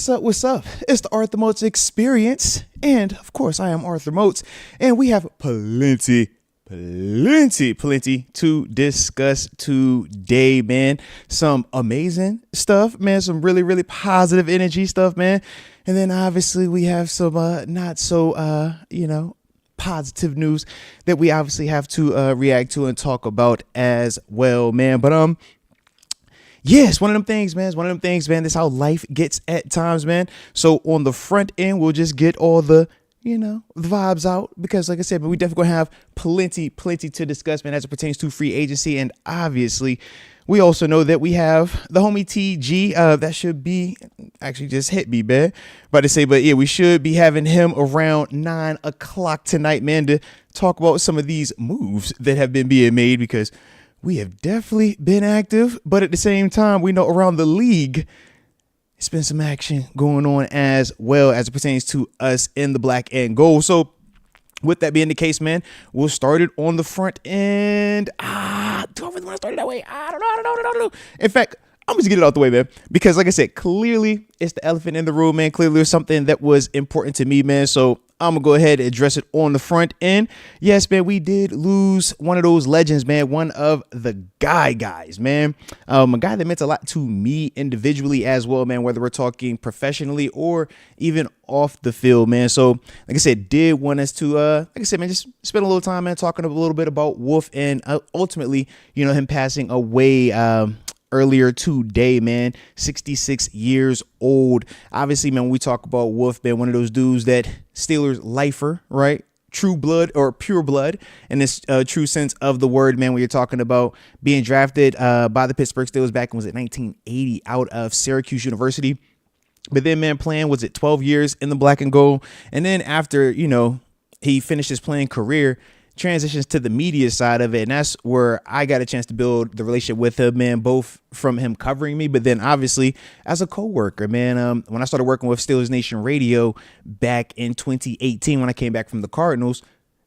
What's up? What's up? It's the Arthur Moats experience. And of course, I am Arthur Moats. And we have plenty to discuss today, man. Some amazing stuff, man. Some really positive energy stuff, man. And then obviously we have some not so, positive news that we obviously have to react to and talk about as well, man. But yeah, it's one of them things, man. That's how life gets at times, man. So on the front end, we'll just get all the, the vibes out because, like I said, but we definitely gonna have plenty to discuss, man, as it pertains to free agency. And obviously, we also know that we have the homie TG. That should be actually just hit me, man. About to say, but yeah, we should be having him around 9 o'clock tonight, man, to talk about some of these moves that have been being made because we have definitely been active, but at the same time, we know around the league, it's been some action going on as well as it pertains to us in the black and gold. So with that being the case, man, we'll start it on the front end. Do I really want to start it that way? I don't know. In fact, I'm just get it out the way, man, because like I said, clearly it's the elephant in the room, man. Clearly it's something that was important to me, man. So I'm gonna go ahead and address it on the front end. Yes, man, we did lose one of those legends, man. One of the guys, man. A guy that meant a lot to me individually as well, man, whether we're talking professionally or even off the field, man. So like I said, did want us to, like I said, man, just spend a little time, man, talking a little bit about Wolf and ultimately, him passing away, earlier today, man. 66 years old. Obviously, man, when we talk about Wolf, man, one of those dudes that Steelers lifer, right? True blood or pure blood in this true sense of the word, man, when you're talking about being drafted by the Pittsburgh Steelers back in, was it 1980 out of Syracuse University. But then, man, playing, was it 12 years in the black and gold? And then after, he finished his playing career, transitions to the media side of it, and that's where I got a chance to build the relationship with him, man, both from him covering me, but then obviously as a co-worker, man. When I started working with Steelers Nation Radio back in 2018 when I came back from the Cardinals,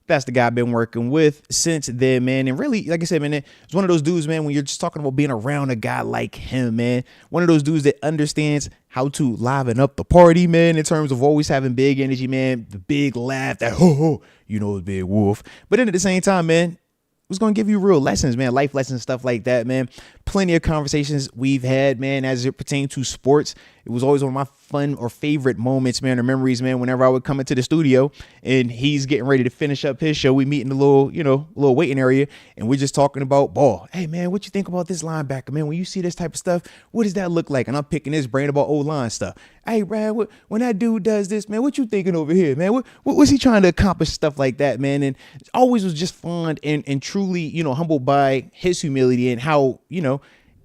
that's the guy I've been working with since then, man. And really, like I said, man, it's one of those dudes, man, when you're just talking about being around a guy like him, man, one of those dudes that understands how to liven up the party, man, in terms of always having big energy, man, the big laugh, that ho, it's Big Wolf. But then at the same time, man, it was going to give you real lessons, man, life lessons, stuff like that, man. Plenty of conversations we've had, man, as it pertains to sports. It was always one of my fun or favorite moments, man, or memories, man, whenever I would come into the studio and he's getting ready to finish up his show. We meet in the little waiting area and we're just talking about ball. Hey, man, what you think about this linebacker, man? When you see this type of stuff, what does that look like? And I'm picking his brain about O-line stuff. Hey, Brad, when that dude does this, man, what you thinking over here, man? What's he trying to accomplish? Stuff like that, man. And it always was just fun and truly, humbled by his humility and how,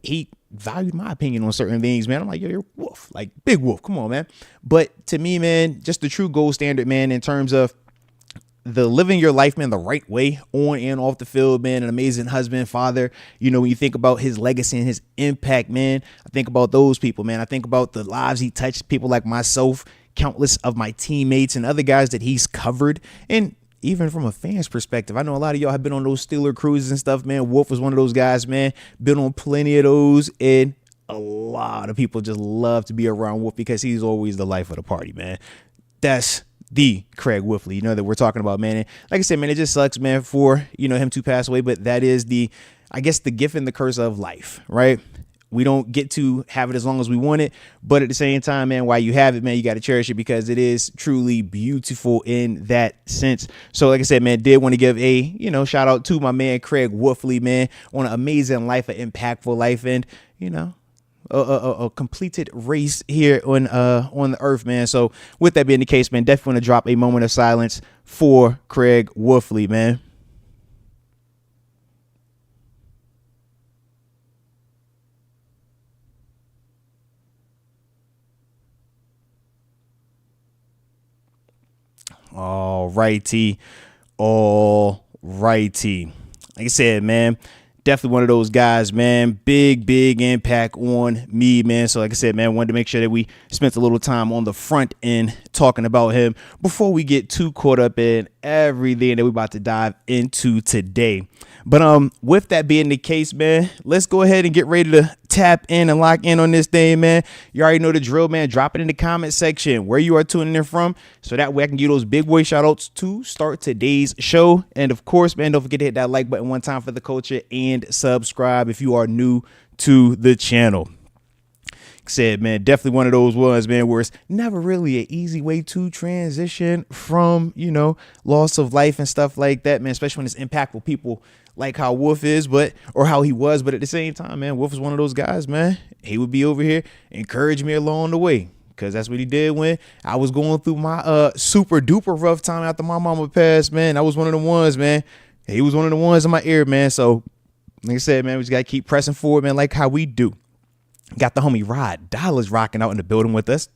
he valued my opinion on certain things, man. I'm like, yo, you're Wolf, like Big Wolf. Come on, man. But to me, man, just the true gold standard, man, in terms of the living your life, man, the right way on and off the field, man, an amazing husband, father. When you think about his legacy and his impact, man, I think about those people, man. I think about the lives he touched, people like myself, countless of my teammates and other guys that he's covered. And even from a fan's perspective, I know a lot of y'all have been on those Steeler cruises and stuff, man. Wolf was one of those guys, man. Been on plenty of those, and a lot of people just love to be around Wolf because he's always the life of the party, man. That's the Craig Wolfley, that we're talking about, man. And like I said, man, it just sucks, man, for, him to pass away, but that is the gift and the curse of life, right? We don't get to have it as long as we want it, but at the same time, man, while you have it, man, you got to cherish it because it is truly beautiful in that sense. So like I said, man, did want to give a, shout out to my man, Craig Wolfley, man, on an amazing life, an impactful life, and, a completed race here on the earth, man. So with that being the case, man, definitely want to drop a moment of silence for Craig Wolfley, man. All righty. Like I said, man, definitely one of those guys, man. Big impact on me, man. So like I said, man, wanted to make sure that we spent a little time on the front end talking about him before we get too caught up in everything that we're about to dive into today. But with that being the case, man, let's go ahead and get ready to tap in and lock in on this thing, man. You already know the drill, man. Drop it in the comment section where you are tuning in from, so that way I can give those big boy shout outs to start today's show. And of course, man, don't forget to hit that like button one time for the culture and subscribe if you are new to the channel. Said, man, definitely one of those ones, man, where it's never really an easy way to transition from, loss of life and stuff like that, man, especially when it's impactful people like how Wolf is, or how he was. But at the same time, man, Wolf was one of those guys, man. He would be over here encouraging me along the way, because that's what he did when I was going through my super duper rough time after my mama passed, man. I was one of the ones, man. He was one of the ones in my ear, man. So like I said, man, we just got to keep pressing forward, man, like how we do. Got the homie Rod Dollars rocking out in the building with us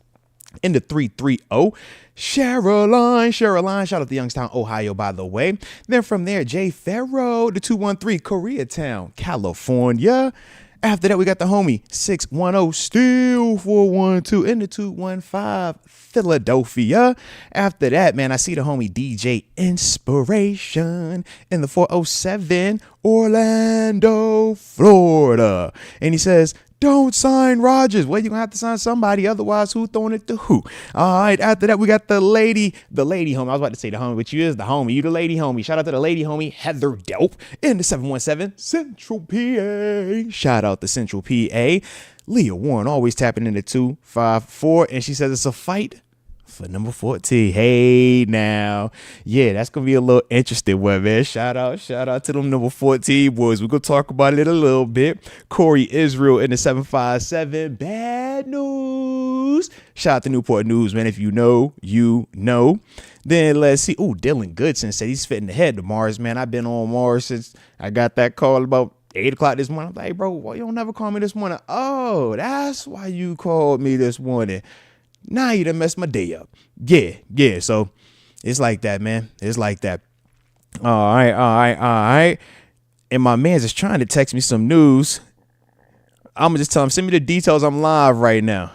in the 330. Carousel. Shout out to Youngstown, Ohio, by the way. Then from there, Jay Farrow, the 213, Koreatown, California. After that, we got the homie 610 Steel 412 in the 215, Philadelphia. After that, man, I see the homie DJ Inspiration in the 407, Orlando, Florida. And he says, don't sign Rodgers. Well, you're going to have to sign somebody. Otherwise, who throwing it to who? All right. After that, we got the lady homie. I was about to say the homie, but you is the homie. You the lady homie. Shout out to the lady homie, Heather Dope in the 717 Central PA. Shout out to Central PA. Leah Warren always tapping in the 254. And she says it's a fight for number 14. Hey, now. Yeah, that's going to be a little interesting one, man. Shout out to them number 14 boys. We're going to talk about it a little bit. Corey Israel in the 757. Bad news. Shout out to Newport News, man. If you know, you know. Then let's see. Oh, Dylan Goodson said he's fitting to head to Mars, man. I've been on Mars since I got that call about 8 o'clock this morning. I'm like, hey, bro, why you don't never call me this morning? Oh, that's why you called me this morning. Now you done messed my day up. Yeah. So it's like that, man. It's like that. All right. And my man's just trying to text me some news. I'm going to just tell him, send me the details. I'm live right now.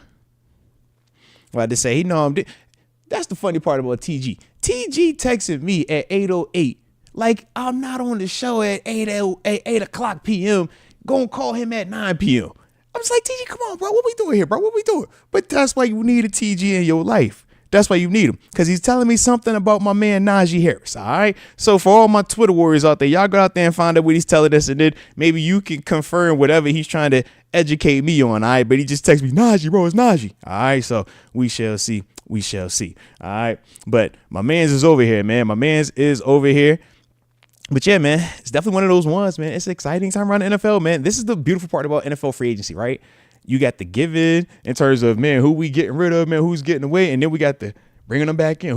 Well, I just say, that's the funny part about TG. TG texted me at 8:08. Like, I'm not on the show at 8 o'clock p.m. Gonna call him at 9 p.m. I'm just like, TG, come on, bro. What we doing here, bro? What we doing? But that's why you need a TG in your life. That's why you need him. Because he's telling me something about my man Najee Harris, all right? So for all my Twitter warriors out there, y'all go out there and find out what he's telling us, and then maybe you can confirm whatever he's trying to educate me on, all right? But he just texts me, Najee, bro, it's Najee. All right, so we shall see. All right? But my man's is over here, man. But yeah, man, it's definitely one of those ones, man. It's an exciting time around the NFL, man. This is the beautiful part about NFL free agency, right? You got the give in terms of, man, who we getting rid of, man, who's getting away. And then we got the bringing them back in.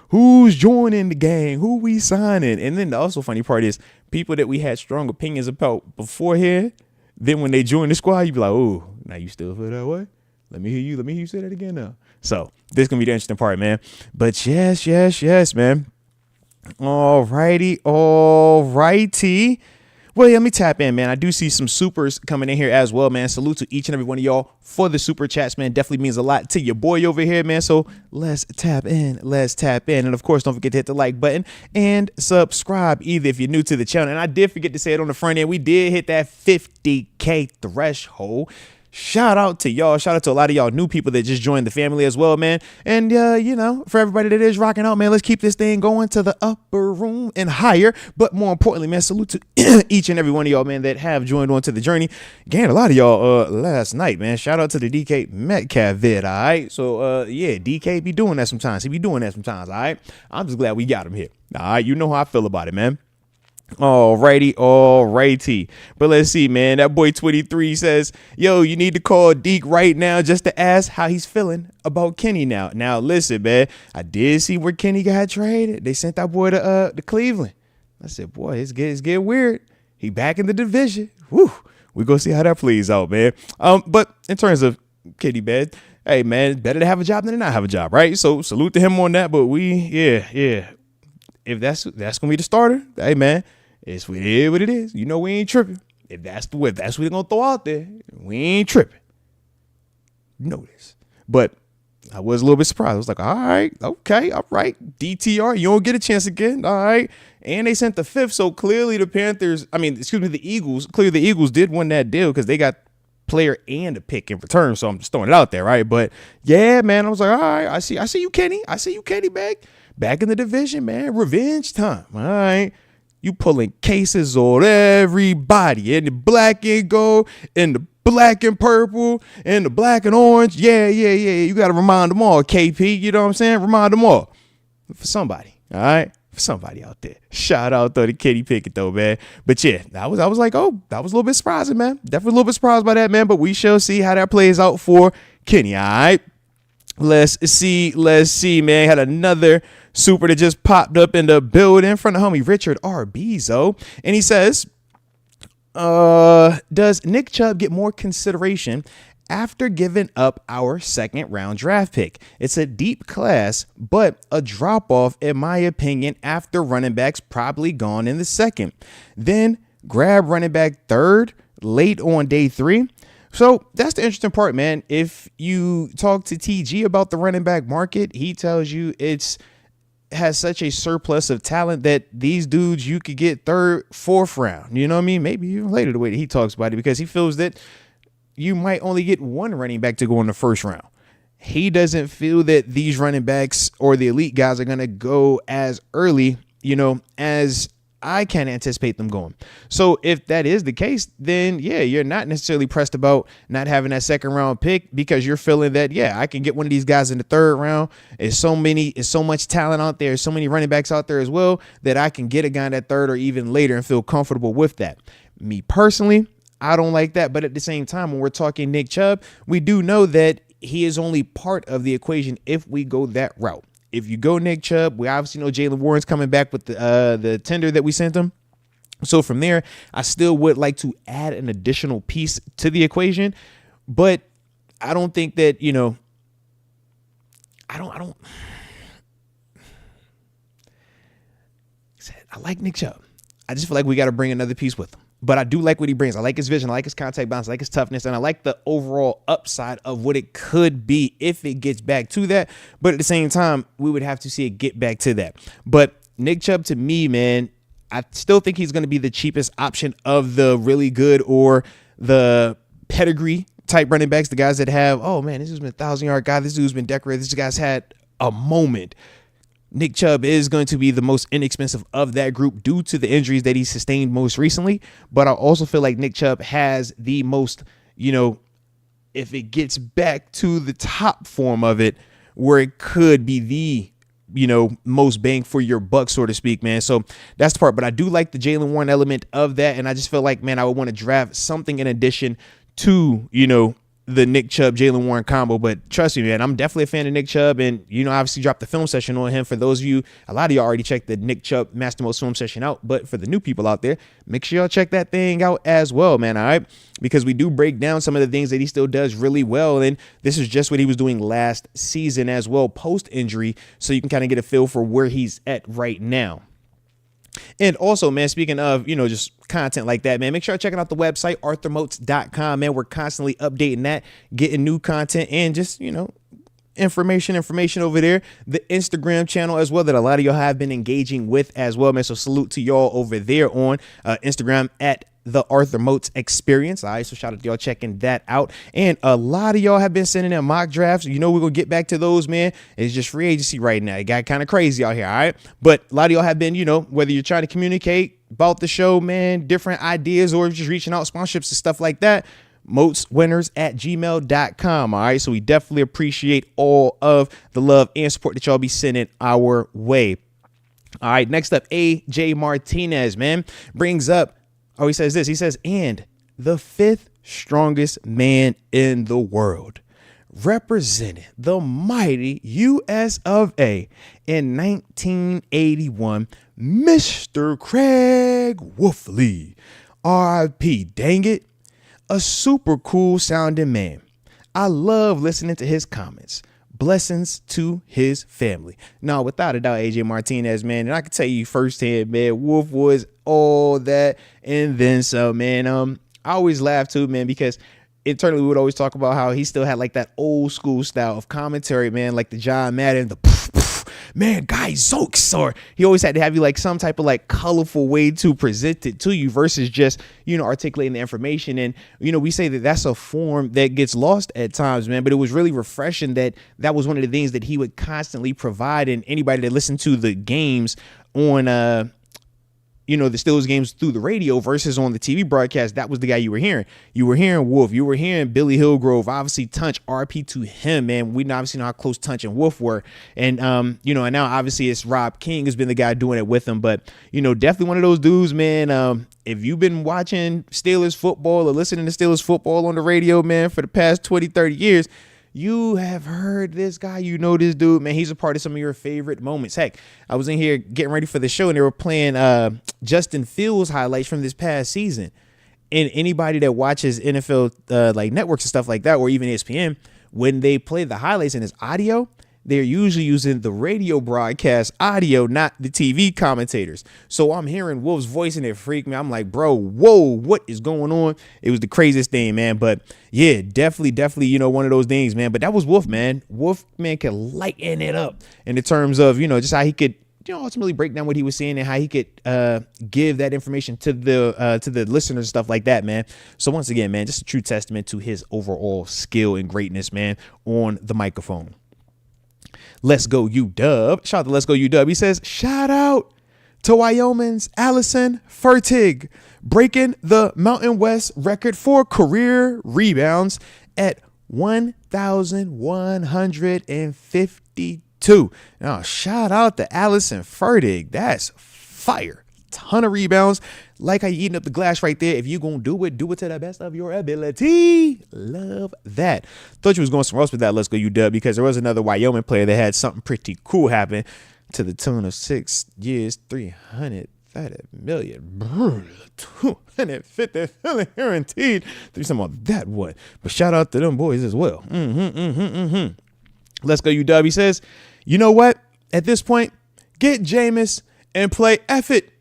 Who's joining the gang? Who we signing? And then the also funny part is people that we had strong opinions about beforehand. Then when they join the squad, you be like, oh, now you still feel that way? Let me hear you say that again now. So this is going to be the interesting part, man. But yes, man. All righty. Well, let me tap in, man. I do see some supers coming in here as well, man. Salute to each and every one of y'all for the super chats, man. Definitely means a lot to your boy over here, man. So let's tap in. And of course, don't forget to hit the like button and subscribe either if you're new to the channel. And I did forget to say it on the front end. We did hit that 50K threshold. Shout out to y'all. Shout out to a lot of y'all new people that just joined the family as well, man. And, for everybody that is rocking out, man, let's keep this thing going to the upper room and higher. But more importantly, man, salute to each and every one of y'all, man, that have joined onto the journey. Gained a lot of y'all last night, man. Shout out to the DK Metcalf vid, all right? So, DK be doing that sometimes. He be doing that sometimes, all right? I'm just glad we got him here. All right, you know how I feel about it, man. All righty. But let's see, man. That boy 23 says, yo, you need to call Deke right now just to ask how he's feeling about Kenny now. Now, listen, man, I did see where Kenny got traded. They sent that boy to Cleveland. I said, boy, it's getting weird. He back in the division. Woo. We go see how that plays out, man. But in terms of Kenny, man, hey, man, it's better to have a job than to not have a job, right? So salute to him on that. But if that's gonna be the starter, hey, man, it's what it is. You know, we ain't tripping. If that's what they're gonna throw out there, we ain't tripping. You know this. But I was a little bit surprised. I was like, all right, okay, all right. DTR, you don't get a chance again. All right. And they sent the 5th. So clearly the Eagles, clearly the Eagles did win that deal because they got player and a pick in return. So I'm just throwing it out there, right? But yeah, man, I was like, all right, I see you, Kenny. I see you, Kenny, back in the division, man. Revenge time. All right. You pulling cases on everybody in the black and gold, in the black and purple, and the black and orange. Yeah. You got to remind them all, KP. You know what I'm saying? Remind them all. For somebody. All right. For somebody out there. Shout out to Kenny Pickett, though, man. But yeah, I was like, oh, that was a little bit surprising, man. Definitely a little bit surprised by that, man. But we shall see how that plays out for Kenny. All right. Let's see, man. Had another super that just popped up in the building from the homie Richard R. Bezo. And he says, does Nick Chubb get more consideration after giving up our 2nd round draft pick? It's a deep class, but a drop off, in my opinion, after running backs probably gone in the 2nd. Then grab running back 3rd late on day 3. So that's the interesting part, man. If you talk to TG about the running back market, he tells you has such a surplus of talent that these dudes you could get 3rd, 4th round. You know what I mean? Maybe even later, the way that he talks about it, because he feels that you might only get one running back to go in the 1st round. He doesn't feel that these running backs or the elite guys are going to go as early, as I can anticipate them going. So if that is the case, then yeah, you're not necessarily pressed about not having that 2nd round pick, because you're feeling that, yeah, I can get one of these guys in the 3rd round. It's so much talent out there. So many running backs out there as well that I can get a guy in that 3rd or even later and feel comfortable with that. Me personally, I don't like that. But at the same time, when we're talking Nick Chubb, we do know that he is only part of the equation if we go that route. If you go Nick Chubb, we obviously know Jalen Warren's coming back with the tender that we sent him. So from there, I still would like to add an additional piece to the equation, but I don't think that, I like Nick Chubb. I just feel like we got to bring another piece with him. But I do like what he brings. I like his vision. I like his contact balance. I like his toughness. And I like the overall upside of what it could be if it gets back to that. But at the same time, we would have to see it get back to that. But Nick Chubb, to me, man, I still think he's going to be the cheapest option of the really good or the pedigree type running backs. The guys that have, oh, man, this has been a 1,000-yard guy. This dude's been decorated. This guy's had a moment. Nick Chubb is going to be the most inexpensive of that group due to the injuries that he sustained most recently. But I also feel like Nick Chubb has the most, if it gets back to the top form of it, where it could be the, most bang for your buck, so to speak, man. So that's the part. But I do like the Jalen Warren element of that. And I just feel like, man, I would want to draft something in addition to, the Nick Chubb, Jalen Warren combo. But trust me, man, I'm definitely a fan of Nick Chubb. And, obviously dropped the film session on him. For those of you, a lot of y'all already checked the Nick Chubb Master Most film session out. But for the new people out there, make sure y'all check that thing out as well, man. All right. Because we do break down some of the things that he still does really well. And this is just what he was doing last season as well, post injury. So you can kind of get a feel for where he's at right now. And also, man, speaking of, just content like that, man, make sure you're checking out the website, arthurmoats.com, man. We're constantly updating that, getting new content and just, information over there. The Instagram channel as well that a lot of y'all have been engaging with as well, man. So salute to y'all over there on Instagram at the Arthur Moats Experience. All right, so shout out to y'all checking that out. And a lot of y'all have been sending in mock drafts. We're going to get back to those, man. It's just free agency right now. It got kind of crazy out here, all right? But a lot of y'all have been, whether you're trying to communicate about the show, man, different ideas, or just reaching out sponsorships and stuff like that, moatswinners@gmail.com. All right, so we definitely appreciate all of the love and support that y'all be sending our way. All right, next up, AJ Martinez, man, brings up, he says this. He says, and the 5th strongest man in the world, represented the mighty U.S. of A. in 1981, Mr. Craig Wolfley. R.I.P. Dang it. A super cool sounding man. I love listening to his comments. Blessings to his family. Now, without a doubt, AJ Martinez, man, and I can tell you firsthand, man, Wolf was all that and then some, man. I always laugh too, man, because internally we would always talk about how he still had like that old school style of commentary, man, like the John Madden, the man, guy Zokes, or he always had to have you like some type of like colorful way to present it to you versus just, articulating the information. And, we say that that's a form that gets lost at times, man, but it was really refreshing that was one of the things that he would constantly provide. And anybody that listened to the games on, the Steelers games through the radio versus on the TV broadcast, that was the guy you were hearing. You were hearing Wolf. You were hearing Billy Hillgrove. Obviously, Tunch, RP to him, man. We obviously know how close Tunch and Wolf were. And, and now obviously it's Rob King has been the guy doing it with him. But, definitely one of those dudes, man. If you've been watching Steelers football or listening to Steelers football on the radio, man, for the past 20, 30 years, you have heard this guy, this dude, man. He's a part of some of your favorite moments. Heck, I was in here getting ready for the show and they were playing Justin Fields highlights from this past season. And anybody that watches NFL like networks and stuff like that, or even ESPN, when they play the highlights in his audio, they're usually using the radio broadcast audio, not the TV commentators. So I'm hearing Wolf's voice and it freaked me. I'm like, bro, whoa, what is going on? It was the craziest thing, man. But yeah, definitely, one of those things, man. But that was Wolf, man. Wolf, man, could lighten it up in the terms of, just how he could, ultimately break down what he was saying and how he could give that information to the listeners and stuff like that, man. So once again, man, just a true testament to his overall skill and greatness, man, on the microphone. Let's Go UW. Shout out to Let's Go UW. He says, shout out to Wyoming's Allison Fertig, breaking the Mountain West record for career rebounds at 1,152. Now, shout out to Allison Fertig. That's fire. Ton of rebounds. Like how you eating up the glass right there. If you gonna do it to the best of your ability. Love that. Thought you was going somewhere else with that. Let's Go UW, because there was another Wyoming player that had something pretty cool happen to the tune of 6 years, 330 million, 250 million guaranteed. There's something on that one. But shout out to them boys as well. Let's Go UW says, you know what? At this point, get Jameis and play F it.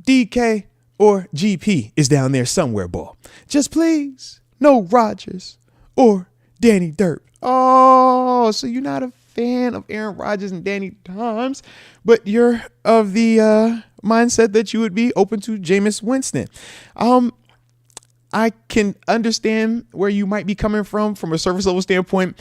DK or GP is down there somewhere, ball. Just please, no Rodgers or Danny Dirt. Oh, so you're not a fan of Aaron Rodgers and Danny Dimes, but you're of the mindset that you would be open to Jameis Winston. I can understand where you might be coming from a service level standpoint,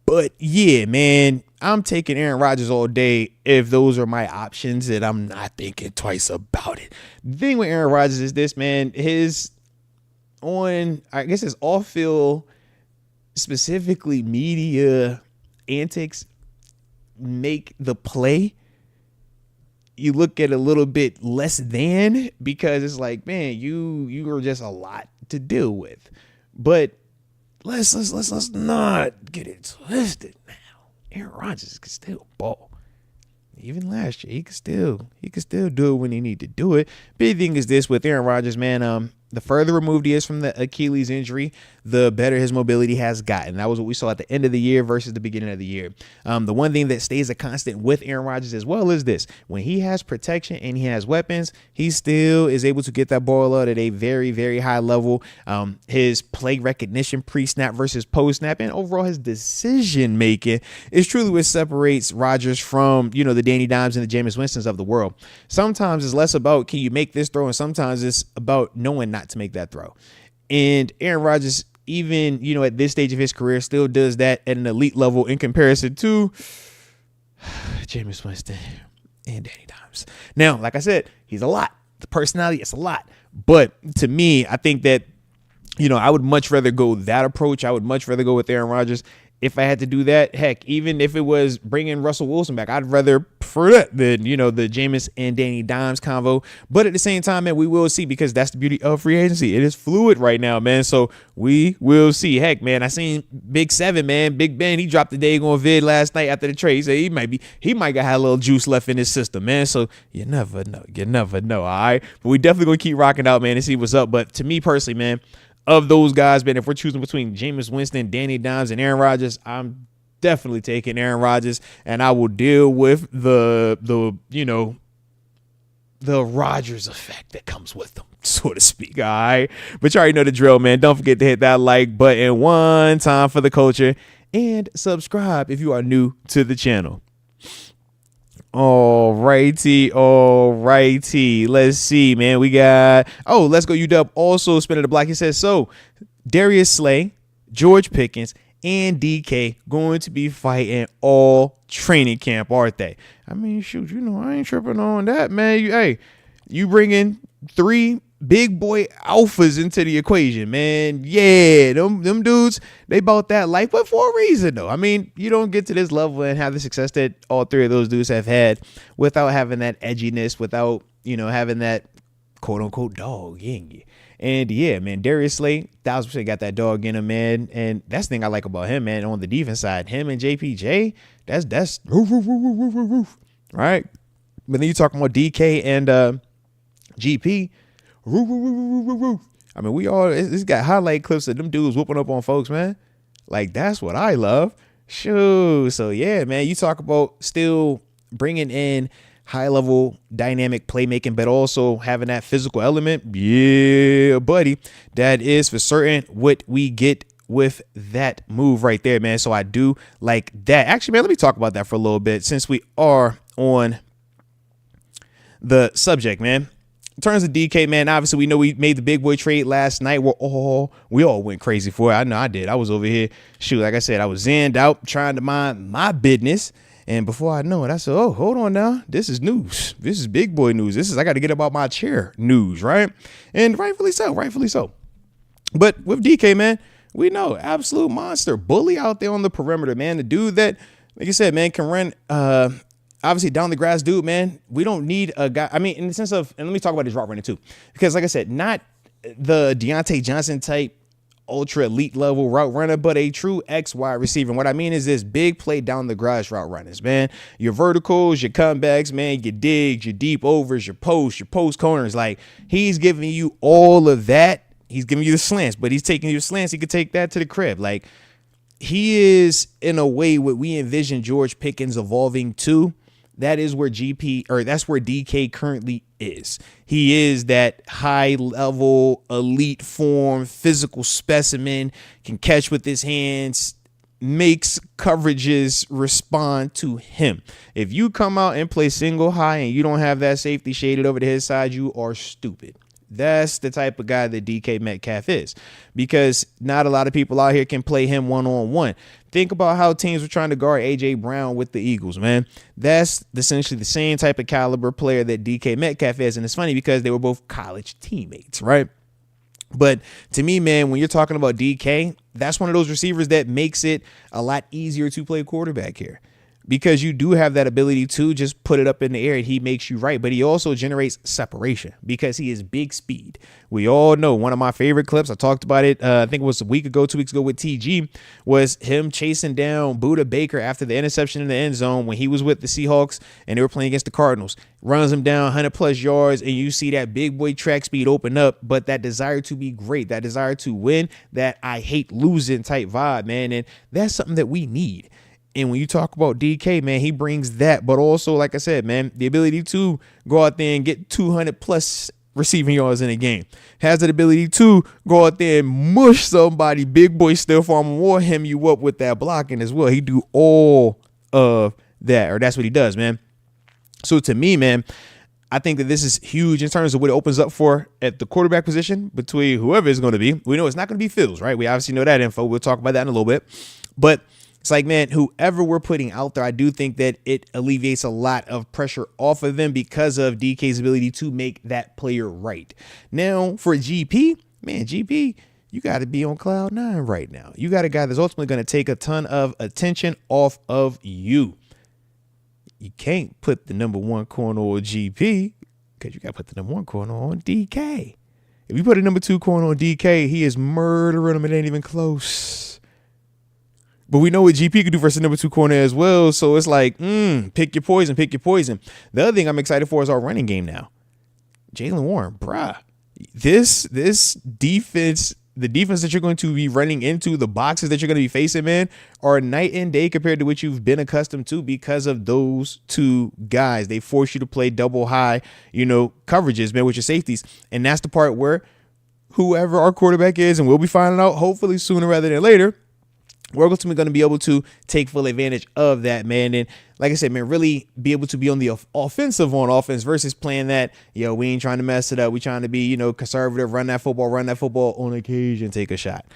but yeah, man, I'm taking Aaron Rodgers all day if those are my options, and I'm not thinking twice about it. The thing with Aaron Rodgers is this, man, his off-field, specifically media antics, make the play you look at a little bit less than, because it's like, man, you are just a lot to deal with. But let's not get it twisted now. Aaron Rodgers can still ball. Even last year, he could still do it when he need to do it. Big thing is this with Aaron Rodgers, man. The further removed he is from the Achilles injury, the better his mobility has gotten. That was what we saw at the end of the year versus the beginning of the year. The one thing that stays a constant with Aaron Rodgers as well is this: when he has protection and he has weapons, he still is able to get that ball out at a very, very high level. His play recognition pre-snap versus post-snap, and overall his decision making is truly what separates Rodgers from, the Danny Dimes and the Jameis Winstons of the world. Sometimes it's less about can you make this throw, and sometimes it's about knowing not to make that throw. And Aaron Rodgers, even, at this stage of his career, still does that at an elite level in comparison to Jameis Winston and Danny Dimes. Now, like I said, he's a lot. The personality, it's a lot. But to me, I think that, I would much rather go that approach. I would much rather go with Aaron Rodgers. If I had to do that, heck, even if it was bringing Russell Wilson back, I'd rather prefer that than, the Jameis and Danny Dimes convo. But at the same time, man, we will see, because that's the beauty of free agency. It is fluid right now, man. So we will see. Heck, man, I seen Big Seven, man. Big Ben, he dropped the Dagon vid last night after the trade. He said he might got a little juice left in his system, man. So you never know. All right. But we definitely going to keep rocking out, man, and see what's up. But to me personally, man, of those guys, man, if we're choosing between Jameis Winston, Danny Dimes, and Aaron Rodgers, I'm definitely taking Aaron Rodgers, and I will deal with the the Rodgers effect that comes with them, so to speak. All right. But you already know the drill, man. Don't forget to hit that like button one time for the culture and subscribe if you are new to the channel. All righty. Let's see, man. We got, let's go UW also spinning the block. He says, so Darius Slay, George Pickens, and DK going to be fighting all training camp, aren't they? I mean, shoot, I ain't tripping on that, man. You bring in 3 big boy alphas into the equation, man. Yeah, them dudes, they bought that life, but for a reason, though. I mean, you don't get to this level and have the success that all 3 of those dudes have had without having that edginess, without, having that quote unquote dog in you. And yeah, man, Darius Slay, 1000% got that dog in him, man. And that's the thing I like about him, man. On the defense side, him and JPJ, that's roof, right? But then you talking about DK and GP, roof. I mean, it's got highlight clips of them dudes whooping up on folks, man. Like, that's what I love. Shoo. So yeah, man, you talk about still bringing in high-level dynamic playmaking, but also having that physical element. Yeah, buddy. That is for certain what we get with that move right there, man. So I do like that. Actually, man, let me talk about that for a little bit since we are on the subject, man. In terms of DK, man, obviously we know we made the big boy trade last night. We all went crazy for it. I know I did. I was over here. Shoot, like I said, I was zenned out trying to mind my business. And before I know it, I said, oh, hold on now. This is news. This is big boy news. I got to get about my chair news, right? And rightfully so. But with DK, man, we know absolute monster bully out there on the perimeter, man. The dude that, like I said, man, can run, obviously down the grass dude, man. We don't need a guy. I mean, in the sense of, and let me talk about his route running too, because like I said, not the Deontay Johnson type ultra elite level route runner, but a true X wide receiver. And what I mean is this big play down the grass route runners, man. Your verticals, your comebacks, man, your digs, your deep overs, your post corners. Like, he's giving you all of that. He's giving you the slants, but he's taking your slants. He could take that to the crib. Like, he is in a way what we envision George Pickens evolving to. That is where that's where DK currently is. He is that high level, elite form, physical specimen, can catch with his hands, makes coverages respond to him. If you come out and play single high and you don't have that safety shaded over to his side, you are stupid. That's the type of guy that DK Metcalf is, because not a lot of people out here can play him one-on-one. Think about how teams were trying to guard A.J. Brown with the Eagles, man. That's essentially the same type of caliber player that DK Metcalf is. And it's funny because they were both college teammates, right? But to me, man, when you're talking about DK, that's one of those receivers that makes it a lot easier to play quarterback here, because you do have that ability to just put it up in the air and he makes you right. But he also generates separation because he is big speed. We all know one of my favorite clips, I talked about it, I think it was 2 weeks ago with TG, was him chasing down Buda Baker after the interception in the end zone when he was with the Seahawks and they were playing against the Cardinals. Runs him down 100+ yards, and you see that big boy track speed open up, but that desire to be great, that desire to win, that I hate losing type vibe, man. And that's something that we need. And when you talk about DK, man, he brings that, but also, like I said, man, the ability to go out there and get 200+ receiving yards in a game. Has that ability to go out there and mush somebody, big boy still farm war him you up with that blocking as well. He do all of that, or that's what he does, man. So to me, man, I think that this is huge in terms of what it opens up for at the quarterback position between whoever it's going to be. We know it's not going to be Fields, right? We obviously know that info. We'll talk about that in a little bit. But it's like, man, whoever we're putting out there, I do think that it alleviates a lot of pressure off of them because of DK's ability to make that player right. Now, for GP, man, GP, you got to be on cloud 9 right now. You got a guy that's ultimately going to take a ton of attention off of you. You can't put the number 1 corner on GP because you got to put the number 1 corner on DK. If you put a number 2 corner on DK, he is murdering him. It ain't even close. But we know what GP could do versus number 2 corner as well. So it's like, pick your poison. The other thing I'm excited for is our running game now. Jaylen Warren, bruh. This defense the defense that you're going to be running into, the boxes that you're going to be facing, man, are night and day compared to what you've been accustomed to because of those two guys. They force you to play double high, coverages, man, with your safeties. And that's the part where whoever our quarterback is, and we'll be finding out hopefully sooner rather than later, we're ultimately going to be able to take full advantage of that, man. And like I said, man, really be able to be on the offensive on offense versus playing that, we ain't trying to mess it up. We trying to be, conservative, run that football on occasion, take a shot.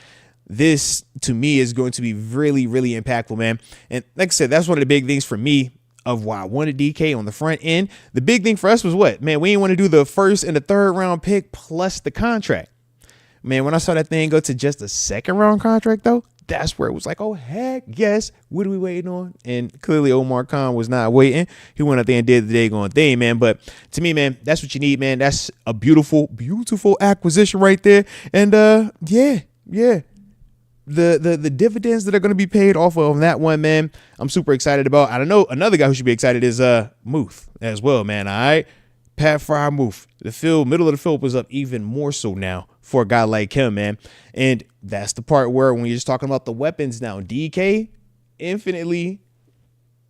This, to me, is going to be really, really impactful, man. And like I said, that's one of the big things for me of why I wanted DK on the front end. The big thing for us was what? Man, we didn't want to do the first and the third round pick plus the contract. Man, when I saw that thing go to just a second round contract, though, that's where it was like, oh, heck yes. What are we waiting on? And clearly Omar Khan was not waiting. He went out there and did the daggone thing, man. But to me, man, that's what you need, man. That's a beautiful, beautiful acquisition right there. And yeah. The dividends that are going to be paid off of that one, man, I'm super excited about. I don't know. Another guy who should be excited is Muth as well, man. All right. Pat Fryer Muth. The middle of the field was up even more so now for a guy like him, man. And that's the part where when you're just talking about the weapons now, DK infinitely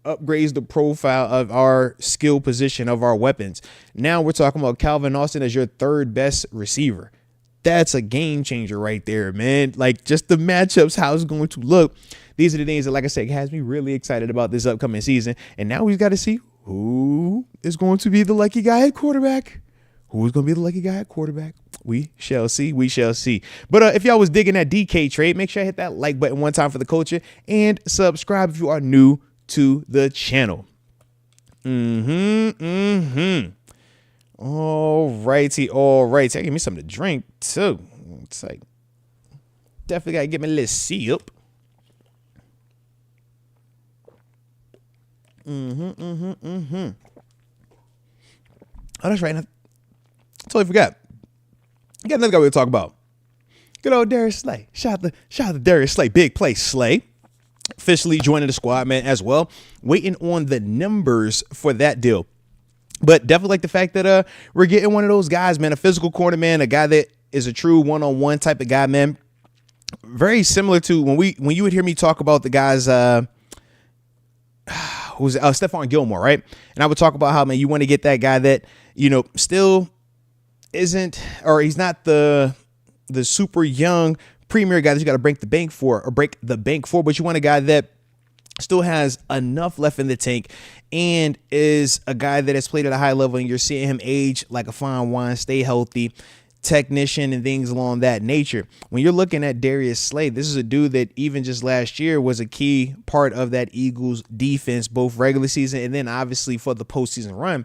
upgrades the profile of our skill position of our weapons. Now we're talking about Calvin Austin as your third best receiver. That's a game changer right there, man. Like just the matchups, how it's going to look. These are the things that, like I said, has me really excited about this upcoming season. And now we've got to see who is going to be the lucky guy at quarterback. Who's going to be the lucky guy at quarterback? We shall see. We shall see. But if y'all was digging that DK trade, make sure I hit that like button one time for the culture and subscribe if you are new to the channel. All righty. Give me something to drink too. It's like definitely got to get me a little sip. Oh, that's right. I totally forgot. I got another guy we'll talk about. Good old Darius Slay. Shout out to Darius Slay. Big play Slay. Officially joining the squad, man, as well. Waiting on the numbers for that deal. But definitely like the fact that we're getting one of those guys, man, a physical corner, man, a guy that is a true one-on-one type of guy, man. Very similar to when you would hear me talk about the guys who's Stephon Gilmore, right? And I would talk about how, man, you want to get that guy that, still isn't, or he's not the super young premier guy that you got to break the bank for, but you want a guy that still has enough left in the tank and is a guy that has played at a high level, and you're seeing him age like a fine wine, stay healthy, technician and things along that nature. When you're looking at Darius Slay, this is a dude that even just last year was a key part of that Eagles defense, both regular season and then obviously for the postseason run.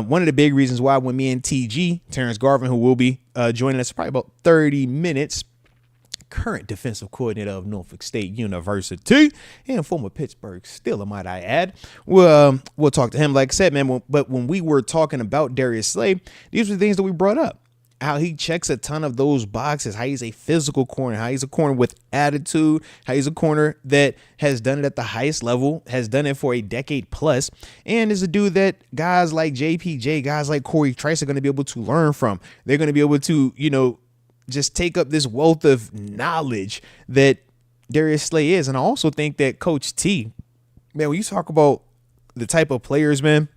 One of the big reasons why when me and TG, Terence Garvin, who will be joining us probably about 30 minutes, current defensive coordinator of Norfolk State University and former Pittsburgh Steelers, might I add. We'll talk to him, like I said, man. But when we were talking about Darius Slay, these were the things that we brought up. How he checks a ton of those boxes, how he's a physical corner, how he's a corner with attitude, how he's a corner that has done it at the highest level, has done it for a decade plus, and is a dude that guys like JPJ, guys like Corey Trice are going to be able to learn from. They're going to be able to, just take up this wealth of knowledge that Darius Slay is. And I also think that Coach T, man, when you talk about the type of players, man,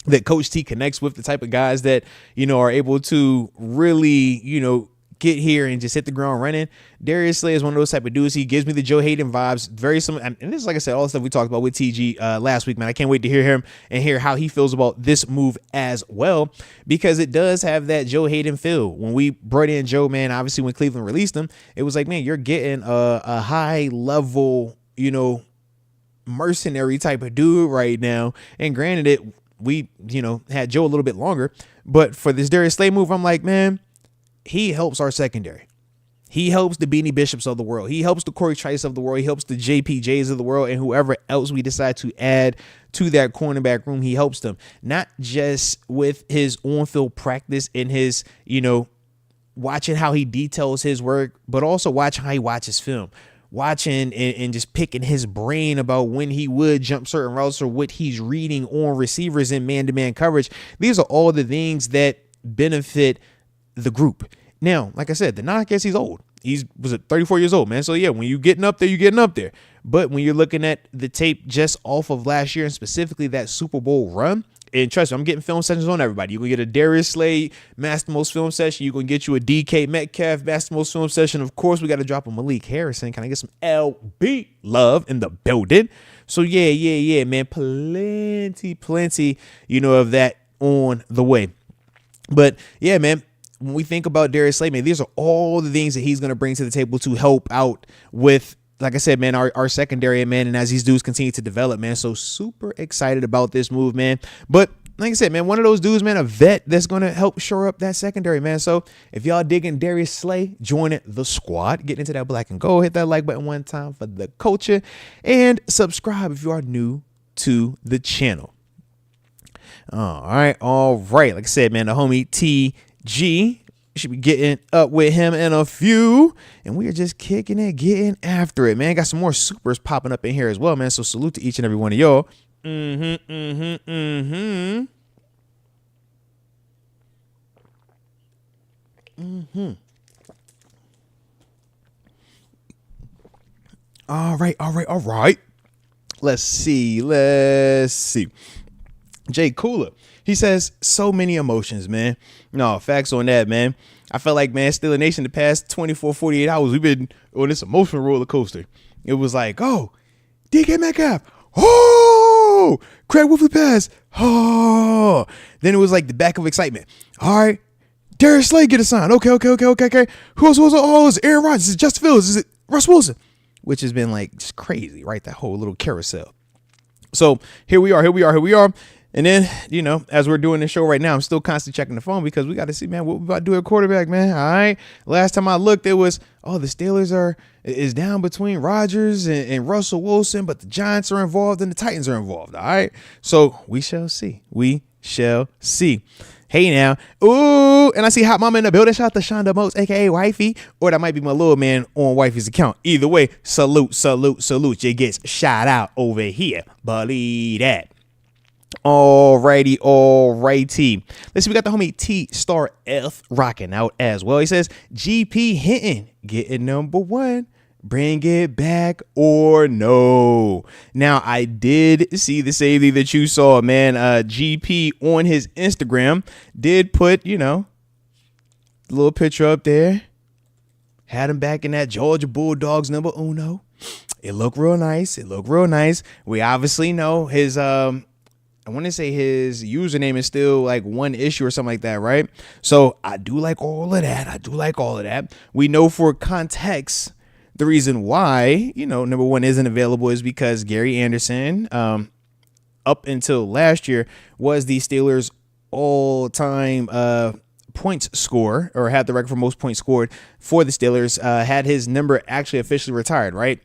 that Coach T connects with, the type of guys that, are able to really, get here and just hit the ground running. Darius Slay is one of those type of dudes. He gives me the Joe Hayden vibes. Very similar. And this is, like I said, all the stuff we talked about with TG last week, man. I can't wait to hear him and hear how he feels about this move as well, because it does have that Joe Hayden feel. When we brought in Joe, man, obviously when Cleveland released him, it was like, man, you're getting a high level, mercenary type of dude right now. And granted, we, had Joe a little bit longer, but for this Darius Slay move, I'm like, man, he helps our secondary. He helps the Beanie Bishops of the world. He helps the Corey Trice of the world. He helps the JPJs of the world, and whoever else we decide to add to that cornerback room, he helps them. Not just with his on-field practice and his, watching how he details his work, but also watch how he watches film. Watching and just picking his brain about when he would jump certain routes or what he's reading on receivers in man-to-man coverage. These are all the things that benefit the group. Now, like I said, the knock is he's old. was it 34 years old, man. So yeah, when you getting up there, you're getting up there. But when you're looking at the tape just off of last year and specifically that Super Bowl run, and trust me, I'm getting film sessions on everybody. You're going to get a Darius Slade Master Most film session. You're going to get you a DK Metcalf Master Most film session. Of course, we got to drop a Malik Harrison. Can I get some LB love in the building? So yeah, man. Plenty, of that on the way. But yeah, man, when we think about Darius Slade, man, these are all the things that he's going to bring to the table to help out with, like I said, man, our secondary, man, and as these dudes continue to develop, man. So super excited about this move, man. But like I said, man, one of those dudes, man, a vet that's going to help shore up that secondary, man. So if y'all digging Darius Slade, join the squad. Get into that black and gold. Hit that like button one time for the culture. And subscribe if you are new to the channel. All right. Like I said, man, the homie TG. Should be getting up with him in a few, and we are just kicking it, getting after it, man. Got some more supers popping up in here as well, man. So salute to each and every one of y'all. All right. Let's see. Jay Cooler. He says, so many emotions, man. No, facts on that, man. I felt like, man, Steelers Nation the past 24, 48 hours, we've been on this emotional roller coaster. It was like, oh, DK Metcalf. Oh, Craig Wolfley pass. Oh. Then it was like the back of excitement. All right. Darius Slade get a sign. Okay. Who else? Oh, is it Aaron Rodgers? Is it Justin Fields? Is it Russ Wilson? Which has been like just crazy, right? That whole little carousel. So here we are. And then, as we're doing this show right now, I'm still constantly checking the phone because we got to see, man, what we about to do at quarterback, man. All right. Last time I looked, it was, the Steelers is down between Rodgers and Russell Wilson, but the Giants are involved and the Titans are involved. All right. So we shall see. Hey now. Ooh, and I see Hot Mama in the building. Shout out to Shonda Moats, aka Wifey, or that might be my little man on Wifey's account. Either way, salute. You get shout out over here. Believe that. Alrighty. Let's see, we got the homie T Star F rocking out as well. He says, GP Hinton getting number one. Bring it back or no. Now, I did see the same thing that you saw, man. GP on his Instagram did put, a little picture up there. Had him back in that Georgia Bulldogs number uno. It looked real nice. We obviously know his, I want to say his username is still like one issue or something like that, right? So I do like all of that. We know for context, the reason why, number one isn't available is because Gary Anderson, up until last year, was the Steelers' all-time points scorer, or had the record for most points scored for the Steelers. Had his number actually officially retired, right?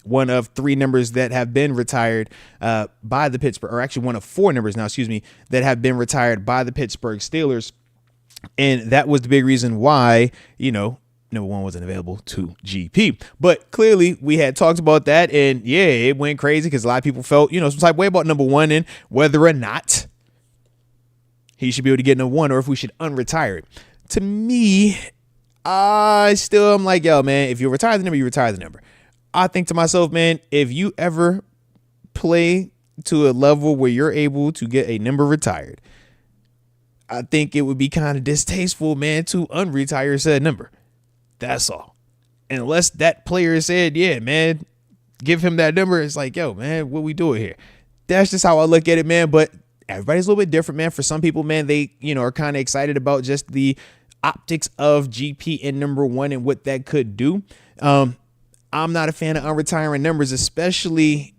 One of three numbers that have been retired by the Pittsburgh, or actually one of four numbers now, that have been retired by the Pittsburgh Steelers. And that was the big reason why, number one wasn't available to GP. But clearly we had talked about that, and yeah, it went crazy because a lot of people felt, some type of way about number one and whether or not he should be able to get number one or if we should unretire it. To me, I still am like, yo, man, if you retire the number, you retire the number. I think to myself, man, if you ever play to a level where you're able to get a number retired, I think it would be kind of distasteful, man, to unretire said number. That's all. Unless that player said, yeah, man, give him that number. It's like, yo, man, what we doing here? That's just how I look at it, man. But everybody's a little bit different, man. For some people, man, they, are kind of excited about just the optics of GP in number one and what that could do. I'm not a fan of unretiring numbers, especially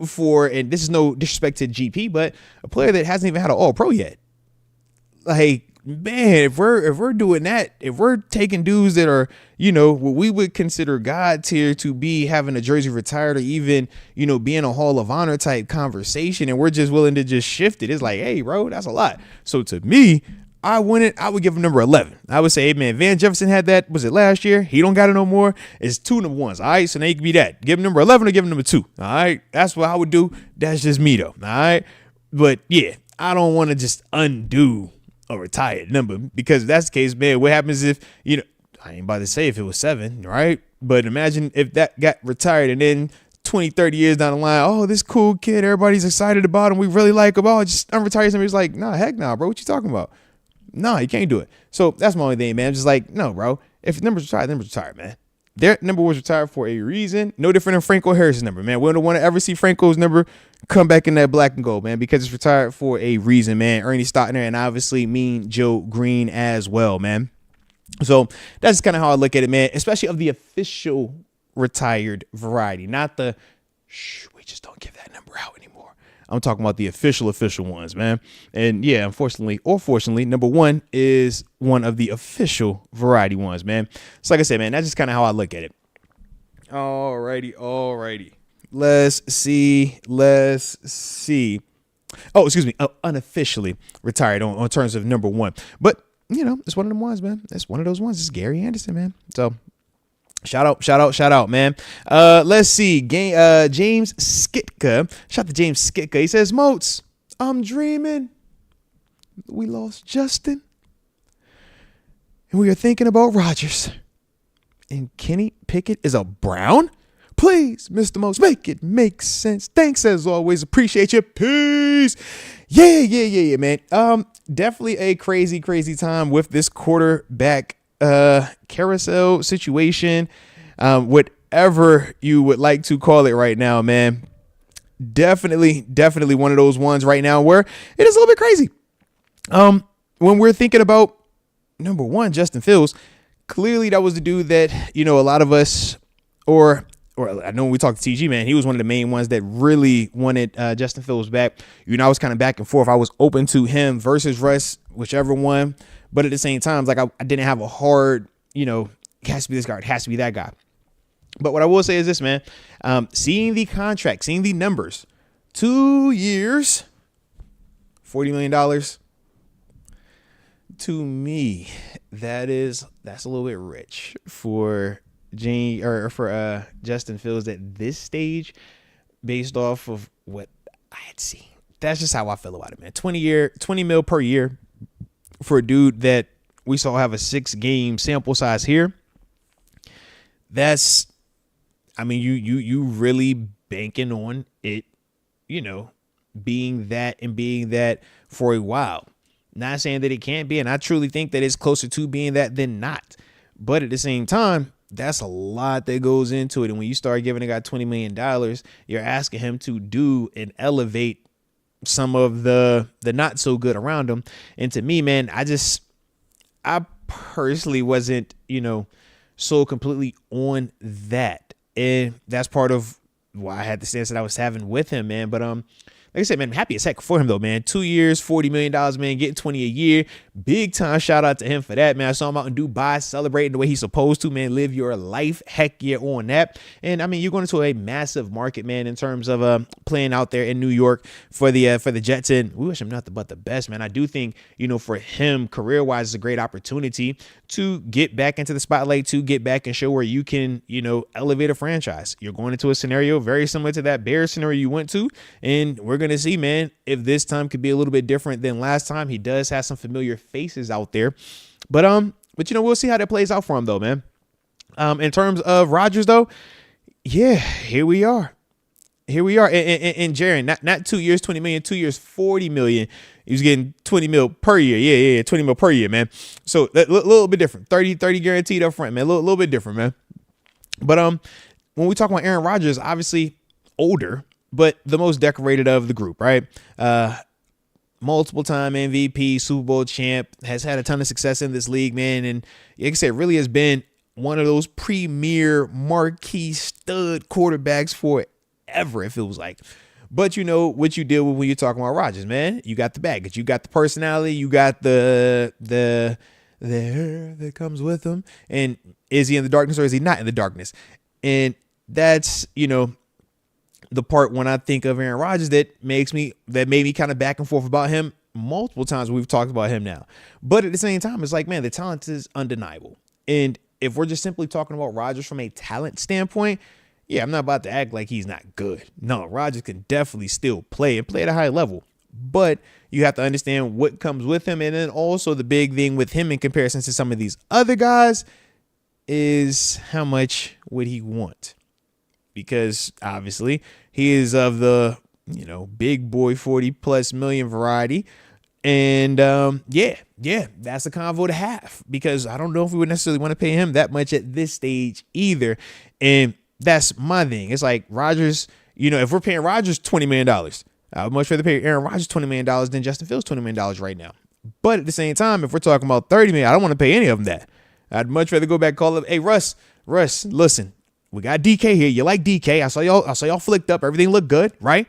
for, and this is no disrespect to GP, but a player that hasn't even had an All-Pro yet. Like, man, if we're doing that, if we're taking dudes that are, what we would consider God tier to be having a jersey retired or even, being a Hall of Honor type conversation, and we're just willing to just shift it, it's like, hey, bro, that's a lot. So to me, I would give him number 11. I would say, hey, man, Van Jefferson had that, was it last year? He don't got it no more. It's two number ones. All right, so now you can be that. Give him number 11 or give him number 2. All right, that's what I would do. That's just me, though. All right, but yeah, I don't want to just undo a retired number, because if that's the case, man, what happens if, I ain't about to say if it was 7, right? But imagine if that got retired and then 20, 30 years down the line, oh, this cool kid, everybody's excited about him. We really like him. Oh, just unretire somebody. He's like, nah, heck nah, bro. What you talking about? Nah, you can't do it. So that's my only thing, man. I'm just like, no, bro. If the number's retired, the number's retired, man. Their number was retired for a reason. No different than Franco Harris's number, man. We don't want to ever see Franco's number come back in that black and gold, man, because it's retired for a reason, man. Ernie Stottner and obviously Mean Joe Green as well, man. So that's kind of how I look at it, man, especially of the official retired variety, not the we just don't give that number out anymore. I'm talking about the official ones, man. And yeah, unfortunately or fortunately, number 1 is one of the official variety ones, man. So like I said, man, that's just kind of how I look at it. Alrighty. Let's see. Oh, excuse me. Unofficially retired on terms of number 1. But, you know, it's one of them ones, man. It's one of those ones. It's Gary Anderson, man. So shout out, man. Let's see. James Skitka. Shout out to James Skitka. He says, Moats, I'm dreaming. We lost Justin. And we are thinking about Rodgers. And Kenny Pickett is a Brown? Please, Mr. Moats, make it make sense. Thanks as always. Appreciate you. Peace. Yeah, man. Definitely a crazy time with this quarterback carousel situation, whatever you would like to call it right now, man. Definitely one of those ones right now where it is a little bit crazy. When we're thinking about number 1, Justin Fields, clearly that was the dude that, you know, a lot of us, or I know when we talked to TG, man, he was one of the main ones that really wanted Justin Fields back. You know, I was kind of back and forth. I was open to him versus Russ, whichever one. But at the same time, like I didn't have a hard, you know, it has to be this guy, it has to be that guy. But what I will say is this, man, seeing the contract, seeing the numbers, 2 years, $40 million. To me, that's a little bit rich for Justin Fields at this stage, based off of what I had seen. That's just how I feel about it, man. 20 mil per year for a dude that we saw have a 6-game sample size here. That's, I mean, you really banking on it, you know, being that for a while. Not saying that it can't be, and I truly think that it's closer to being that than not. But at the same time, that's a lot that goes into it. And when you start giving a guy $20 million, you're asking him to do and elevate some of the not so good around him. And to me, man, I personally wasn't, you know, so completely on that. And that's part of why I had the stance that I was having with him, man. But like I said, man, I'm happy as heck for him, though, man. 2 years, $40 million, man, getting 20 a year. Big time shout out to him for that, man. I saw him out in Dubai celebrating the way he's supposed to, man. Live your life. Heck yeah, on that. And I mean, you're going into a massive market, man, in terms of playing out there in New York for the Jets. And we wish him nothing but the best, man. I do think, you know, for him, career-wise, is a great opportunity to get back into the spotlight, to get back and show where you can, you know, elevate a franchise. You're going into a scenario very similar to that Bears scenario you went to, and we're going to see, man, if this time could be a little bit different than last time. He does have some familiar faces out there, but you know, we'll see how that plays out for him, though, man. In terms of Rodgers, though, yeah, here we are. And Jaron, not 2 years, 20 million, 2 years, 40 million. He was getting 20 mil per year. Yeah, 20 mil per year, man. So a little bit different. 30 guaranteed up front, man. A little bit different, man. But when we talk about Aaron Rodgers, obviously older, but the most decorated of the group, right? Multiple time MVP, Super Bowl champ, has had a ton of success in this league, man. And like I said, really has been one of those premier marquee stud quarterbacks forever, it feels like. But you know what you deal with when you're talking about Rodgers, man. You got the baggage, you got the personality, you got the hair that comes with him. And is he in the darkness or is he not in the darkness? And that's, you know, the part when I think of Aaron Rodgers that made me kind of back and forth about him multiple times when we've talked about him now. But at the same time, it's like, man, the talent is undeniable. And if we're just simply talking about Rodgers from a talent standpoint, yeah, I'm not about to act like he's not good. No, Rodgers can definitely still play and play at a high level. But you have to understand what comes with him. And then also the big thing with him in comparison to some of these other guys, is how much would he want? Because obviously he is of the, big boy 40 plus million variety. And yeah, that's a convo to have, because I don't know if we would necessarily want to pay him that much at this stage either. And that's my thing. It's like Rodgers, if we're paying Rodgers $20 million, I would much rather pay Aaron Rodgers $20 million than Justin Fields $20 million right now. But at the same time, if we're talking about $30 million, I don't want to pay any of them that. I'd much rather go back and call up, hey, Russ, listen, we got DK here. You like DK. I saw y'all flicked up. Everything looked good, right?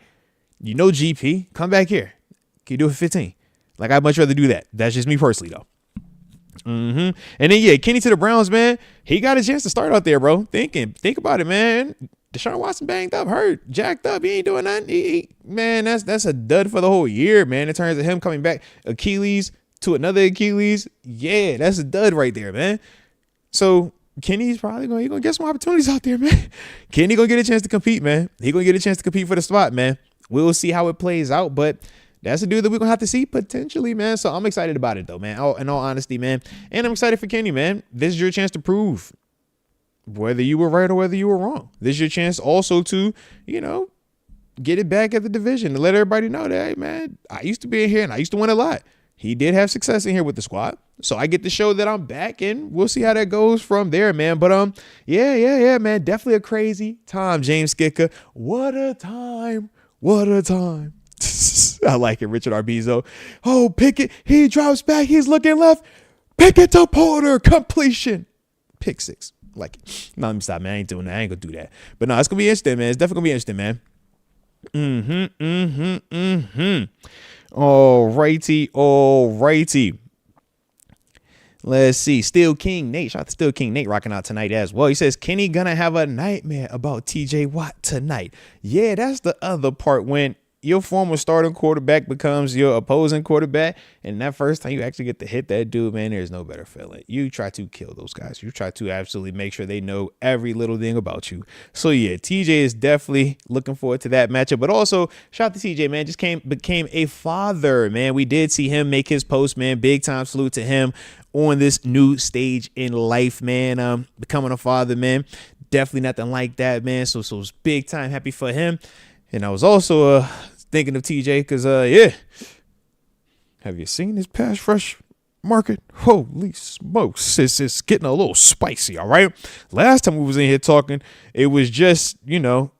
GP, come back here. Can you do it for 15? Like, I'd much rather do that. That's just me personally, though. And then, Kenny to the Browns, man. He got a chance to start out there, bro. Think about it, man. Deshaun Watson banged up, hurt, jacked up. He ain't doing nothing. Man, that's a dud for the whole year, man. In terms of him coming back, Achilles to another Achilles. Yeah, that's a dud right there, man. So Kenny's probably going to get some opportunities out there, man. Kenny going to get a chance to compete, man. He going to get a chance to compete for the spot, man. We'll see how it plays out, but that's a dude that we're going to have to see potentially, man. So I'm excited about it, though, man. In all honesty, man. And I'm excited for Kenny, man. This is your chance to prove whether you were right or whether you were wrong. This is your chance also to, get it back at the division and let everybody know that, hey, man, I used to be in here and I used to win a lot. He did have success in here with the squad. So I get to show that I'm back, and we'll see how that goes from there, man. But yeah, man. Definitely a crazy time, James Skicker. What a time. What a time. I like it, Richard Arbizo. Oh, Pickett, he drops back. He's looking left. Pickett to Porter. Completion. Pick 6. Like it. No, let me stop, man. I ain't doing that. I ain't going to do that. But no, it's going to be interesting, man. It's definitely going to be interesting, man. All righty. Let's see. Steel King Nate. Shout out to Steel King Nate rocking out tonight as well. He says, Kenny gonna have a nightmare about TJ Watt tonight. Yeah, that's the other part, when your former starting quarterback becomes your opposing quarterback, and that first time you actually get to hit that dude, man, there's no better feeling. You try to kill those guys. You try to absolutely make sure they know every little thing about you. So yeah, TJ is definitely looking forward to that matchup. But also, shout out to TJ, man, just became a father, man. We did see him make his post, man. Big time salute to him on this new stage in life, man. Becoming a father, man. Definitely nothing like that, man. So it's big time happy for him. And I was also thinking of TJ because, have you seen this pass rush market? Holy smokes. It's getting a little spicy, all right? Last time we was in here talking, it was just, it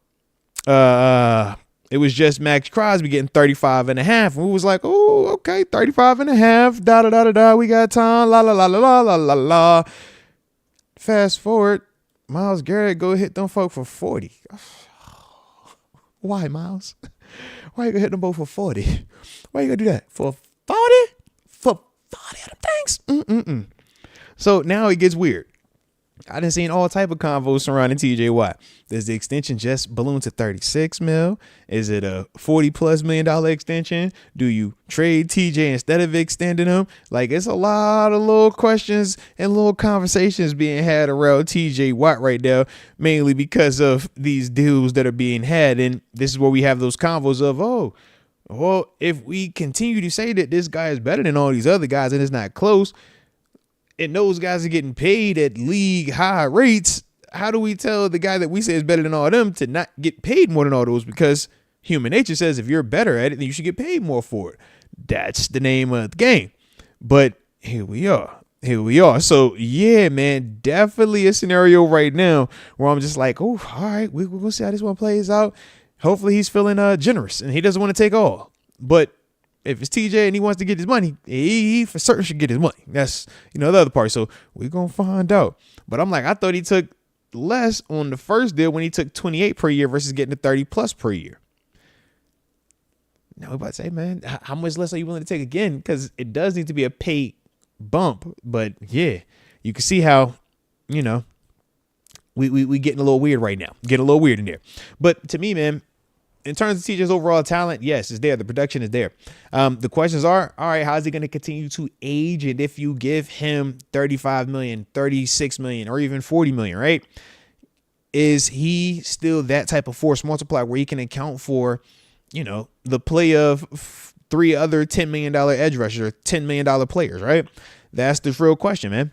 was just Max Crosby getting 35 and a half. And we was like, oh, okay, 35 and a half. Da. We got time. La. Fast forward, Myles Garrett go hit them folk for 40. Why, Myles? Why you gonna hit them both for 40? Why you gonna do that? For 40? For 40 of them things? So now it gets weird. I done seen all type of convos surrounding TJ Watt. Does the extension just balloon to 36 mil? Is it a $40+ million extension? Do you trade TJ instead of extending him? Like, it's a lot of little questions and little conversations being had around TJ Watt right now, mainly because of these deals that are being had. And this is where we have those convos of, oh, well, if we continue to say that this guy is better than all these other guys and it's not close, and those guys are getting paid at league high rates, how do we tell the guy that we say is better than all of them to not get paid more than all those? Because human nature says if you're better at it, then you should get paid more for it. That's the name of the game. But here we are. So, yeah, man, definitely a scenario right now where I'm just like, oh, all right, we'll see how this one plays out. Hopefully he's feeling generous and he doesn't want to take all. But if it's TJ and he wants to get his money, he for certain should get his money. That's, the other part. So we're going to find out. But I'm like, I thought he took less on the first deal when he took 28 per year versus getting the 30+ per year. Now we're about to say, man, how much less are you willing to take again? Because it does need to be a pay bump. But yeah, you can see how, we getting a little weird right now. Getting a little weird in there. But to me, man, in terms of TJ's overall talent, yes, it's there. The production is there. The questions are, all right, how is he going to continue to age? And if you give him 35 million, 36 million, or even 40 million, right? Is he still that type of force multiplier where he can account for, the play of 3 other $10 million edge rushers or $10 million players, right? That's the real question, man.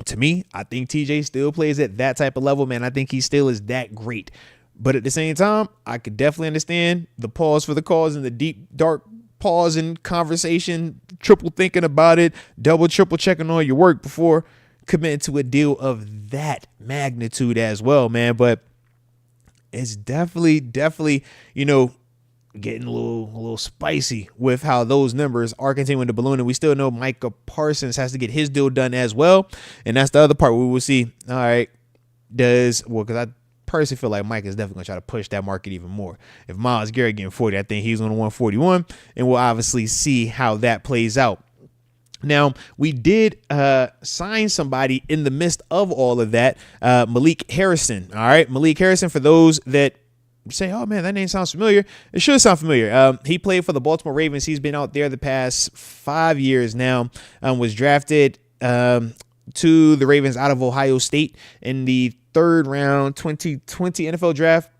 To me, I think TJ still plays at that type of level, man. I think he still is that great. But at the same time, I could definitely understand the pause for the cause and the deep, dark pause in conversation, triple thinking about it, double, triple checking on your work before committing to a deal of that magnitude as well, man. But it's definitely, getting a little spicy with how those numbers are continuing to balloon. And we still know Micah Parsons has to get his deal done as well. And that's the other part we will see. All right. Because I personally feel like Mike is definitely going to try to push that market even more. If Myles Garrett getting 40, I think he's going to 141. And we'll obviously see how that plays out. Now, we did sign somebody in the midst of all of that, Malik Harrison. All right. Malik Harrison, for those that say, oh man, that name sounds familiar. It should sound familiar. He played for the Baltimore Ravens. He's been out there the past 5 years now. Was drafted to the Ravens out of Ohio State in the 3rd round 2020 NFL draft.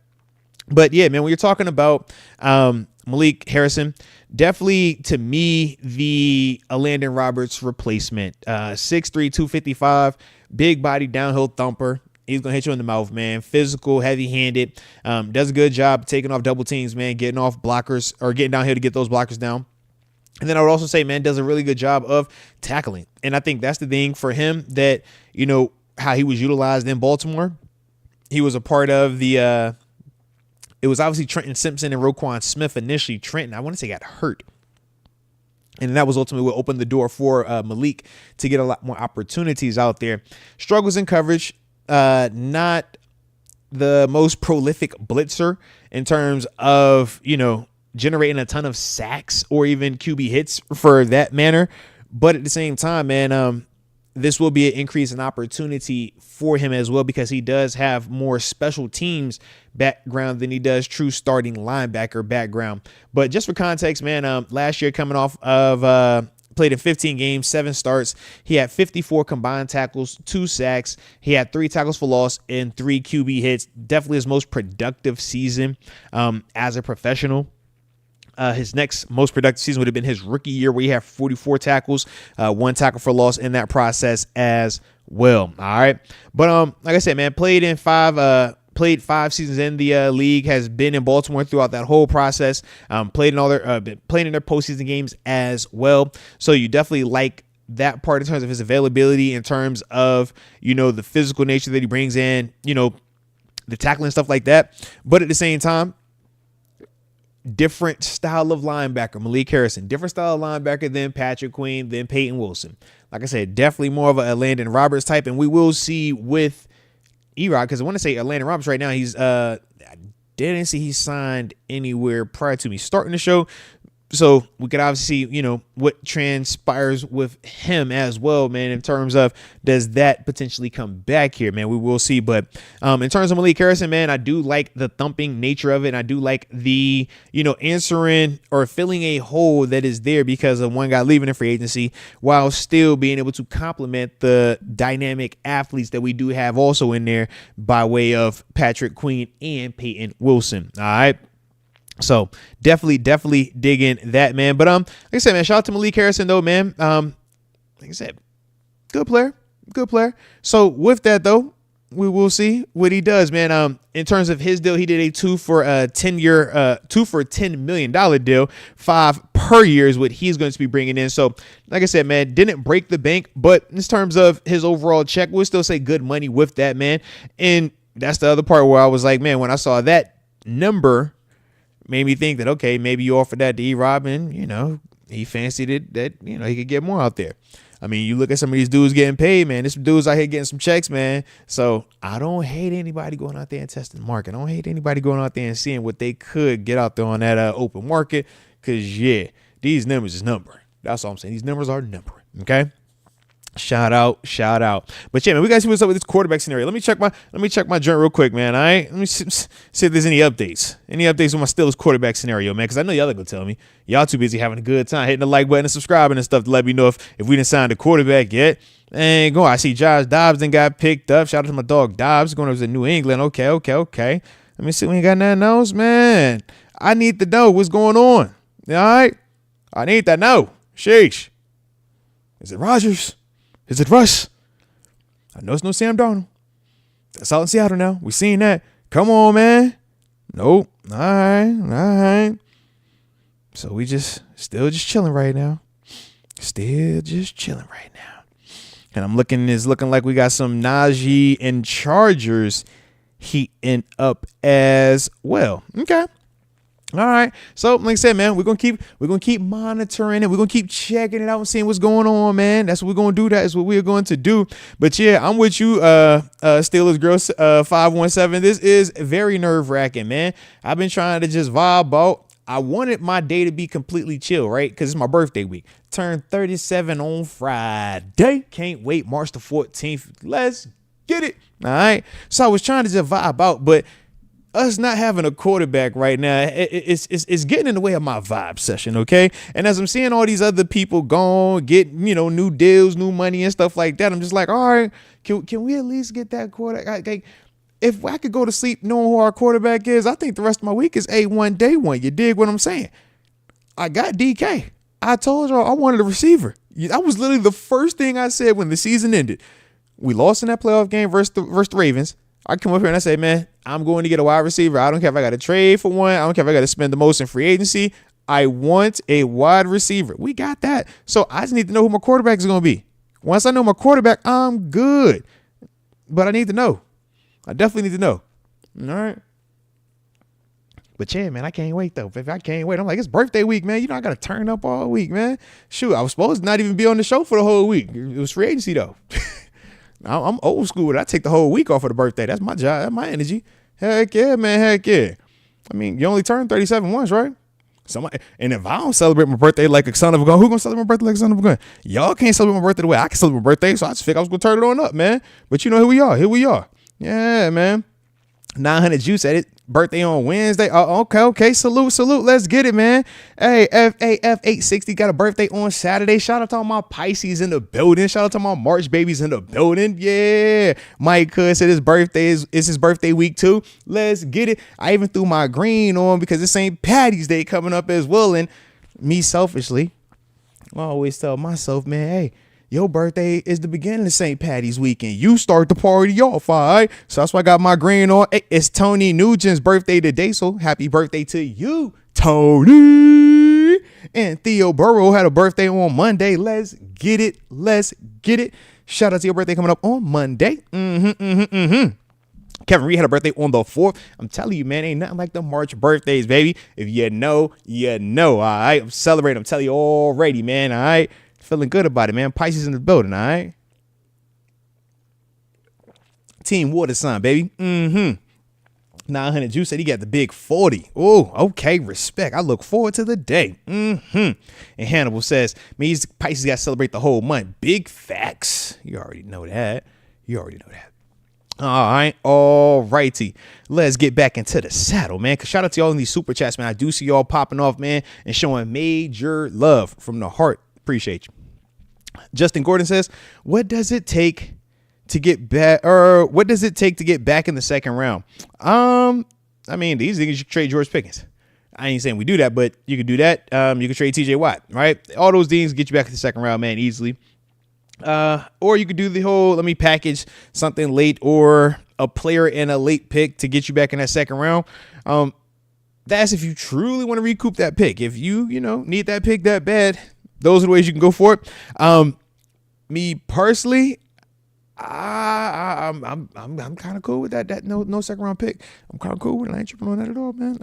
But yeah, man, when you're talking about Malik Harrison, definitely to me the Landon Roberts replacement. 6'3", 255, big body, downhill thumper. He's going to hit you in the mouth, man. Physical, heavy-handed. Does a good job taking off double teams, man, getting off blockers or getting down here to get those blockers down. And then I would also say, man, does a really good job of tackling. And I think that's the thing for him that, how he was utilized in Baltimore. He was a part of the it was obviously Trenton Simpson and Roquan Smith initially. Trenton, I want to say, got hurt. And that was ultimately what opened the door for Malik to get a lot more opportunities out there. Struggles in coverage. Not the most prolific blitzer in terms of, generating a ton of sacks or even QB hits for that manner. But at the same time, man, this will be an increase in opportunity for him as well, because he does have more special teams background than he does true starting linebacker background. But just for context, man, last year coming off of played in 15 games, 7 starts. He had 54 combined tackles, 2 sacks. He had 3 tackles for loss and 3 QB hits. Definitely his most productive season as a professional. His next most productive season would have been his rookie year, where he had 44 tackles, 1 tackle for loss in that process as well. All right. But like I said, man, played 5 seasons in the league, has been in Baltimore throughout that whole process, played in their postseason games as well. So you definitely like that part in terms of his availability, in terms of, the physical nature that he brings in, the tackling, stuff like that. But at the same time, different style of linebacker, Malik Harrison, different style of linebacker than Patrick Queen, than Peyton Wilson. Like I said, definitely more of a Landon Roberts type. And we will see with Erod, because I want to say Landon Roberts right now, I didn't see he signed anywhere prior to me starting the show. So we could obviously see, what transpires with him as well, man, in terms of does that potentially come back here, man. We will see. But in terms of Malik Harrison, man, I do like the thumping nature of it. And I do like the, answering or filling a hole that is there because of one guy leaving in free agency, while still being able to complement the dynamic athletes that we do have also in there by way of Patrick Queen and Peyton Wilson. All right. So definitely dig in that, man. But like I said, man, shout out to Malik Harrison though, man. Like I said, good player. So with that though, we will see what he does, man. In terms of his deal, he did a 2 for $10 million deal. 5 per year is what he's going to be bringing in. So like I said, man, didn't break the bank, but in terms of his overall check, we'll still say good money with that, man. And that's the other part where I was like, man, when I saw that number, made me think that, okay, maybe you offered that to E-Rob and, he fancied it that, he could get more out there. I mean, you look at some of these dudes getting paid, man. There's some dudes out here getting some checks, man. So I don't hate anybody going out there and testing the market. I don't hate anybody going out there and seeing what they could get out there on that open market. Because, yeah, these numbers is numbering. That's all I'm saying. These numbers are numbering, okay? Shout out. But yeah, man, we gotta see what's up with this quarterback scenario. Let me check my joint real quick, man. All right, let me see if there's any updates. Any updates on my Steelers quarterback scenario, man? Because I know y'all are gonna tell me y'all too busy having a good time hitting the like button and subscribing and stuff to let me know if we didn't sign the quarterback yet. And go, I see Josh Dobbs then got picked up. Shout out to my dog Dobbs going over to New England. Okay. Let me see. We ain't got nothing else, man. I need to know what's going on. All right, I need to know. Sheesh. Is it Rodgers? Is it Russ? I know it's no Sam Darnold. That's all in Seattle now. We seen that. Come on, man. Nope. All right. So we still chilling right now. Still just chilling right now. And it's looking like we got some Najee and Chargers heating up as well. Okay. All right. So like I said, man, we're gonna keep monitoring it. We're gonna keep checking it out and seeing what's going on, man. That's what we're gonna do. That is what we're going to do. But yeah, I'm with you, Steelers Girls 517. This is very nerve-wracking, man. I've been trying to just vibe out. I wanted my day to be completely chill, right? Because it's my birthday week. Turned 37 on Friday. Can't wait. March the 14th. Let's get it. All right. So I was trying to just vibe out, but us not having a quarterback right now, it's getting in the way of my vibe session, okay? And as I'm seeing all these other people get, new deals, new money and stuff like that, I'm just like, all right, can we at least get that quarterback? Like, if I could go to sleep knowing who our quarterback is, I think the rest of my week is A1 day one. You dig what I'm saying? I got DK. I told y'all I wanted a receiver. That was literally the first thing I said when the season ended. We lost in that playoff game versus the Ravens. I come up here and I say, man, I'm going to get a wide receiver. I don't care if I got to trade for one. I don't care if I got to spend the most in free agency. I want a wide receiver. We got that. So I just need to know who my quarterback is going to be. Once I know my quarterback, I'm good. But I need to know. I definitely need to know. All right. But yeah, man, I can't wait, though. If I can't wait, I'm like, it's birthday week, man. I got to turn up all week, man. Shoot, I was supposed to not even be on the show for the whole week. It was free agency, though. I'm old school. I take the whole week off for the birthday. That's my job. That's my energy. Heck yeah, man. Heck yeah. I mean, you only turn 37 once, right? And if I don't celebrate my birthday like a son of a gun, who gonna celebrate my birthday like a son of a gun? Y'all can't celebrate my birthday the way I can celebrate my birthday, so I just figured I was gonna turn it on up, man. But here we are. Yeah, man. 900 Juice at it. Birthday on Wednesday. Okay. Salute. Let's get it, man. Hey, Ep.668 got a birthday on Saturday. Shout out to all my Pisces in the building. Shout out to my March babies in the building. Yeah. Mike Hood said his birthday is his birthday week too. Let's get it. I even threw my green on because it's St. Patty's Day coming up as well. And me selfishly, I always tell myself, man, hey, your birthday is the beginning of St. Patty's weekend. You start the party off, all right? So that's why I got my green on. Hey, it's Tony Nugent's birthday today, so happy birthday to you, Tony. And Theo Burrow had a birthday on Monday. Let's get it. Shout out to your birthday coming up on Monday. Kevin Reed had a birthday on the 4th. I'm telling you, man, ain't nothing like the March birthdays, baby. If you know, all right? I'm celebrating. I'm telling you already, man, all right? Feeling good about it, man. Pisces in the building, all right? Team Water Sign, baby. 900 Juice said he got the big 40. Oh, okay, respect. I look forward to the day. And Hannibal says, man, Pisces got to celebrate the whole month. Big facts. You already know that. All righty. Let's get back into the saddle, man. Shout out to y'all in these super chats, man. I do see y'all popping off, man, and showing major love from the heart. Appreciate you. Justin Gordon says, what does it take to get back, or what does it take to get back in the second round? I mean, these things you can trade George Pickens. I ain't saying we do that, but you could do that. You could trade TJ Watt, right? All those things get you back in the second round, man, easily. Or you could do the whole, let me package something late or a player in a late pick to get you back in that second round. That's if you truly want to recoup that pick. If you need that pick that bad, those are the ways you can go for it. Me personally, I'm kind of cool with that. No second round pick. I'm kind of cool with it. I ain't tripping on that at all, man.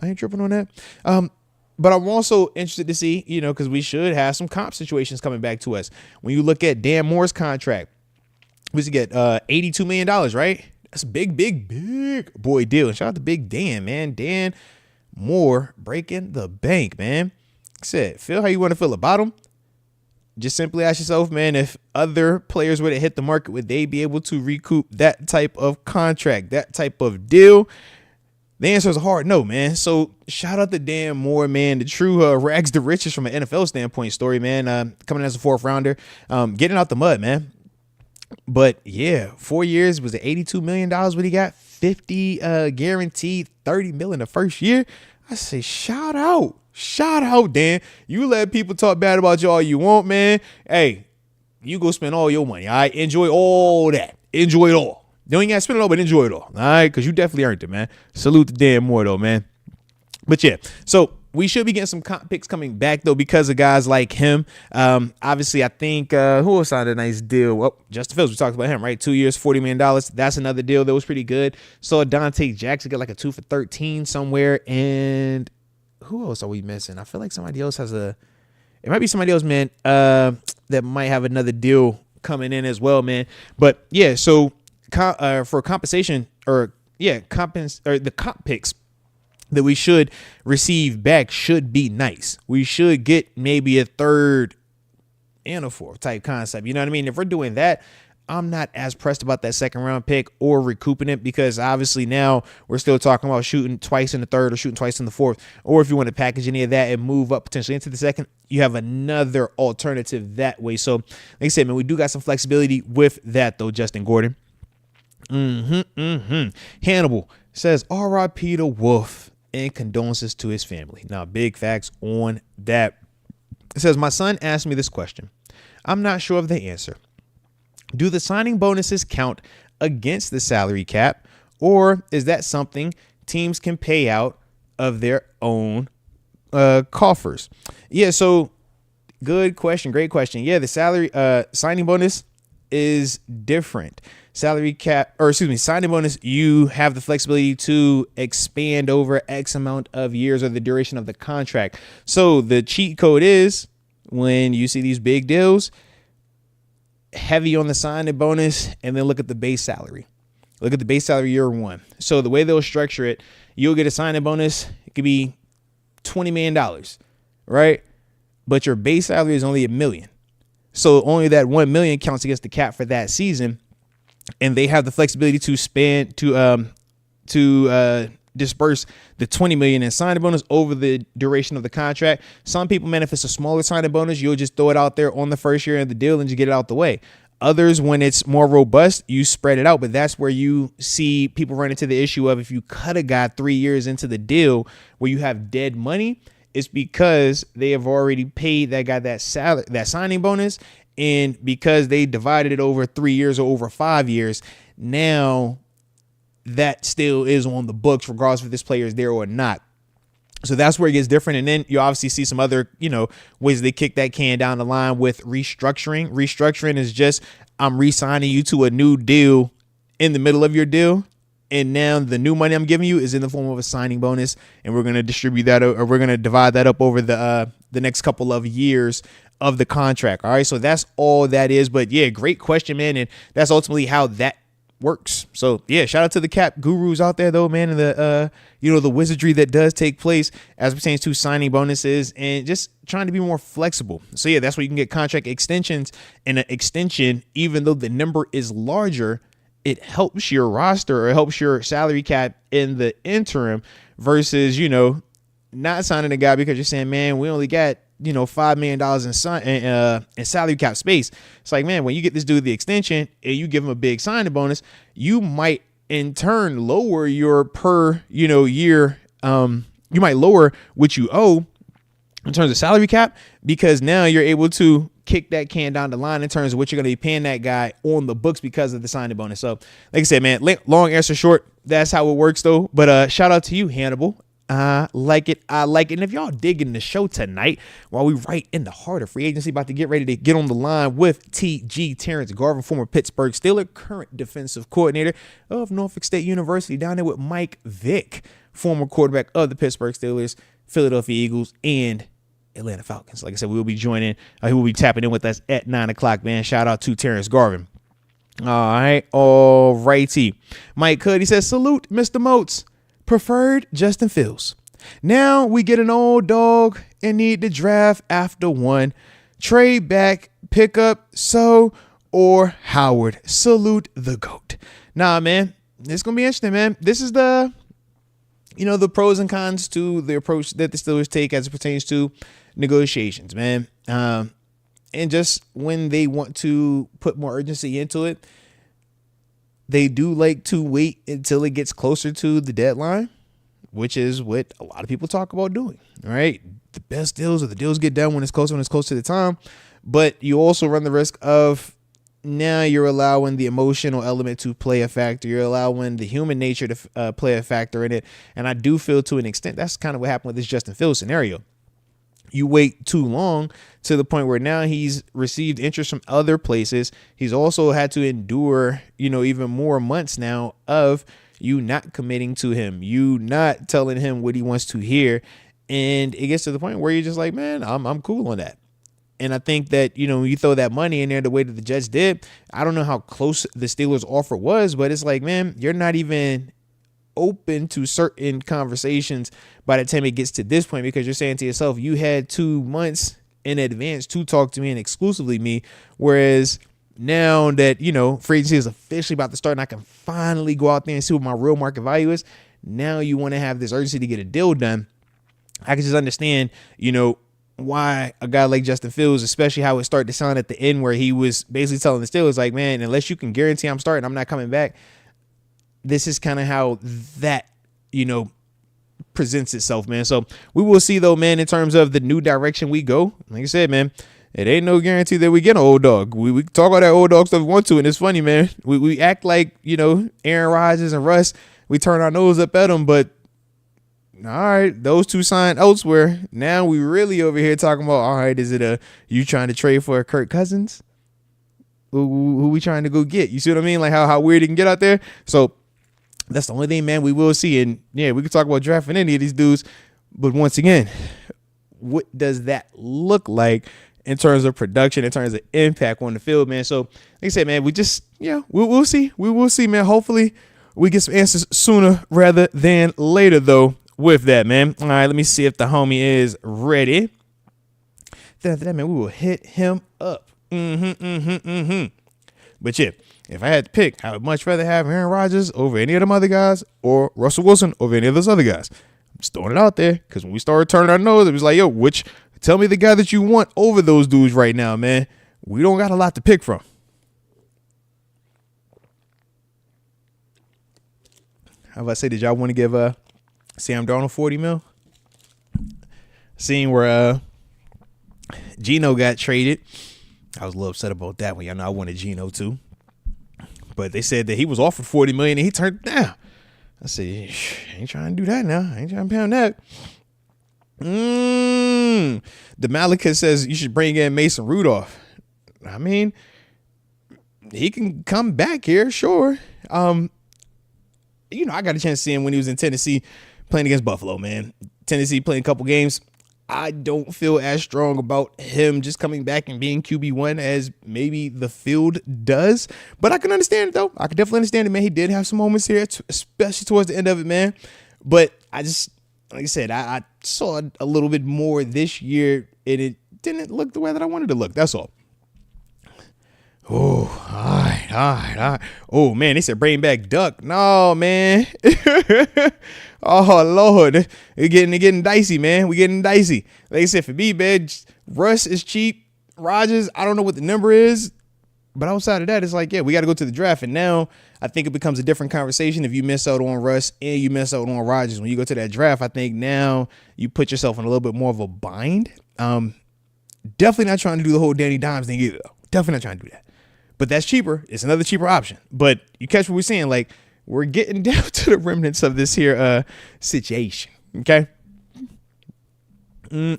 But I'm also interested to see, because we should have some comp situations coming back to us. When you look at Dan Moore's contract, we should get $82 million, right? That's a big boy deal. And shout out to Big Dan, man. Dan Moore breaking the bank, man. Like I said, feel how you want to feel about him. Just simply ask yourself, man, if other players were to hit the market, would they be able to recoup that type of contract, that type of deal? The answer is a hard no, man. So shout out to Dan Moore, man. The true rags to riches from an NFL standpoint story, man. Coming as a 4th rounder, getting out the mud, man. But yeah, 4 years was it $82 million what he got? 50 guaranteed, $30 million the first year. I say shout out, Dan. You let people talk bad about you all you want, man. Hey, you go spend all your money. All right, enjoy all that. enjoy it all. You don't even got to spend it all, but enjoy it all. All right, because you definitely earned it, man. Salute to Dan Moore, though, man. But yeah, so we should be getting some comp picks coming back, though, because of guys like him. Obviously, I think who else signed a nice deal? Well, Justin Fields, we talked about him, right? 2 years, $40 million. That's another deal that was pretty good. So Dante Jackson got like a 2 for 13 somewhere. And who else are we missing? I feel like somebody else has it might be somebody else, man, that might have another deal coming in as well, man. But yeah, so for compensation the comp picks that we should receive back should be nice. We should get maybe a third and a fourth type concept. You know what I mean? If we're doing that, I'm not as pressed about that second round pick or recouping it, because obviously now we're still talking about shooting twice in the third or shooting twice in the fourth. Or if you want to package any of that and move up potentially into the second, you have another alternative that way. So like I said, man, we do got some flexibility with that though, Justin Gordon. Hannibal says R.I.P. to Wolf and condolences to his family. Now, big facts on that. It says, my son asked me this question. I'm not sure of the answer. Do the signing bonuses count against the salary cap, or is that something teams can pay out of their own coffers? Yeah, so good question. Great question. Yeah, the salary signing bonus is different. Signing bonus, you have the flexibility to expand over X amount of years or the duration of the contract. So the cheat code is, when you see these big deals, heavy on the signing bonus, and then look at the base salary. Look at the base salary year one. So the way they'll structure it, you'll get a signing bonus. It could be $20 million, right? But your base salary is only $1 million. So only that $1 million counts against the cap for that season. And they have the flexibility to spend to disperse the $20 million in signing bonus over the duration of the contract. Some people, man, if it's a smaller signing bonus, you'll just throw it out there on the first year of the deal and just get it out the way. Others, when it's more robust, you spread it out. But that's where you see people run into the issue of, if you cut a guy 3 years into the deal where you have dead money, it's because they have already paid that guy that signing bonus. And because they divided it over 3 years or over 5 years, now that still is on the books, regardless if this player is there or not. So that's where it gets different. And then you obviously see some other, ways they kick that can down the line with restructuring. Restructuring is just, I'm re-signing you to a new deal in the middle of your deal. And now the new money I'm giving you is in the form of a signing bonus. And we're going to distribute that, or we're going to divide that up over the next couple of years of the contract. All right. So that's all that is. But yeah, great question, man. And that's ultimately how that works. So yeah, shout out to the cap gurus out there though, man. And the, the wizardry that does take place as it pertains to signing bonuses and just trying to be more flexible. So yeah, that's where you can get contract extensions, and an extension, even though the number is larger, it helps your roster or helps your salary cap in the interim versus, not signing a guy because you're saying, man, we only got, $5 million in salary cap space. It's like, man, when you get this dude the extension and you give him a big signing bonus, you might in turn lower your per, year. You might lower what you owe in terms of salary cap, because now you're able to kick that can down the line in terms of what you're going to be paying that guy on the books because of the signing bonus. So like I said, man, long answer short, that's how it works though. But shout out to you, Hannibal. I like it. And if y'all digging the show tonight, while we right in the heart of free agency, about to get ready to get on the line with TG, Terence Garvin, former Pittsburgh Steeler, current defensive coordinator of Norfolk State University, down there with Mike Vick, former quarterback of the Pittsburgh Steelers, Philadelphia Eagles, and Atlanta Falcons. Like I said, we'll be joining. He will be tapping in with us at 9:00, man. Shout out to Terence Garvin. All righty. Mike Hood, he says, salute, Mr. Moats. Preferred Justin Fields. Now we get an old dog and need to draft after one. Trade back, pick up or Howard. Salute the GOAT. Nah, man, it's going to be interesting, man. This is the pros and cons to the approach that the Steelers take as it pertains to negotiations, man. And just when they want to put more urgency into it, they do like to wait until it gets closer to the deadline, which is what a lot of people talk about doing. All right. The best deals, or the deals get done when it's close to the time. But you also run the risk of now you're allowing the emotional element to play a factor. You're allowing the human nature to play a factor in it. And I do feel to an extent that's kind of what happened with this Justin Fields scenario. You wait too long to the point where now he's received interest from other places. He's also had to endure, even more months now of you not committing to him, you not telling him what he wants to hear. And it gets to the point where you're just like, man, I'm cool on that. And I think that, when you throw that money in there the way that the Jets did, I don't know how close the Steelers offer was, but it's like, man, you're not even open to certain conversations by the time it gets to this point, because you're saying to yourself, you had 2 months in advance to talk to me and exclusively me. Whereas now that, free agency is officially about to start and I can finally go out there and see what my real market value is, now you want to have this urgency to get a deal done. I can just understand, why a guy like Justin Fields, especially how it started to sound at the end where he was basically telling the Steelers, like, man, unless you can guarantee I'm starting, I'm not coming back. This is kind of how that, presents itself, man. So we will see, though, man, in terms of the new direction we go. Like I said, man, it ain't no guarantee that we get an old dog. We talk all that old dog stuff we want to, and it's funny, man. We act like, Aaron Rodgers and Russ, we turn our nose up at them, but all right, those two signed elsewhere. Now we really over here talking about, all right, is it you trying to trade for a Kirk Cousins? Who we trying to go get? You see what I mean? Like how weird it can get out there. So that's the only thing, man, we will see. And yeah, we can talk about drafting any of these dudes. But once again, what does that look like in terms of production, in terms of impact on the field, man? So like I said, man, we'll see. We will see, man. Hopefully we get some answers sooner rather than later, though. With that, man. All right, let me see if the homie is ready. Then after that, man, we will hit him up. But yeah, if I had to pick, I would much rather have Aaron Rodgers over any of them other guys or Russell Wilson over any of those other guys. I'm just throwing it out there because when we started turning our nose, it was like, yo, tell me the guy that you want over those dudes right now, man. We don't got a lot to pick from. How about I say, did y'all want to give Sam Darnold $40 million? Seeing where Geno got traded. I was a little upset about that one. Y'all know I wanted Geno too. But they said that he was offered $40 million and he turned it down. I said, ain't trying to do that now. I ain't trying to pay on that. The Malik says you should bring in Mason Rudolph. I mean, he can come back here, sure. I got a chance to see him when he was in Tennessee playing against Buffalo, man. Tennessee playing a couple games. I don't feel as strong about him just coming back and being QB1 as maybe the field does. But I can understand it, though. I can definitely understand it, man. He did have some moments here, especially towards the end of it, man. But I just, like I said, I saw a little bit more this year, and it didn't look the way that I wanted to look. That's all. Oh, all right. Oh, man, they said bring back Duck. No, man. Oh, Lord. We're getting dicey, man. We're getting dicey. Like I said, for me, man, Russ is cheap. Rodgers, I don't know what the number is. But outside of that, it's like, yeah, we got to go to the draft. And now I think it becomes a different conversation if you miss out on Russ and you miss out on Rodgers. When you go to that draft, I think now you put yourself in a little bit more of a bind. Definitely not trying to do the whole Danny Dimes thing either, though. Definitely not trying to do that. But that's cheaper. It's another cheaper option. But you catch what we're saying. Like, we're getting down to the remnants of this here situation. Okay? All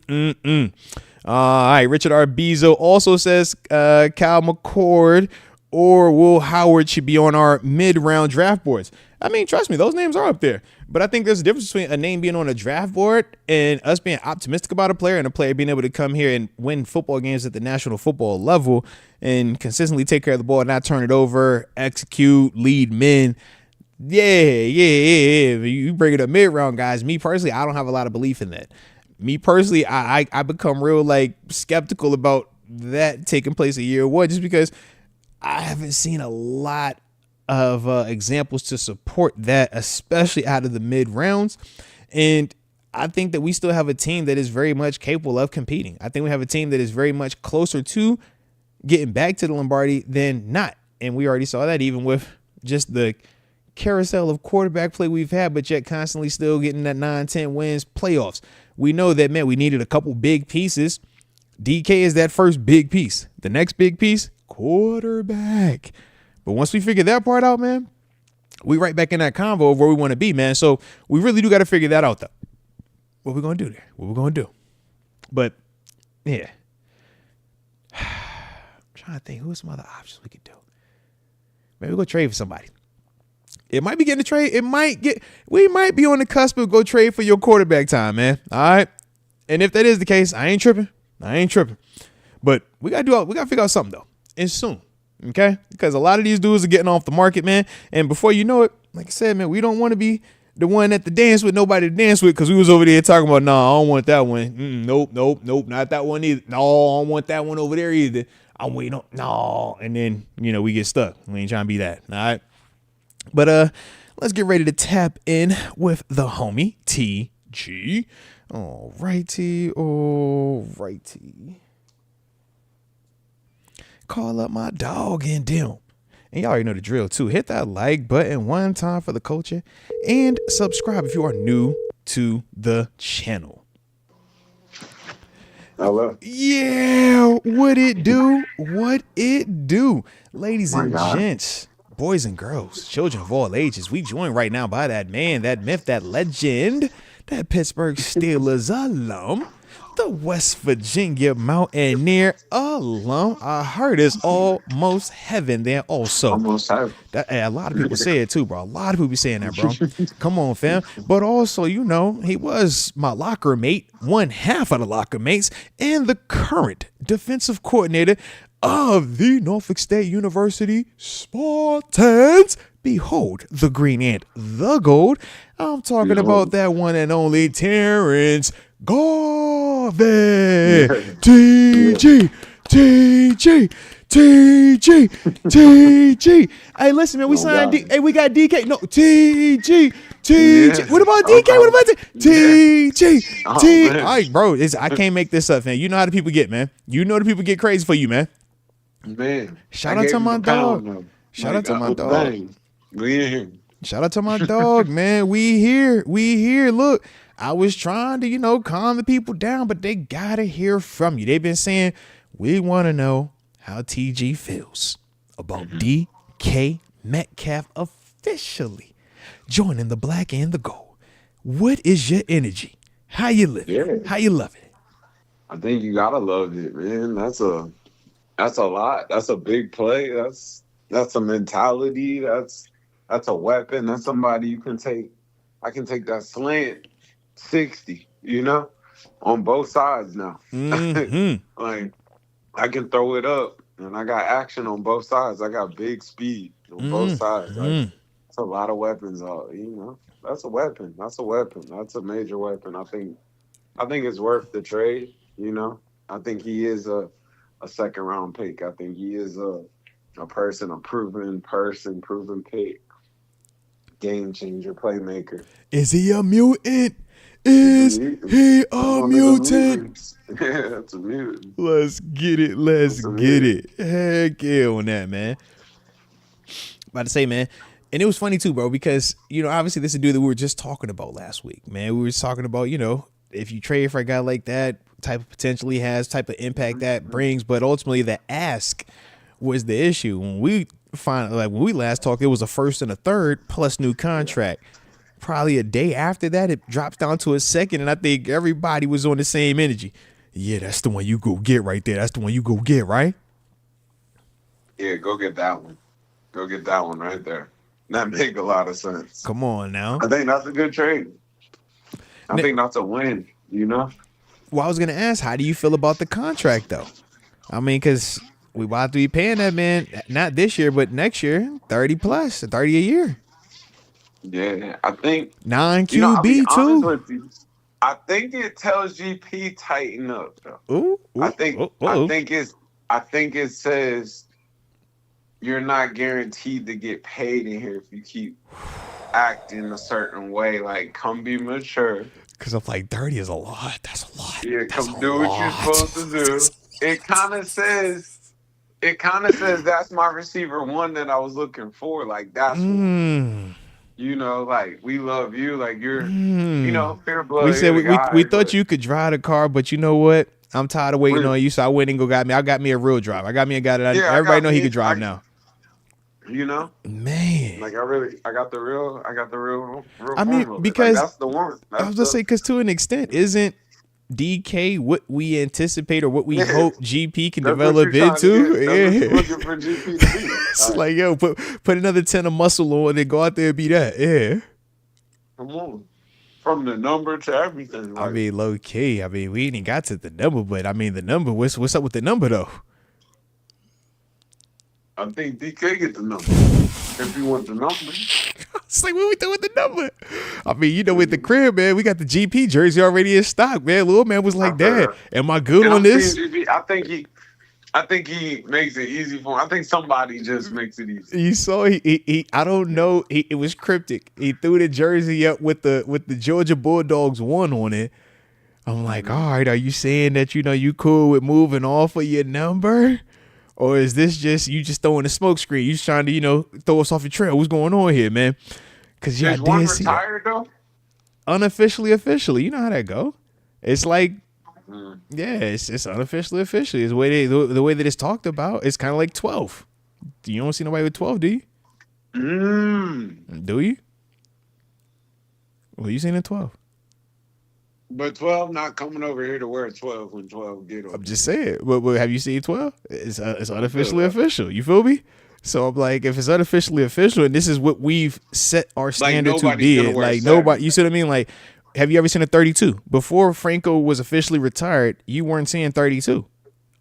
right. Richard R. Bezo also says Kyle McCord or Will Howard should be on our mid-round draft boards. I mean, trust me, those names are up there. But I think there's a difference between a name being on a draft board and us being optimistic about a player and a player being able to come here and win football games at the national football level and consistently take care of the ball, not turn it over, execute, lead men. Yeah. You bring it up mid-round, guys. Me personally, I don't have a lot of belief in that. Me personally, I become real skeptical about that taking place a year one just because I haven't seen a lot of examples to support that, especially out of the mid rounds. And I think that we still have a team that is very much capable of competing. I think we have a team that is very much closer to getting back to the Lombardi than not. And we already saw that even with just the carousel of quarterback play we've had, but yet constantly still getting that 9-10 wins playoffs. We know that, man, we needed a couple big pieces. DK is that first big piece. The next big piece, quarterback. But once we figure that part out, man, we right back in that convo of where we want to be, man. So we really do got to figure that out, though. What we going to do there? What we going to do? But, yeah. I'm trying to think. Who's some other options we could do? Maybe we'll go trade for somebody. It might be getting a trade. We might be on the cusp of go trade for your quarterback time, man. All right. And if that is the case, I ain't tripping. But we got to figure out something, though. And soon. Okay? Because a lot of these dudes are getting off the market, man. And before you know it, like I said, man, we don't want to be the one at the dance with nobody to dance with because we was over there talking about, nah, I don't want that one. Nope, not that one either. No, I don't want that one over there either. I'm waiting on, no. And then, we get stuck. We ain't trying to be that. All right? But let's get ready to tap in with the homie, TG. All righty. Call up my dog and dim. And y'all already know the drill too. Hit that like button one time for the culture and subscribe if you are new to the channel. Hello. Yeah, what it do? Ladies and gents, boys and girls, children of all ages, we joined right now by that man, that myth, that legend, that Pittsburgh Steelers alum, the West Virginia Mountaineer alum. I heard it's almost heaven there also. Almost heaven. A lot of people say it too, bro. A lot of people be saying that, bro. Come on, fam. But also, he was my locker mate, one half of the locker mates, and the current defensive coordinator of the Norfolk State University Spartans. Behold the green and the gold. I'm talking about that one and only Terence Garvin. TG. Hey, listen, man, we signed hey, we got DK. No, TG. Yeah. What about DK? What about TG? Oh, all right, bro, I can't make this up, man. You know how the people get, man. You know the people get crazy for you, man. Man. Shout out to my dog. Shout out to my dog. We in here. Shout out to my dog, man. We here. Look, I was trying to, calm the people down, but they gotta hear from you. They've been saying, we want to know how TG feels about DK Metcalf officially joining the black and the gold. What is your energy? How you living? Yeah. How you love it? I think you gotta love it, man. That's a lot. That's a big play. That's a mentality. That's a weapon. That's somebody you can take. I can take that slant 60, on both sides now. Mm-hmm. Like, I can throw it up, and I got action on both sides. I got big speed on both sides. Like, it's a lot of weapons. That's a weapon. That's a major weapon. I think it's worth the trade. I think he is a second round pick. I think he is a proven pick. Game changer, playmaker. Is he a mutant? Is he a mutant? Yeah, that's a mutant. Let's get it. Heck yeah on that, man. About to say, man, and it was funny too, bro, because, obviously this is a dude that we were just talking about last week, man. We were talking about, if you trade for a guy like that, type of potential he has, type of impact that brings, but ultimately the ask was the issue. When we last talked, it was a first and a third plus new contract. Probably a day after that, it drops down to a second, and I think everybody was on the same energy. Yeah, that's the one you go get right there. That's the one you go get, right? Yeah, go get that one. Go get that one right there. That make a lot of sense. Come on now. I think that's a good trade. I think that's a win, Well, I was going to ask, how do you feel about the contract, though? I mean, because we about to be paying that man, not this year, but next year, 30 a year. Yeah, I think 9 QB too. I think it tells GP tighten up though. Ooh, I think it says you're not guaranteed to get paid in here if you keep acting a certain way. Like, come be mature. Because I'm like, 30 is a lot. That's a lot. Yeah, come do what you're supposed to do. It kind of says that's my receiver one that I was looking for. Like, that's like, we love you. Like, you're, fair blood. We said we thought you could drive the car, but you know what? I'm tired of waiting on you, so I went and I got me a real driver. I got me a guy that everybody know he could drive now. You know, man. Like I got the real. I mean, because that's the one. I was gonna say, because to an extent, isn't DK what we anticipate or what we hope GP can develop into? It's like, yo, put another 10 of muscle on and go out there and be that. Yeah. Come on. From the number to everything. Like, I mean, low key. I mean, we ain't got to the number, but I mean, the number. What's up with the number though? I think DK get the number. If you want the number. It's like, what we doing with the number? I mean, with the crib, man, we got the GP jersey already in stock, man. Little man was like, Dad, am I good on this? I think he makes it easy for him. I think somebody just makes it easy. You saw he I don't know. It was cryptic. He threw the jersey up with the Georgia Bulldogs 1 on it. I'm like, all right, are you saying that you cool with moving off of your number? Or is this just you just throwing a smoke screen? You just trying to, throw us off your trail? What's going on here, man? Because is one retired though? Unofficially, officially. You know how that go. It's like, yeah, it's unofficially, officially. It's the way that it's talked about. It's kind of like 12. You don't see nobody with 12, do you? Do you? Well, you seen it 12. But 12 not coming over here to wear 12 when 12 get over. I'm just saying. But have you seen 12? It's unofficially official. You feel me? So I'm like, if it's unofficially official, and this is what we've set our standard to be, like nobody, you see what I mean? Like, have you ever seen a 32? Before Franco was officially retired, you weren't seeing 32.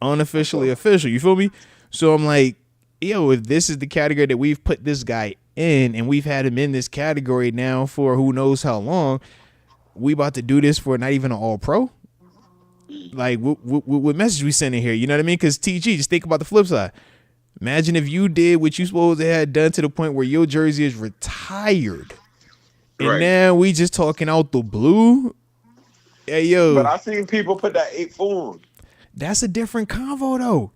Unofficially official. You feel me? So I'm like, yo, if this is the category that we've put this guy in, and we've had him in this category now for who knows how long, we about to do this for not even an all-pro? Like, what message we sending here? You know what I mean? Because TG, just think about the flip side. Imagine if you did what you supposed to have done to the point where your jersey is retired. And now we just talking out the blue. Hey, yo. But I seen people put that 8-4 on. That's a different convo, though.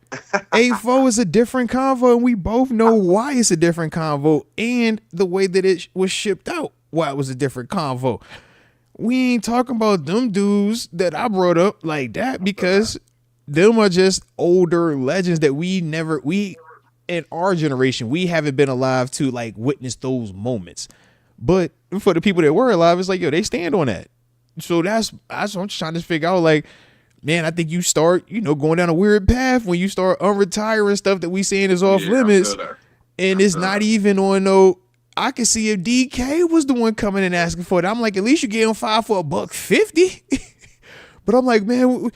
8-4 is a different convo, and we both know why it's a different convo and the way that it was shipped out, why it was a different convo. We ain't talking about them dudes that I brought up like that because them are just older legends that we in our generation, we haven't been alive to like witness those moments. But for the people that were alive, it's like, yo, they stand on that. So that's what I'm just trying to figure out. Like, man, I think you start, going down a weird path when you start unretiring stuff that we saying is off limits. And it's not even on no. I could see if DK was the one coming and asking for it. I'm like, at least you gave him $5 for $150. But I'm like, man,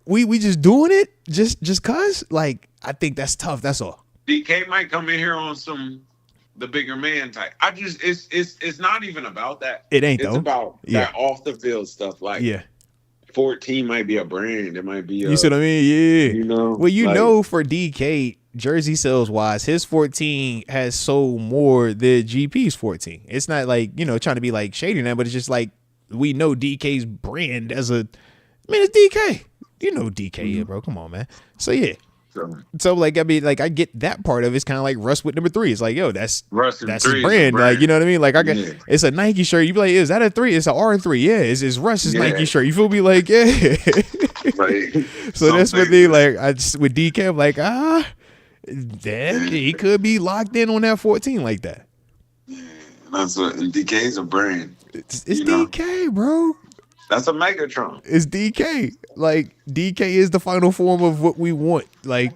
we just doing it just cause. Like, I think that's tough. That's all. DK might come in here on the bigger man type. It's not even about that. It ain't though. It's about that off the field stuff. Like 14 might be a brand. It might be. You see what I mean? Yeah. Well, for DK. Jersey sales wise, his 14 has sold more than GP's 14. It's not like, trying to be like shading that, but it's just like we know DK's brand as it's DK. You know DK is, bro. Come on, man. So yeah. So like I mean, like I get that part of it. It's kind of like Russ with number 3. It's like, yo, that's his brand. Like, you know what I mean? Like it's a Nike shirt. You be like, is that a 3? It's an R3. Yeah, it's Russ's Nike shirt. You feel me? Like, yeah. So that's what they like. I just with DK, I'm like, he could be locked in on that 14 like that. That's what DK's a brand. It's DK, bro. That's a Megatron. It's DK. Like, DK is the final form of what we want. Like,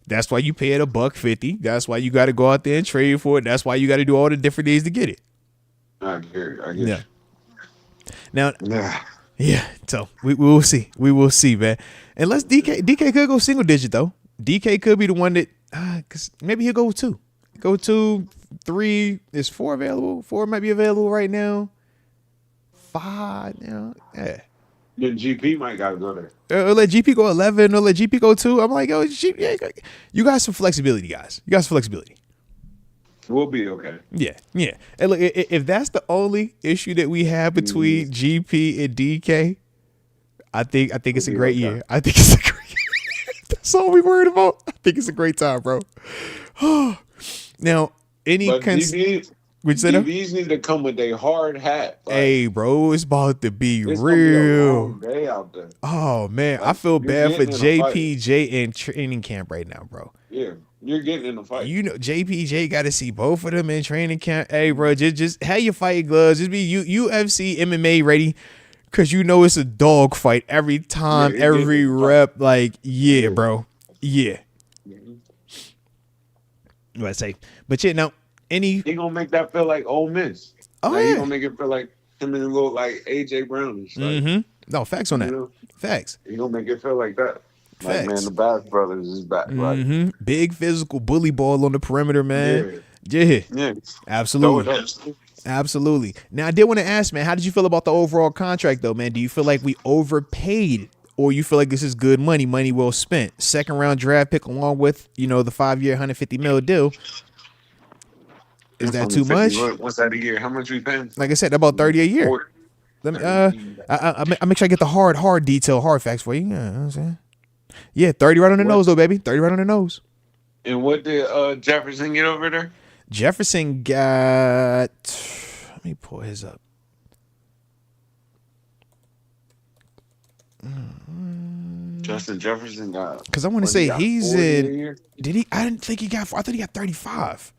that's why you pay it $150. That's why you got to go out there and trade for it. That's why you got to do all the different days to get it. I get it. Now, so we will see. We will see, man. Unless DK could go single digit, though. DK could be the one that, because maybe he'll go 2. Go 2, 3. Is 4 available? 4 might be available right now. 5 now. Yeah. Then GP might got to go there. Or let GP go 11 or let GP go 2. I'm like, yo, you got some flexibility, guys. You got some flexibility. We'll be okay. Yeah. And look, if that's the only issue that we have between GP and DK, I think it's a great year. I think it's a great year. That's all we worried about. I think it's a great time, bro. Now, DK What'd you say? DBs need to come with their hard hat. Like, Hey, bro, it's about to be it's gonna be a real. long day out there. Oh man, Like, I feel you're bad for getting in a fight. JPJ in training camp right now, bro. Yeah, you're getting in a fight. You know, JPJ got to see both of them in training camp. Hey, bro, just have your fighting gloves. Just be UFC MMA ready, cause you know it's a dog fight every time, Yeah, every rep. Like, Yeah. bro, yeah. Mhm. What I say? But yeah, now any. He gonna make that feel like Ole Miss. Oh Like, he yeah. gonna make it feel like him and look like AJ Brownish. Like, Mm-hmm. No facts on that. you know, Facts. he gonna make it feel like that. Like, Facts. man, the Bass Brothers is back. Like, Mm-hmm. Big physical bully ball on the perimeter, man. Yeah. yeah, Absolutely. throw it up. Absolutely. Now, I did want to ask, man, how did you feel about the overall contract, though, man? Do you feel like we overpaid, or you feel like this is good money well spent? Second round draft pick, along with the 5-year, $150 million deal. Is that too much? What's that a year? How much we paying? Like I said, about 30 a year. Let me. I make sure I get the hard detail, hard facts for you. You know what I'm saying? Yeah, 30 right on the nose, though, baby. 30 right on the nose. And what did Jefferson get over there? Jefferson got. Let me pull his up. Justin Jefferson got. Because I want to say he's 40 a in. year? Did he? I didn't think he got. I thought he got 35.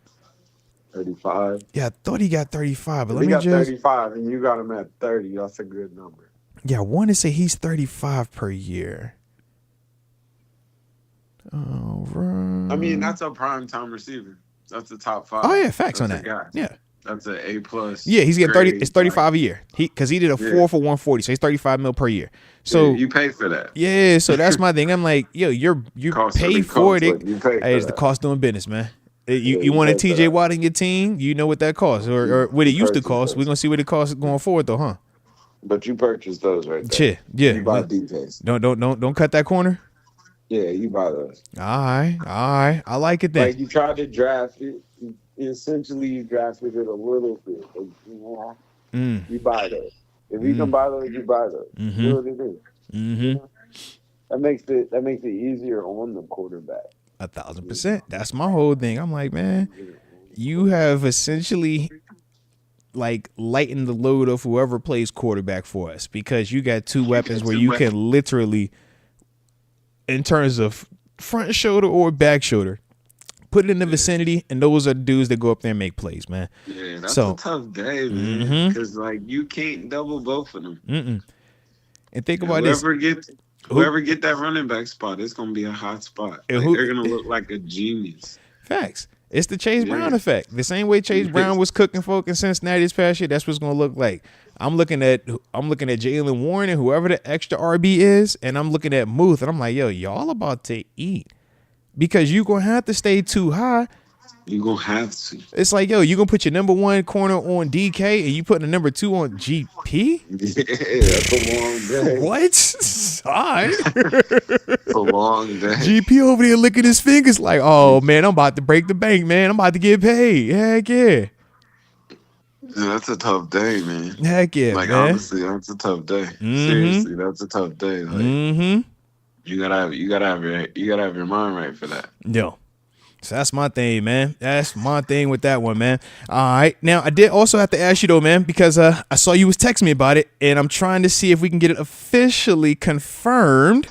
35. Yeah, I thought he got 35. But If let he me got just. 35 and you got him at 30, that's a good number. Yeah, I want to say he's 35 per year. All right. I mean, that's a prime time receiver. That's the top 5. Oh yeah, facts on That's that. a guy. Yeah. That's an A+. Yeah, he's getting 30. grade. It's 35 a year. Because he did a 4 Yeah. for 140, so he's 35 mil per year. So you pay for that. yeah, so that's my thing. I'm like, yo, you Cost of pay the for cost, it. but you pay for Hey, it's the that. cost doing business, man. You you want a pay for TJ that. Watt in your team? You know what that costs, or what it used to purchase cost. those. We're gonna see what it costs going forward, though, huh? But you purchase those right there. Yeah. You buy DJs. Don't cut that corner. Yeah, you buy those. All right. I like it then. Like, you tried to draft it. Essentially, you drafted it a little bit. You buy those. If you can buy those, you buy those. Mm-hmm. You know what it is. Mm-hmm. That makes it easier on the quarterback. 1,000%. That's my whole thing. I'm like, man, you have essentially like lightened the load of whoever plays quarterback for us, because you got two weapons where you can literally, in terms of front shoulder or back shoulder, put it in the vicinity, and those are the dudes that go up there and make plays, man. Yeah, that's So- a tough day, man. Because like, you can't double both of them. And think about this. Whoever get that running back spot, it's gonna be a hot spot. And Like, they're gonna look like a genius. Facts. It's the Chase Yeah. Brown effect. The same way Chase Brown was cooking folk in Cincinnati this past year, that's what's gonna look like. I'm looking at Jalen Warren and whoever the extra RB is, and I'm looking at Muth, and I'm like, yo, y'all about to eat, because you gonna have to stay too high. You gonna have to. It's like, yo, you gonna put your number 1 corner on DK and you putting the number 2 on GP? Yeah, that's a long day. What? All right. It's a long day. GP over there licking his fingers like, oh man, I'm about to break the bank, man. I'm about to get paid. Heck yeah. Yeah, that's a tough day, man. Heck yeah, Like, man. honestly, that's a tough day. Seriously, that's a tough day. Like, you gotta have your mind right for that. Yo. So that's my thing, man. That's my thing with that one, man. All right. Now, I did also have to ask you, though, man, because I saw you was texting me about it, and I'm trying to see if we can get it officially confirmed.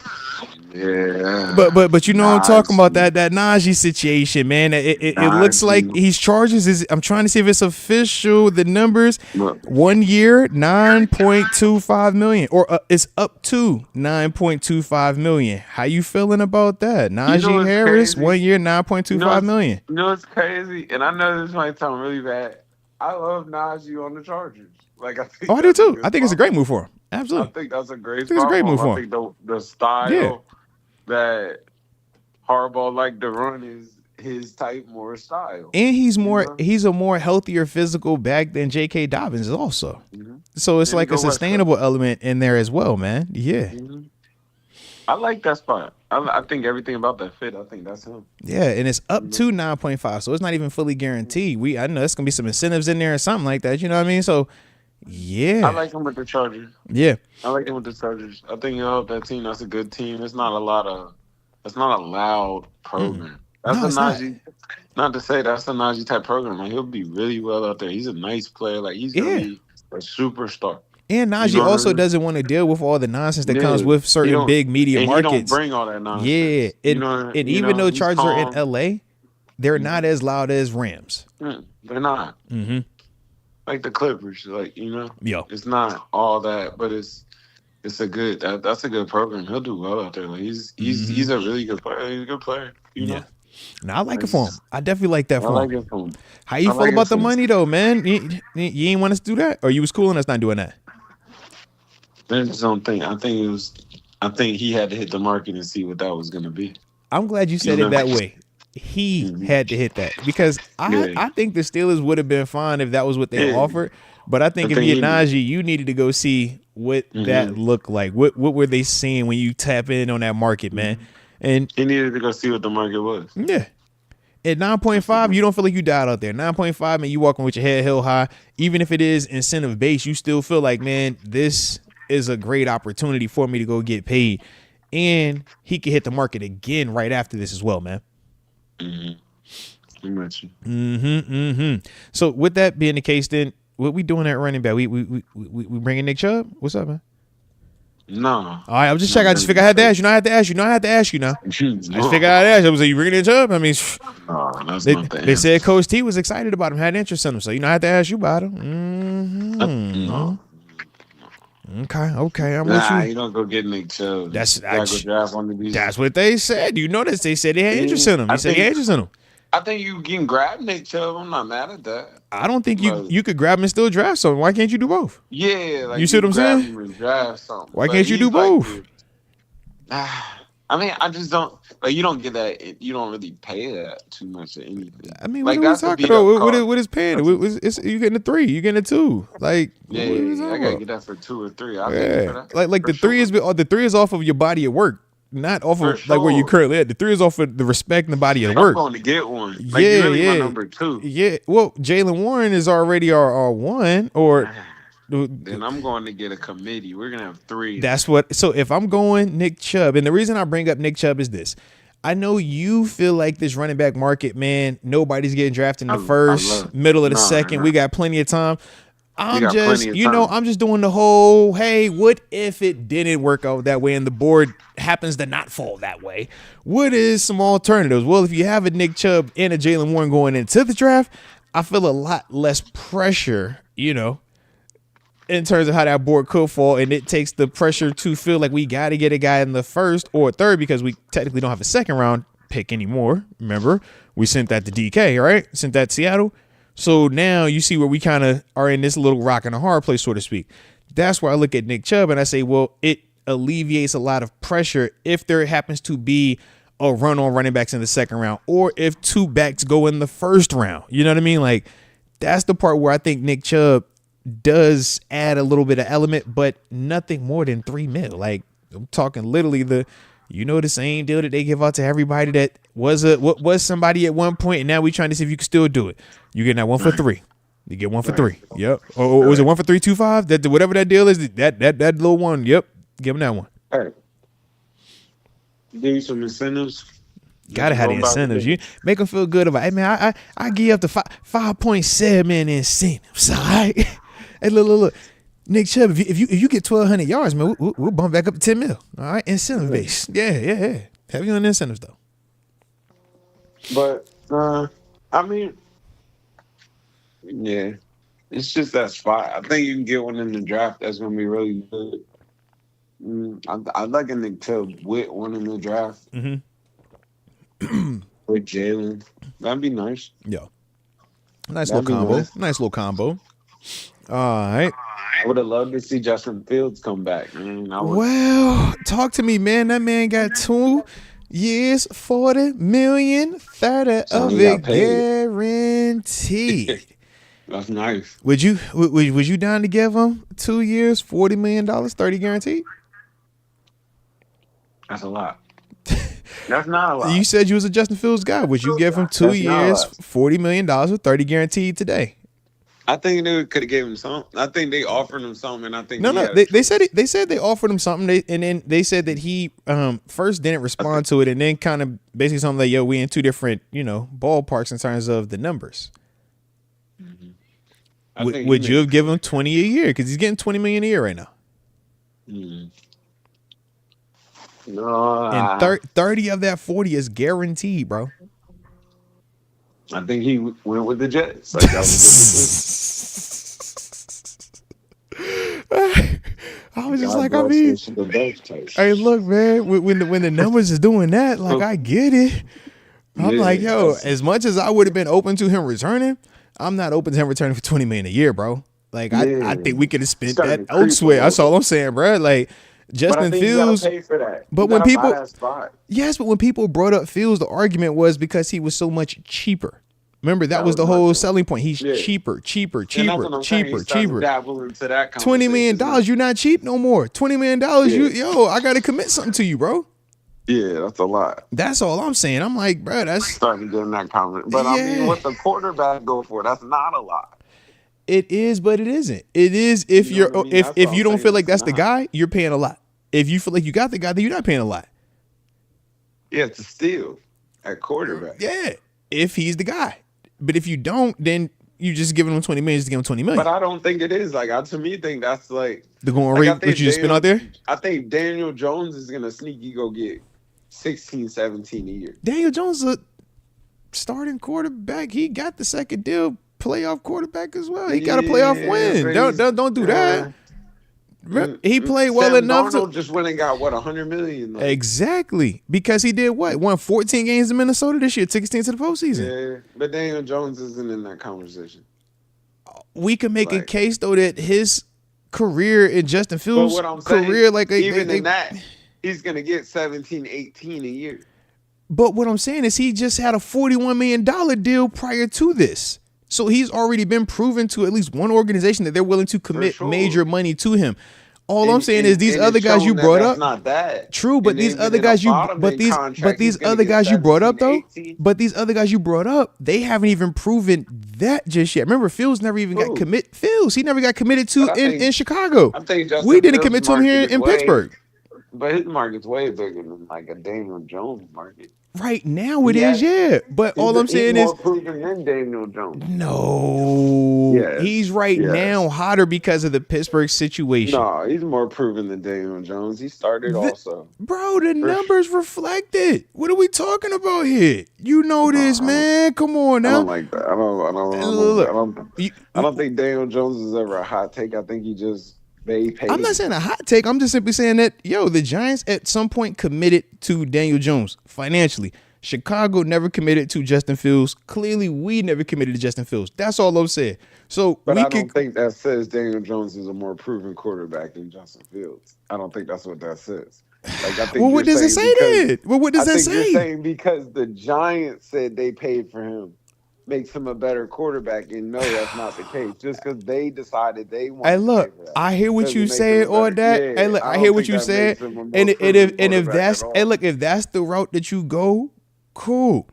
Yeah. But you know what I'm talking about, that Najee situation, man. It looks like he's charges. I'm trying to see if it's official. The numbers, 1 year, $9.25 million, or it's up to $9.25 million. How you feeling about that? Najee Harris, crazy? 1 year, $9.25 million. You know what's crazy? And I know this might sound really bad. I love Najee on the Chargers. Like, I think I do that's a too. good I think it's a spot. great move for him. I Absolutely. think that's a great think it's a great move for I think the style that Harbaugh like to run is his type more style. And he's know? he's a more healthier physical back than J.K. Dobbins is also. Mhm. So it's And like go a West Coast. sustainable element in there as well, man. Yeah. Mhm. I like that spot. I think everything about that fit. I think that's him. Yeah, and it's up to 9.5, so it's not even fully guaranteed. I know there's gonna be some incentives in there or something like that. You know what I mean? So, yeah, I like him with the Chargers. yeah, I like him with the Chargers. I think he'll help that team. That's a good team. It's not a loud program. That's No, a it's not. not to say that's a Najee type program. Like, he'll be really well out there. He's a nice player. Like, he's gonna be a superstar. And Najee also doesn't want to deal with all the nonsense that comes with certain big media markets. He don't bring all that nonsense. Yeah, and even though Chargers are in LA, they're not as loud as Rams. They're not. Mm-hmm. Like the Clippers, like, it's not all that, but it's a good. That's a good program. He'll do well out there. Like, he's a really good player. He's a good player. You know. No, I like it for him. I definitely like that for him. I like it for him. How you feel about the money though, man? You ain't want us to do that, or you was cool and us not doing that? I just don't think. I think he had to hit the market and see what that was going to be. I'm glad you said it that way. He had to hit that because I think the Steelers would have been fine if that was what they offered. But I think if you're Najee, you needed to go see what that looked like. What were they seeing when you tap in on that market, man? And he needed to go see what the market was. Yeah. At 9.5, you don't feel like you died out there. 9.5, man, you walking with your head held high. Even if it is incentive based, you still feel like, man, this is a great opportunity for me to go get paid. And he could hit the market again right after this as well, man. So with that being the case, then what we doing at running back? We bringing Nick Chubb? What's up, man? No. All right, I was just checking. I just figured I had to ask you. I had to ask you now. I just figured I'd ask you. I was like, you bringing Nick Chubb? I mean, that's not the they said Coach T was excited about him, had interest in him. So, I had to ask you about him. No. Okay. I'm with you. You don't go get Nick Chubb. Go draft one of these. That's what they said. You notice they said they had interest in him. He said he had interest in him. I think you can grab Nick Chubb. I'm not mad at that. I don't think you could grab him and still draft something. Why can't you do both? Yeah, like you see what I'm saying? Draft something. Why can't you do both? I mean, I just don't. Like, you don't get that. You don't really pay that too much or anything. I mean, like, what are we talking about? What is paying? You getting a 3? You getting a 2? Like, yeah, I gotta get that for 2 or 3. I'll pay for that. Like the 3 is the 3 is off of your body of work. Not off of like where you currently at. The 3 is off of the respect and the body of work. I'm going to get one. Like, you're really my number 2. Yeah. Well, Jaylen Warren is already our 1. Or then I'm going to get a committee. We're gonna have 3. That's what. So if I'm going Nick Chubb, and the reason I bring up Nick Chubb is this. I know you feel like this running back market, man. Nobody's getting drafted in the first, middle of the second. We got plenty of time. I'm just doing the whole, hey, what if it didn't work out that way and the board happens to not fall that way? What is some alternatives? Well, if you have a Nick Chubb and a Jaylen Warren going into the draft, I feel a lot less pressure, in terms of how that board could fall. And it takes the pressure to feel like we got to get a guy in the first or third because we technically don't have a second round pick anymore. Remember, we sent that to DK, right? Sent that to Seattle. So now you see where we kind of are in this little rock and a hard place, so to speak. That's where I look at Nick Chubb and I say, well, it alleviates a lot of pressure if there happens to be a run on running backs in the second round or if 2 backs go in the first round. You know what I mean? Like, that's the part where I think Nick Chubb does add a little bit of element, but nothing more than $3 million. Like, I'm talking literally the same deal that they give out to everybody that was somebody at one point, and now we trying to see if you can still do it. You get that 1 for 3. You get 1 for 3. Yep. Or was it 1 for 325? That whatever that deal is, that little one. Yep. Give him that one. All right. Give you some incentives. Gotta have the incentives. You make them feel good about. Hey man, I give you up to 5.7 incentives. All right. Hey, look. Nick Chubb, if you get 1,200 yards, man, we'll bump back up to 10 mil. All right, incentive base. Yeah. Heavy on the incentives though. But I mean, yeah, it's just that spot. I think you can get one in the draft that's gonna be really good. I'd like a Nick Chubb with one in the draft. With Jaylen, that'd be nice. Yeah, nice little combo. Nice little combo. All right. I would have loved to see Justin Fields come back. Well, talk to me, man. That man got 2 years, $40 million, 30 of it guaranteed. That's nice. Would you down to give him 2 years, $40 million, 30 guaranteed? That's a lot. That's not a lot. You said you was a Justin Fields guy. Would you give him 2 years, $40 million with 30 guaranteed today? I think they could have gave him something. I think they offered him something, and I think No, he no. had a They choice. said they offered him something, and then they said that he first didn't respond to it, and then kind of basically something like, "Yo, we in two different ballparks in terms of the numbers." I think he Would you made have given him 20 a year? Because he's getting 20 million a year right now, No, and 30 of that 40 is guaranteed, bro. I think he went with the Jets. Like, that was I was just God like, I bless mean, us with the best type. hey, look, man, when the numbers is doing that, like, I get it. I'm Yeah, like, yo, that's- as much as I would have been open to him returning, I'm not open to him returning for 20 million a year, bro. Like, I Yeah. think we could have spent Starting that to creep elsewhere. a That's little all I'm saying, bro. Like, But I Justin think Fields. you gotta pay for that. But You when gotta people- buy that spot. Yes, but when people brought up Fields, the argument was because he was so much cheaper. Remember, that was the was whole much- selling point. He's Yeah. cheaper. And that's what I'm saying. He's starting to dabble into that $20 million, conversation. you're not cheap no more. $20 million, I gotta commit something to you, bro. Yeah, that's a lot. That's all I'm saying. I'm like, bro, that's Starting to get in that conversation. But I Yeah. mean, what the quarterback go for, that's not a lot. it is, but it isn't. It is if You know you're what I mean? if That's if what you I'm don't feel saying, like it's that's the not. guy, you're paying a lot. If you feel like you got the guy, then you're not paying a lot. Yeah, it's a steal at quarterback. Yeah, if he's the guy. But if you don't, then you just giving him 20 million, just give him 20 million. But I don't think it is. Like, to me, think that's like The going like, I rate think that you just spent out there. I think Daniel Jones is gonna sneaky go get 16, 17 a year. Daniel Jones, a starting quarterback. He got the second deal, playoff quarterback as well. He got a playoff Yeah, win. but Don't do that. He played Sam well enough Darnold to just went and got what, 100 million. Though. exactly because he did what? Won 14 games in Minnesota this year, 16 to the postseason. Yeah, but Daniel Jones isn't in that conversation. We can make a Like- case though that his career in Justin But Fields' what I'm saying, career, like even in that, he's gonna get 17, 18 a year. But what I'm saying is he just had a $41 million deal prior to this. So he's already been proven to at least one organization that they're willing to commit sure. major money to him. All I'm And- saying and- is these and other it's guys you shown that brought that's up. not that. True, but And these even other in guys a you bottom but end these contract, but these he's gonna other get guys you brought up though. 17, 18. But these other guys you brought up, they haven't even proven that just yet. Remember, Fields never even got Who? commit. Fields, he never got committed to But I think- in Chicago. I think Justin We didn't Fields' commit to him market here is in way- Pittsburgh. But his market's way bigger than like a Daniel Jones market. Right now it Yeah. is, yeah. But all I'm saying he's is more proven than Daniel Jones. no. Yes, He's right yes. now hotter because of the Pittsburgh situation. No, he's more proven than Daniel Jones. He started also. Bro, the numbers reflect it. What are we talking about here? You know this, man. Come on I now. don't like that. I don't think Daniel Jones is ever a hot take. I think he just they paid. I'm not saying a hot take. I'm just simply saying that, the Giants at some point committed to Daniel Jones financially. Chicago never committed to Justin Fields. Clearly, we never committed to Justin Fields. That's all I'm saying. So But we I can. don't think that says Daniel Jones is a more proven quarterback than Justin Fields. I don't think that's what that says. Like, I think Well, what you're does it saying say because- then? Well, what does I that think you're say? saying because the Giants said they paid for him makes him a better quarterback, and no, that's not the case. Just because they decided they want. Hey, look, I hear what you said on that. Hey, look, I hear what you said. And if that's the route that you go, cool.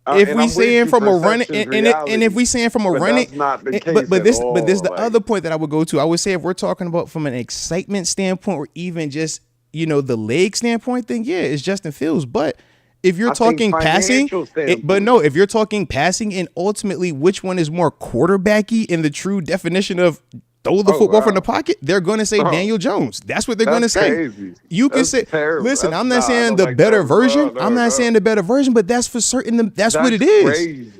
If we saying from a running, and if we saying from a running, but this the other point that I would go to. I would say if we're talking about from an excitement standpoint, or even just the leg standpoint, then yeah, it's Justin Fields. But if you're talking passing, if you're talking passing, and ultimately which one is more quarterbacky in the true definition of throw the football from the pocket, they're going to say Daniel Jones. That's what they're going to say. Crazy. You can say, listen, I'm not saying the better version. I'm not saying the better version, but that's for certain. That's what it is. Crazy.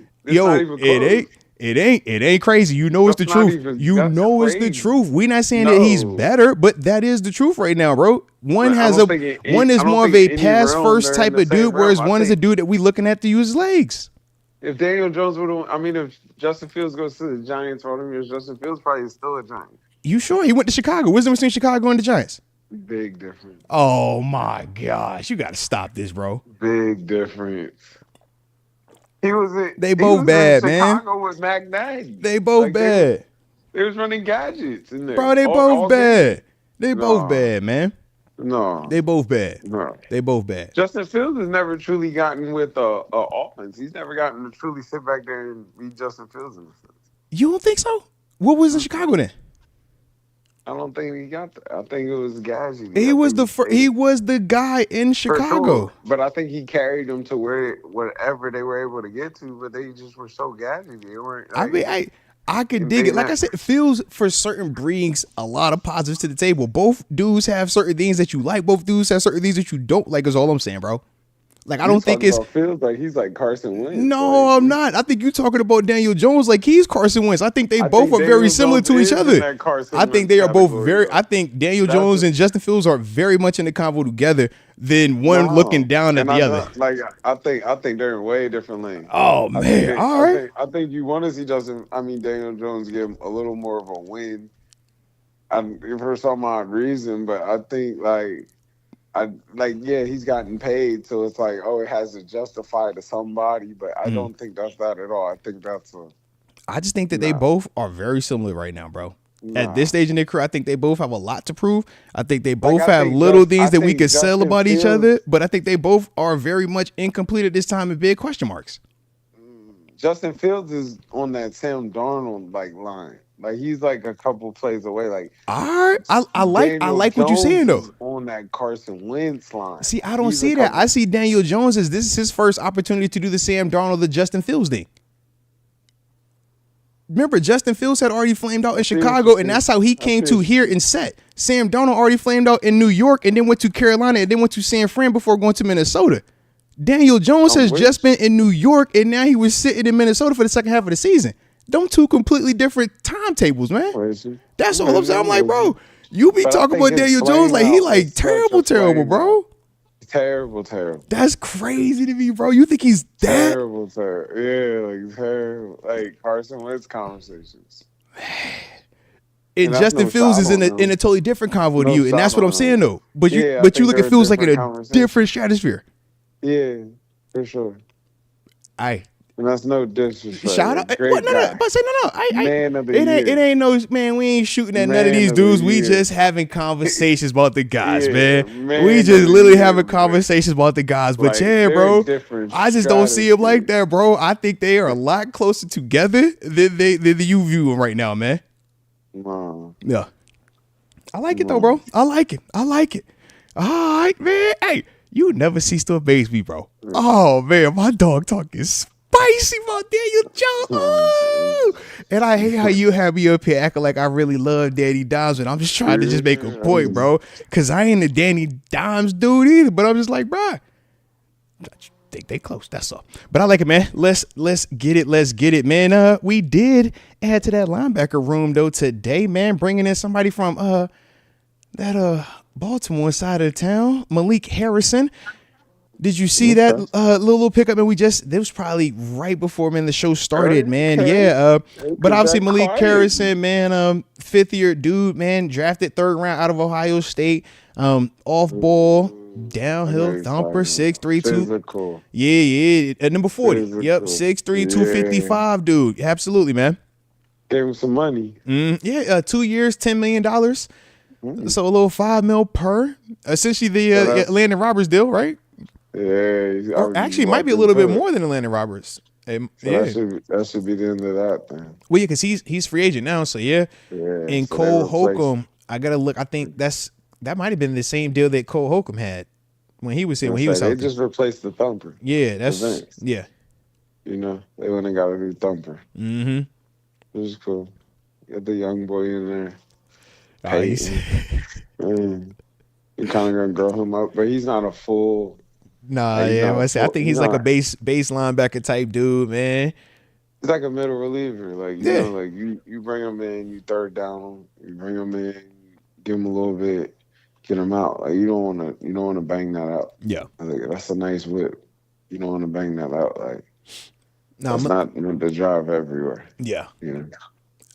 It ain't crazy. You know it's the truth. It's the truth. We're not saying that he's better, but that is the truth right now, bro. One is more of a pass first type of dude, whereas one is a dude that we looking at to use his legs. If Daniel Jones if Justin Fields goes to the Giants for all them years, Justin Fields probably is still a Giant. You sure? He went to Chicago. What's the difference between Chicago and the Giants? Big difference. Oh my gosh, you got to stop this, bro. Big difference. They both bad, man. Chicago with Mac Nagy. They both bad. They was running gadgets in there. Bro, they both bad. They both bad, man. No. They both bad. No. They both bad. Justin Fields has never truly gotten with a offense. He's never gotten to truly sit back there and be Justin Fields in a sense. You don't think so? What was in Chicago then? I don't think he got that. I think it was Gadget. He was he was the guy in Chicago. Sure. But I think he carried them to whatever they were able to get to, but they just were so gadgety. They weren't. I mean, I could dig it. Like I said, Fields for certain brings a lot of positives to the table. Both dudes have certain things that you like. Both dudes have certain things that you don't like. Is all I'm saying, bro. Like I don't think it's feels like he's like Carson Wentz. No, I'm not. I think you're talking about Daniel Jones like he's Carson Wentz. I think they both are very similar to each other. I think they are both very. I think Daniel Jones and Justin Fields are very much in the convo together than one looking down at the other. Like I think they're in way different lanes. Oh man, all right. I think you want to see Daniel Jones give him a little more of a win. For some odd reason, but I think he's gotten paid, so it's like, it has to justify to somebody, but I don't think that's that at all. I think I just think that they both are very similar right now, bro. At this stage in their career, I think they both have a lot to prove. I think they both have little things that we could sell about each other, but I think they both are very much incomplete at this time and big question marks. Justin Fields is on that Sam Darnold line. Like he's like a couple plays away. Like all right, I like what you're saying though. On that Carson Wentz line. See, I don't see that. I see Daniel Jones as this is his first opportunity to do the Sam Darnold, the Justin Fields thing. Remember, Justin Fields had already flamed out in Chicago, and that's how he came to here and set. Sam Darnold already flamed out in New York, and then went to Carolina, and then went to San Fran before going to Minnesota. Daniel Jones has just been in New York, and now he was sitting in Minnesota for the second half of the season. Them two completely different timetables, man. That's all I'm saying. I'm like, bro, you be talking about Daniel Jones like he like terrible, bro. Terrible. That's crazy to me, bro. You think he's that terrible? Yeah, like terrible. Like Carson Wentz conversations. And Justin Fields is in a totally different convo to you, and that's what I'm saying though. But you look at Fields like in a different stratosphere. Yeah, for sure. And that's no disrespect. Shout out. Great guy. But say no. Man of the year. It ain't no, man, we ain't shooting at none of these dudes. We just having conversations about the guys, man. We just literally having conversations about the guys. But bro, I just don't see them like that, bro. I think they are a lot closer together than you view them right now, man. Wow. Yeah. I like it though, bro. I like it. All right, man. Hey, you never cease to amaze me, bro. Oh man, my dog talk is spicy about Daniel Jones. And I hate how you have me up here acting like I really love Danny Dimes, and I'm just trying to just make a point, bro. Cause I ain't a Danny Dimes dude either. But I'm just like, bro, I think they close. That's all. But I like it, man. Let's get it, man. We did add to that linebacker room though today, man. Bringing in somebody from that Baltimore side of town, Malik Harrison. Did you see that little pickup? And this was probably right before, man, the show started, man. Yeah. But obviously Malik Harrison, man, 5th-year dude, man, drafted 3rd round out of Ohio State. Off ball, downhill thumper, 6'3", 2. Yeah. Number 40. Yep, 6'3", 255, dude. Absolutely, man. Gave him some money. 2 years, $10 million. So a little $5 million per. Essentially the Landon Roberts deal, right? Yeah, or actually, it might be a little bit more than Landon Roberts. That should be the end of that then. Well, yeah, because he's free agent now, so yeah. And so Cole Holcomb, I gotta look. I think that might have been the same deal that Cole Holcomb had when he was here. They just replaced the thumper. Yeah, yeah. You know, they went and got a new thumper. Mm-hmm. It was cool. Got the young boy in there. Nice. You kind of gonna grow him up, but he's not a full. Nah, I think he's like a base linebacker type dude, man. He's like a middle reliever, like you know, like you bring him in, you third down, you bring him in, give him a little bit, get him out. Like you don't want to bang that out. Yeah, like, that's a nice whip. You don't want to bang that out. Like it's not the drive everywhere. Yeah, you know.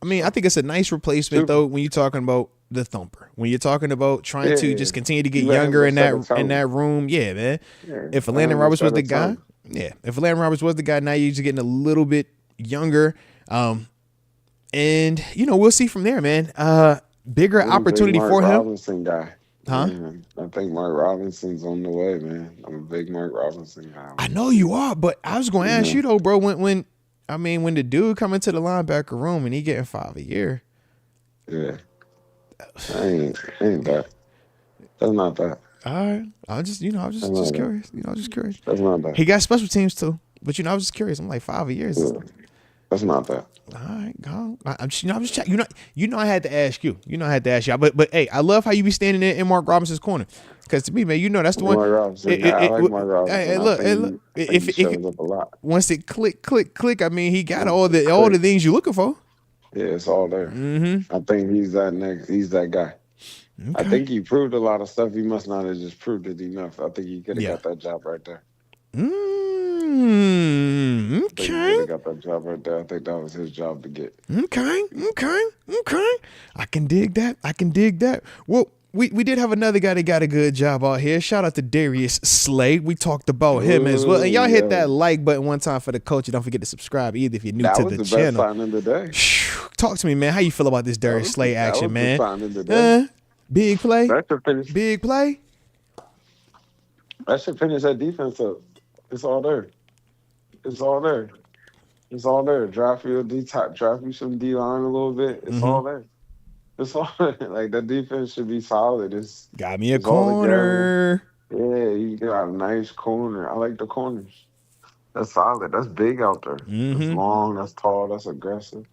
I mean, I think it's a nice replacement though when you're talking about the thumper. When you're talking about trying to just continue to get younger in that room, yeah, man. Yeah, if Landon Roberts was the guy, if Landon Roberts was the guy, now you're just getting a little bit younger. And we'll see from there, man. Bigger opportunity for him. Robinson guy. Huh? Man, I think Mark Robinson's on the way, man. I'm a big Mark Robinson guy. I know you are, but I was going to ask you though, bro. When I mean, when the dude come into the linebacker room and he getting $5 a year. Yeah. Ain't that. That's not that. All right. I'm just curious. I'm just curious. That's not that. He got special teams too. But I was just curious. I'm like, $5 a year. Yeah. That's not that. All right, go. I'm just checking. I had to ask you. I had to ask you. But hey, I love how you be standing there in Mark Robinson's corner. Because to me, man, that's the one. Mark Robinson. I like Mark Robinson. Hey, look. If he shows up a lot. Once it click. I mean, he got all the things you're looking for. Yeah, it's all there. Mm-hmm. I think he's that guy. Okay. I think he proved a lot of stuff. He must not have just proved it enough. I think he could have got that job right there. Okay. He got that job right there. I think that was his job to get. Okay. I can dig that. Well, we did have another guy that got a good job out here. Shout out to Darius Slay. We talked about him as well. And y'all hit that like button one time for the coach. And don't forget to subscribe either if you're new to the channel. That was the best signing today. Talk to me, man. How you feel about this Darius Slay action, man? Big play. That should finish. Big play. That should finish that defense up. It's all there. Draft you some D line a little bit. It's all there. It's all like the defense should be solid. It's got me a corner. Yeah, you got a nice corner. I like the corners. That's solid. That's big out there. That's long. That's tall. That's aggressive.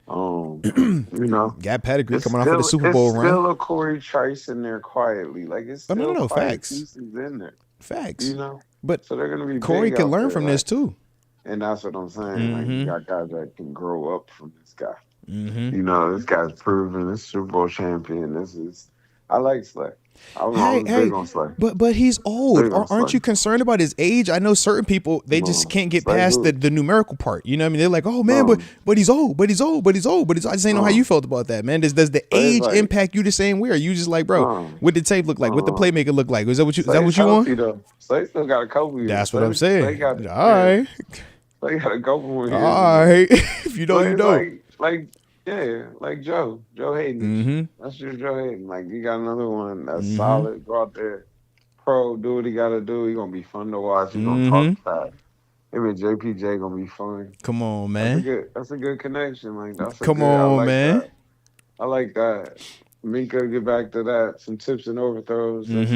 Got pedigree coming off of the Super Bowl run. It's still a Corey Trice in there quietly. Like it's still no, facts. Pieces in there. Facts. But so they're gonna be. Corey big can out learn there, from this too. And that's what I'm saying. Like you got guys that can grow up from this guy. This guy's proven. This Super Bowl champion. I like Slay. I was big on Slay. But he's old. Aren't you concerned about his age? I know certain people they just can't get past the numerical part. You know what I mean? They're like, oh man, but he's old. I just ain't know how you felt about that, man. Does the age impact you the same way? Or you just like, bro, what did the tape look like? What the playmaker look like? Is that what you want? Slay still got a couple years. That's what I'm saying. All right. Slay got a couple more years. All right. If you know, you know. Like Joe Hayden. That's just Joe Hayden. Like you got another one that's solid. Go out there, do what he got to do. He gonna be fun to watch. He gonna talk fast. Him and JPJ gonna be fun. Come on, man. That's a good connection. Like that's come on, man. I like that. Minka get back to that. Some tips and overthrows. It's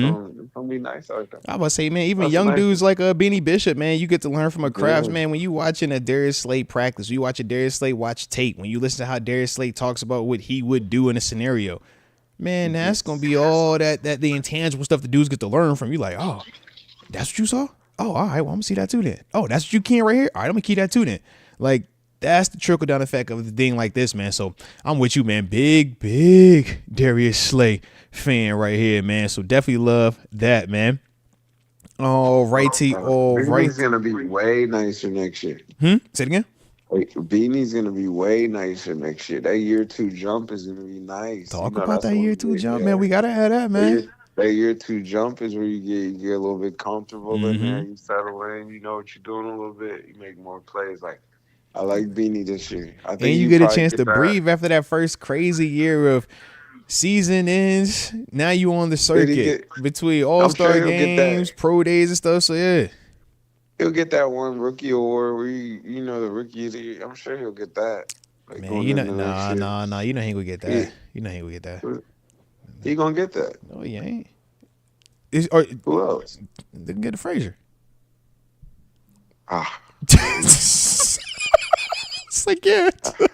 gonna be nice out there. I was about to say, man, even young dudes like Beanie Bishop, man, you get to learn from a craft, man. When you watching a Darius Slay practice, you watch a Darius Slay watch tape, when you listen to how Darius Slay talks about what he would do in a scenario, man, that's gonna be all that the intangible stuff the dudes get to learn from. You like, oh, that's what you saw? Oh, all right, well, I'm gonna see that too then. Oh, that's what you can right here? All right, I'm gonna keep that too then. Like, that's the trickle down effect of the thing like this, man. So I'm with you, man. Big Darius Slay fan right here, man. So definitely love that, man. All righty. Beanie's gonna be way nicer next year. Say it again. Beanie's gonna be way nicer next year. That year 2 jump is gonna be nice. Talk about that year 2 jump, man. We gotta have that, man. That year 2 jump is where you get a little bit comfortable in there. You settle in. You know what you're doing a little bit. You make more plays. Like, I like Beanie this year. I think and you get a chance to breathe after that first crazy year of season ends. Now you on the circuit between All-Star games, pro days and stuff. So yeah, he'll get that one rookie award where the rookie of the year. I'm sure he'll get that. Like, man, you know, nah. You know he ain't gonna get that. Yeah. You know he ain't gonna get that. He gonna get that. No, he ain't. Who else? They can get a Frazier. It's like, yeah. You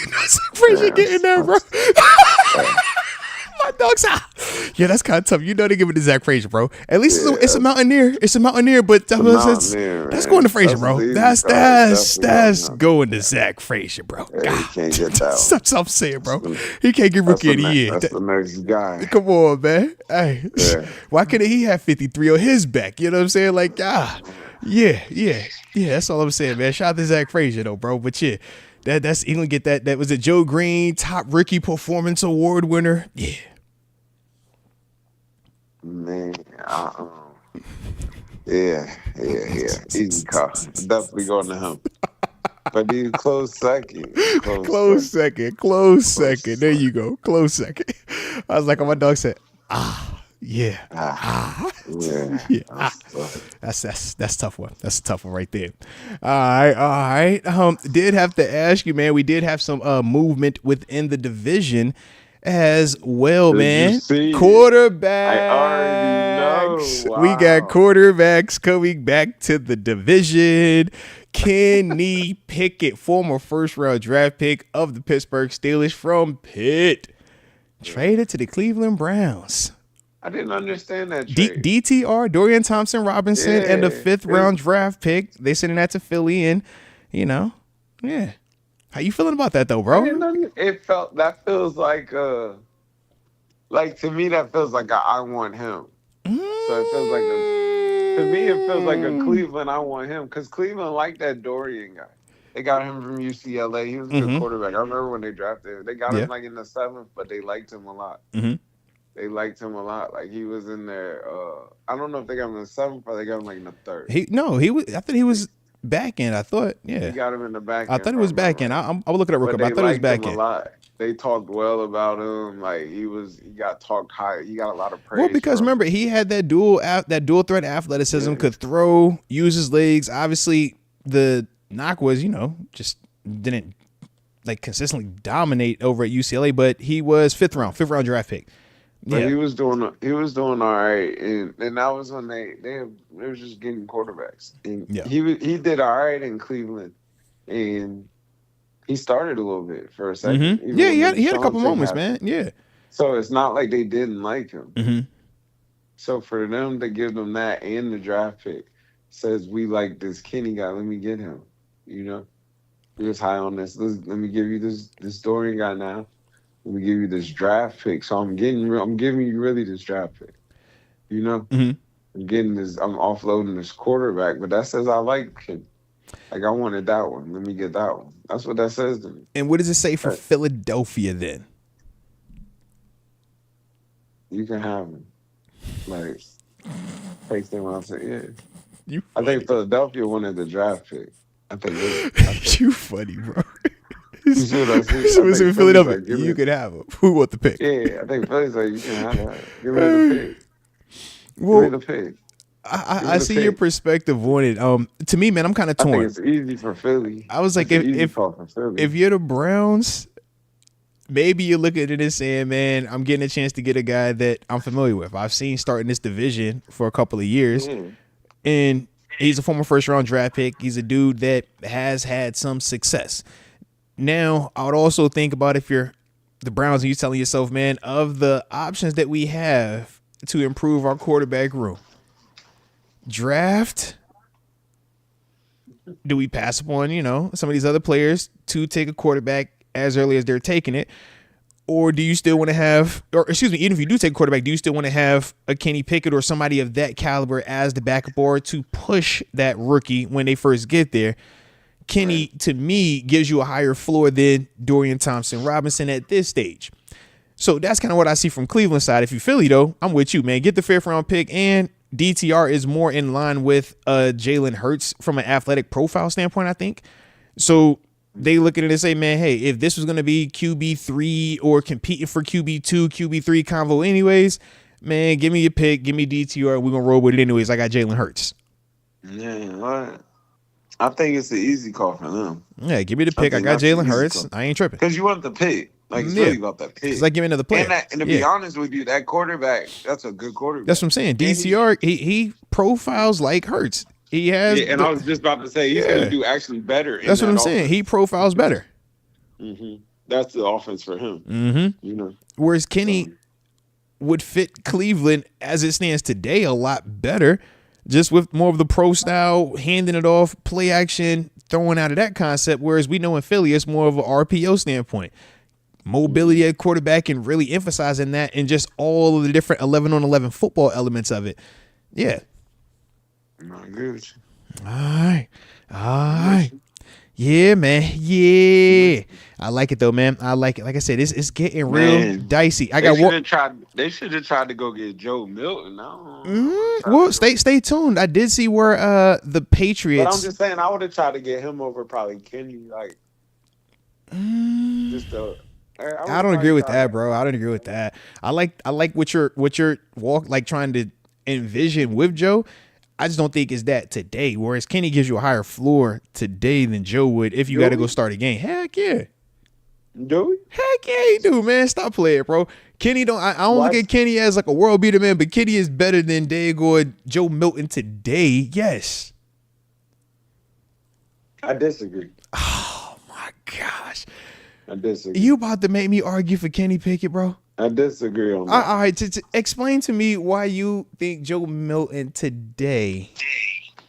know Frazier getting there, bro. My dog's out. Yeah, that's kind of tough. You know they give it to Zach Frazier, bro. At least it's a Mountaineer. It's a Mountaineer, but that's going to Frazier, bro. That's going to Zach Frazier, bro. Yeah, he can't get that. That's what I'm saying, bro. He can't get rookie of the year. That's the next guy. Come on, man. Hey, why couldn't he have 53 on his back? You know what I'm saying? Like, yeah. That's all I'm saying, man. Shout out to Zach Frazier, though, bro. But yeah, that's he gonna get that. That was a Joe Green Top Rookie Performance Award winner. Yeah. Man, yeah. Easy call. Definitely going to him. But he's close second. Close second. There you go. Close second. I was like, my dog said, yeah. Yeah, Yeah. That's tough one. That's a tough one right there. All right. Did have to ask you, man. We did have some movement within the division as well, Did you man. see it? Quarterbacks. I already know. We got Wow. quarterbacks coming back to the division. Kenny Pickett, former first-round draft pick of the Pittsburgh Steelers from Pitt, traded to the Cleveland Browns. I didn't understand that trade. DTR, Dorian Thompson-Robinson, and a Yeah. 5th-round draft pick. They sending that to Philly, and, yeah. How you feeling about that, though, bro? That feels like to me, that feels like I want him. So it feels like to me, it feels like a Cleveland, I want him. Because Cleveland liked that Dorian guy. They got him from UCLA. He was a good quarterback. I remember when they drafted him. They got him in the 7th, but they liked him a lot. Mm-hmm. They liked him a lot. Like, he was in there. I don't know if they got him in the 7th or they got him in the 3rd. He was. I thought he was back end. I thought, yeah. He got him in the back end. I thought he was back end. I will look it up real quick. I thought he was back end. A lot. They talked well about him. Like, he got talked high. He got a lot of praise. Well, because remember, he had that dual threat athleticism, could throw, use his legs. Obviously, the knock was, just didn't consistently dominate over at UCLA, but he was 5th round draft pick. But he was doing all right, and that was when they were just getting quarterbacks. And he did all right in Cleveland, and he started a little bit for a second. Mm-hmm. Yeah, he had a couple moments, man. Yeah. So it's not like they didn't like him. Mm-hmm. So for them to give them that and the draft pick says we like this Kenny guy. Let me get him. We was high on this. Let me give you this Dorian guy now. Let me give you this draft pick. So I'm giving you really this draft pick. Mm-hmm. I'm offloading this quarterback, but that says I like him. Like, I wanted that one. Let me get that one. That's what that says to me. And what does it say for Philadelphia then? You can have him. Like, takes them out to I think Philadelphia wanted the draft pick. I think you funny, bro. You see what I see? So in Philadelphia, you could have him. Who want the pick? Yeah, I think Philly's like, you can have that. Give me the pick. Well, Give me the pick. I see your perspective on it. To me, man, I'm kind of torn. I think it's easy for Philly. I was like, if you're the Browns, maybe you look at it and saying, man, I'm getting a chance to get a guy that I'm familiar with. I've seen starting this division for a couple of years, and he's a former first-round draft pick. He's a dude that has had some success. Now, I would also think about if you're the Browns and you're telling yourself, man, of the options that we have to improve our quarterback room, draft, do we pass upon, some of these other players to take a quarterback as early as they're taking it? Or do you still want to have, even if you do take a quarterback, do you still want to have a Kenny Pickett or somebody of that caliber as the backup or to push that rookie when they first get there? Kenny, to me, gives you a higher floor than Dorian Thompson-Robinson at this stage. So that's kind of what I see from Cleveland side. If you Philly, though, I'm with you, man. Get the 5th round pick, and DTR is more in line with Jalen Hurts from an athletic profile standpoint, I think. So they look at it and say, man, hey, if this was going to be QB3 or competing for QB2, QB3 convo anyways, man, give me your pick, give me DTR, we're going to roll with it anyways. I got Jalen Hurts. Yeah, what? I think it's an easy call for them. Yeah, give me the pick. I got Jalen Hurts. I ain't tripping. Because you want the pick. Like, it's really about that pick. It's like give me another player. And to be honest with you, that quarterback, that's a good quarterback. That's what I'm saying. DTR, he profiles like Hurts. He has. Yeah, and I was just about to say, he's going to do actually better. That's what I'm saying. He profiles better. Mm-hmm. That's the offense for him. Mm-hmm. Whereas Kenny would fit Cleveland as it stands today a lot better. Just with more of the pro style, handing it off, play action, throwing out of that concept. Whereas we know in Philly, it's more of an RPO standpoint. Mobility at quarterback and really emphasizing that and just all of the different 11-on-11 football elements of it. Yeah. I agree with you. All right. Yeah, man. Yeah. I like it, though, man. I like it. Like I said, it's getting real dicey. They should have tried to go get Joe Milton. Well, stay tuned. I did see where the Patriots. But I'm just saying, I would have tried to get him over probably Kenny. Like, I don't agree with that, bro. I don't agree with that. I like what you're trying to envision with Joe. I just don't think it's that today. Whereas Kenny gives you a higher floor today than Joe would if you got to go start a game. Heck yeah. Joey? Heck yeah, he do, man. Stop playing, bro. Kenny don't. I don't look at Kenny as like a world beater, man. But Kenny is better than Dago Joe Milton today. Yes. I disagree. Oh my gosh. I disagree. You about to make me argue for Kenny Pickett, bro? I disagree on that. All right, to explain to me why you think Joe Milton today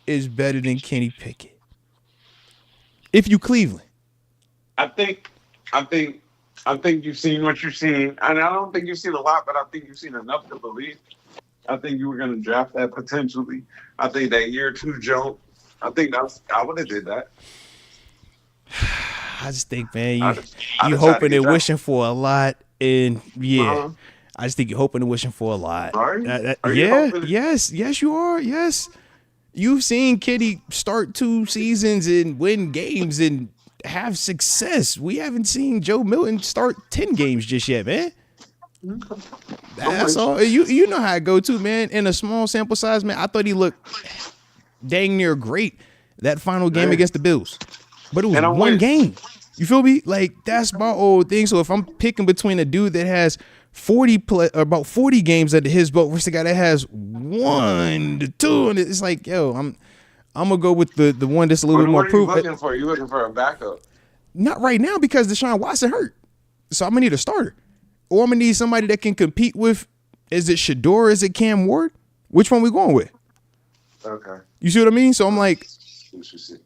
is better than Kenny Pickett. If you Cleveland. I think you've seen what you've seen. And I don't think you've seen a lot, but I think you've seen enough to believe. I think you were going to draft that potentially. I think that year 2 jump. I would have did that. I just think, man, you hoping and wishing for a lot. And yeah, I just think you're hoping and wishing for a lot. Are you? Yes, you are. Yes. You've seen Kenny start 2 seasons and win games and have success. We haven't seen Joe Milton start 10 games just yet, man. That's all. You know how I go too, man. In a small sample size, man, I thought he looked dang near great that final game against the Bills. But it was one game. You feel me? Like, that's my old thing. So if I'm picking between a dude that has about 40 games under his belt versus a guy that has 1 to 2, and it's like, yo, I'm gonna go with the one that's a little bit more proven. What are you looking for? You looking for a backup? Not right now because Deshaun Watson hurt. So I'm gonna need a starter, or I'm gonna need somebody that can compete with. Is it Shador? Or is it Cam Ward? Which one we going with? Okay. You see what I mean? So I'm like,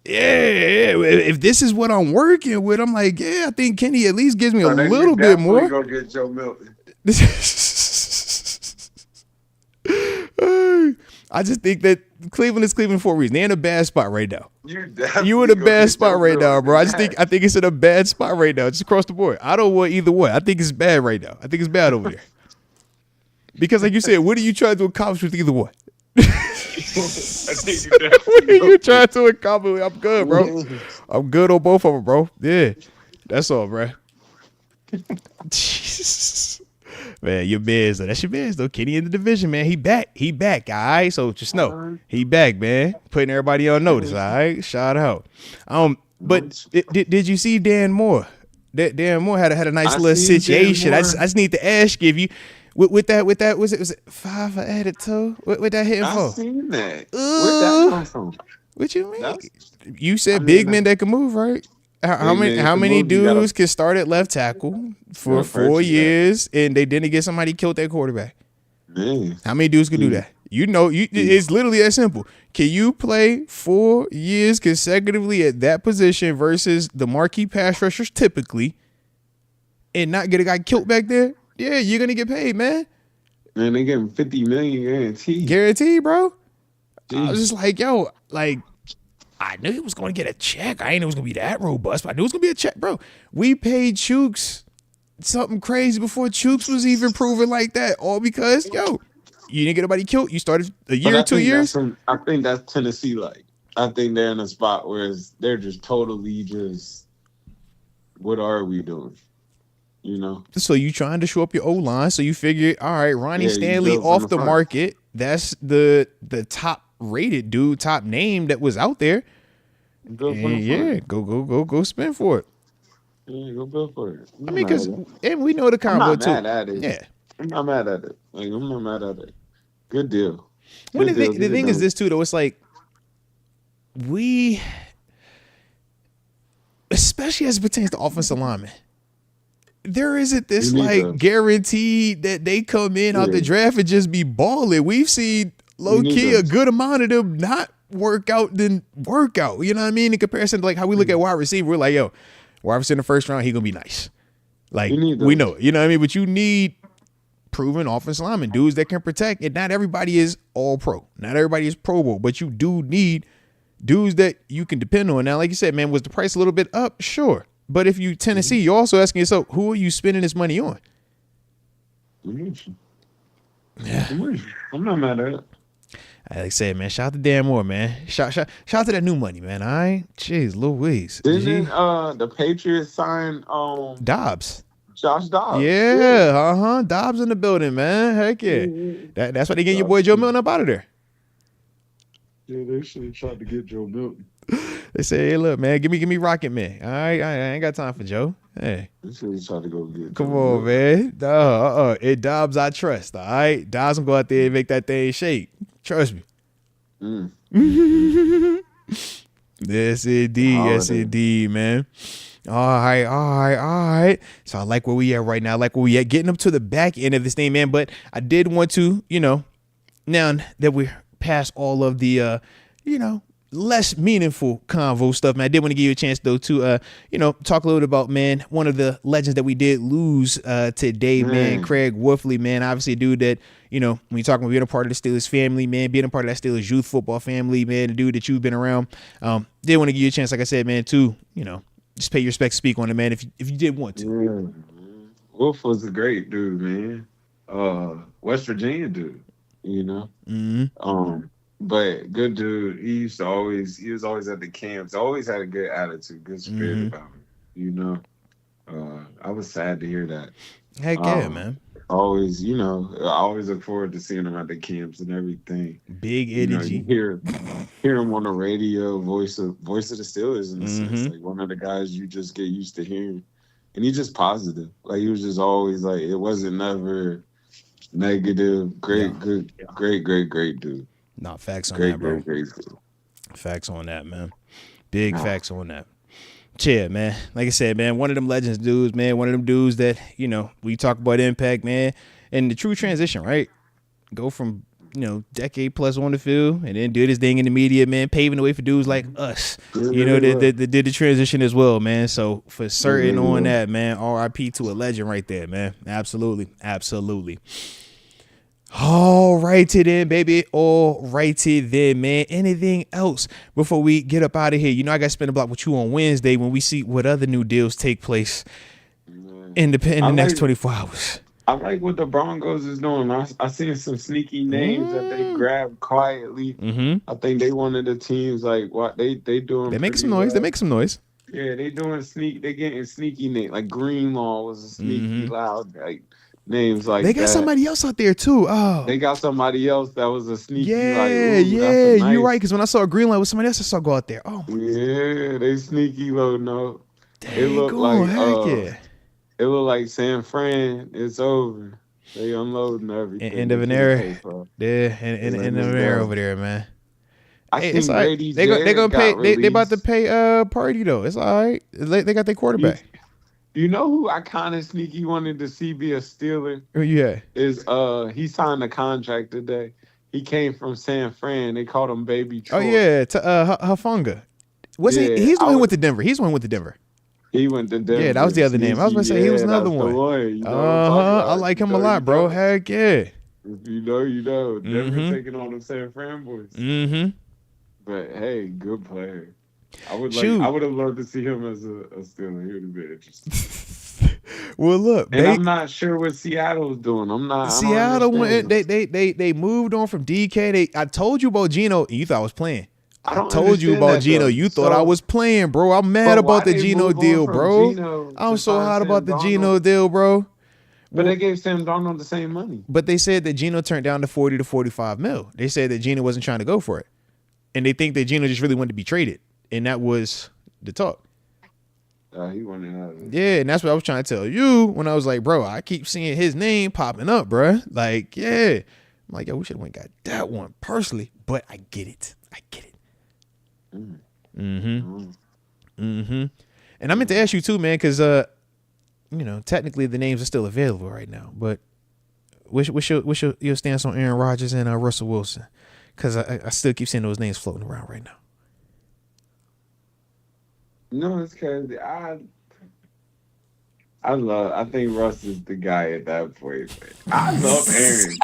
yeah. If this is what I'm working with, I'm like, yeah, I think Kenny at least gives me a little bit more. Go get Joe Milton. I just think that Cleveland is Cleveland for a reason. They're in a bad spot right now. You in a bad spot right now, bro. I think it's in a bad spot right now, just across the board. I don't want either way. I think it's bad right now. I think it's bad over there. Because like you said, what are you trying to accomplish with either one? What are you trying to accomplish? I'm good, bro. I'm good on both of them, bro. Yeah. That's all, bro. Jesus. Man, your man's though. That's your man's though. Kenny in the division, man. He back, all right? So just know, he back, man. Putting everybody on notice, all right? Shout out. But did you see Dan Moore? Dan Moore had a nice little situation. I just need to ask you if you with that was it 5 added 2? What that hitting for? I seen that. Where'd that come from? What you mean? You said big men that can move, right? How many dudes can start at left tackle for 4 years and they didn't get somebody killed their quarterback? Man. How many dudes can do that? You know, it's literally that simple. Can you play 4 years consecutively at that position versus the marquee pass rushers typically and not get a guy killed back there? Yeah, you're gonna get paid, man. Man, they getting $50 million guaranteed. Guaranteed, bro. Jeez. I was just like, yo, like, I knew he was going to get a check. I ain't know it was going to be that robust, but I knew it was going to be a check, bro. We paid Chooks something crazy before Chooks was even proven like that, all because, yo, you didn't get nobody killed. You started a year or 2 years. I think that's Tennessee like. I think they're in a spot where they're just totally just, what are we doing? You know? So you trying to show up your O-line, so you figure, all right, Ronnie Stanley off the market. That's the top rated dude, top name that was out there. Go spend for it. Yeah, go build for it. I mean, because we know the combo too. I'm not mad at it. Yeah, I'm not mad at it. Like, I'm not mad at it. Good deal. Well, the thing is this too, though. It's like we, especially as it pertains to offensive linemen, there isn't this like guarantee that they come in out the draft and just be balling. We've seen low key a good amount of them not work out than work out. You know what I mean? In comparison to like how we look at wide receiver, we're like, yo, wide receiver in the first round, he gonna be nice. Like we know it. You know what I mean? But you need proven offensive linemen, dudes that can protect. And not everybody is all pro. Not everybody is Pro Bowl, but you do need dudes that you can depend on. Now, like you said, man, was the price a little bit up? Sure. But if you Tennessee, you're also asking yourself, who are you spending this money on? Yeah. I'm not mad at it. Like I said, man, shout out to Dan Moore, man. Shout out to that new money, man. All right? Jeez, Louise. Didn't the Patriots sign Dobbs? Josh Dobbs. Yeah, Dobbs in the building, man. Heck yeah. That's why they getting your boy Joe Milton up out of there. Yeah, they should have tried to get Joe Milton. They say, hey, look, man, give me Rocket Man. All right, I ain't got time for Joe. Hey. They should have tried to go get Come Joe on, Milton. man. It Dobbs I trust, all right? Dobbs will go out there and make that thing shake. Trust me. Yes, indeed, man. All right. So I like where we at right now. I like where we at, getting up to the back end of this thing, man. But I did want to, now that we're past all of the, less meaningful convo stuff, man, I did want to give you a chance, though, to, talk a little bit about, man, one of the legends that we did lose today, man, Craig Wolfley, man. Obviously a dude that, when you're talking about being a part of the Steelers family, man, being a part of that Steelers youth football family, man, the dude that you've been around, did want to give you a chance, like I said, man, to, just pay your respects, speak on it, man, if you did want to. Yeah. Wolf was a great dude, man. West Virginia dude, But good dude. He was always at the camps. Always had a good attitude, good spirit about him. I was sad to hear that. Heck yeah, man. Always, I always look forward to seeing him at the camps and everything. Big energy. You hear him on the radio, voice of the Steelers in a sense. Like one of the guys you just get used to hearing. And he's just positive. Like he was just always like, it wasn't never negative. Great dude. Not facts on that, bro. Great. Facts on that, man. Big facts on that. Yeah, man. Like I said, man, one of them legends dudes, man. One of them dudes that, we talk about impact, man. And the true transition, right? Go from, decade plus on the field and then do this thing in the media, man, paving the way for dudes like us. That did the transition as well, man. So for certain on that, man, RIP to a legend right there, man. Absolutely. All righty then, baby. All righty then, man. Anything else before we get up out of here? I got to spend a block with you on Wednesday when we see what other new deals take place in the next 24 hours. I like what the Broncos is doing. I seen some sneaky names that they grabbed quietly. I think they one of the teams like what they doing. They make some noise. Well. They make some noise. Yeah, they doing They getting sneaky names like Greenlaw was a sneaky loud names like they got somebody else out there too. Oh, they got somebody else that was a sneaky. Yeah, you're right. Because when I saw Greenlight with somebody else, I saw go out there. Oh, yeah, they sneaky low. No, it looked like it looked like San Fran. It's over. They unloading everything. End of an era. Yeah, end of an era over there, man. It's all right. They gonna pay. They about to pay Party though. It's all right. They got their quarterback. You know who I kind of sneaky wanted to see be a Steeler? Yeah. Is he signed a contract today. He came from San Fran. They called him Baby Troy. Oh yeah, Hafunga. He's the one who went to Denver. He's the one who went to Denver. He went to Denver. Yeah, that was the other name. I was about to say he was another one. I like him a lot, bro. Heck yeah. If you know. Denver taking on them San Fran boys. But hey, good player. I would have loved to see him as a Steeler. He would have been interesting. Well, look, and I'm not sure what Seattle's doing. Seattle went. They moved on from DK. I told you about Geno. You thought I was playing. I told you about Geno. You thought I was playing, bro. I'm mad about the Geno deal, bro. I'm so hot about the Geno deal, bro. But they gave Sam Darnold the same money. But they said that Geno turned down the 40 to 45 mil. They said that Geno wasn't trying to go for it, and they think that Geno just really wanted to be traded. And that was the talk. He wanted out of it. Yeah, and that's what I was trying to tell you when I was like, bro, I keep seeing his name popping up, bro. Like, yeah. I'm like, yo, we should have went got that one personally, but I get it. And I meant to ask you too, man, because technically the names are still available right now. But what's your stance on Aaron Rodgers and Russell Wilson? Because I still keep seeing those names floating around right now. No, it's crazy. I think Russ is the guy at that point. I love Aaron.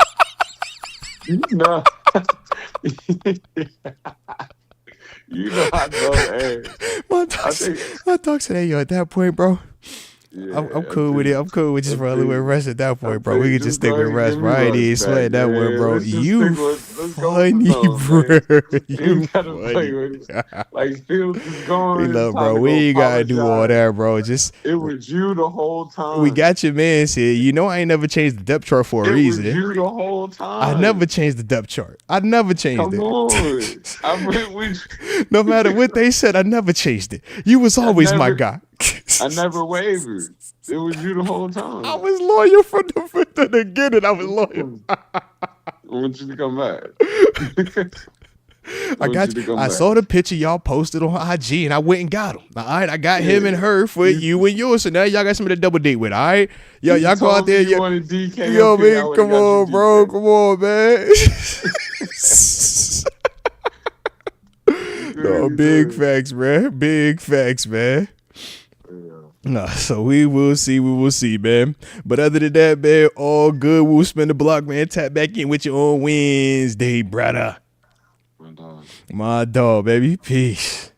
I love Aaron. My dog said, yo, at that point, bro, I'm cool with it. I'm cool with just rolling with Russ at that point, bro. We could just stick with Russ, bro. I ain't even sweat that one, bro. You funny, bro. You funny. Like Fields is gone. Look, bro, we ain't gotta do all that, bro. Just it was you the whole time. We got your mans here. You know I ain't never changed the depth chart for a reason. It was you the whole time. I never changed the depth chart. I never changed it. Come on. No matter what they said, I never changed it. You was always my guy. I never wavered. It was you the whole time. I was loyal from the beginning. I was loyal. I want you to come back. I saw the picture y'all posted on IG, and I went and got him. All right, I got him and her for you and yours. So now y'all got somebody to double date with. All right, y'all go out there. You wanted DK. Yo, man, come on, bro. Come on, man. No, big facts, man. Big facts, man. No, so we will see, man. But other than that, man, all good. We'll spin the block, man. Tap back in with you on Wednesday, brother. My dog, baby. Peace.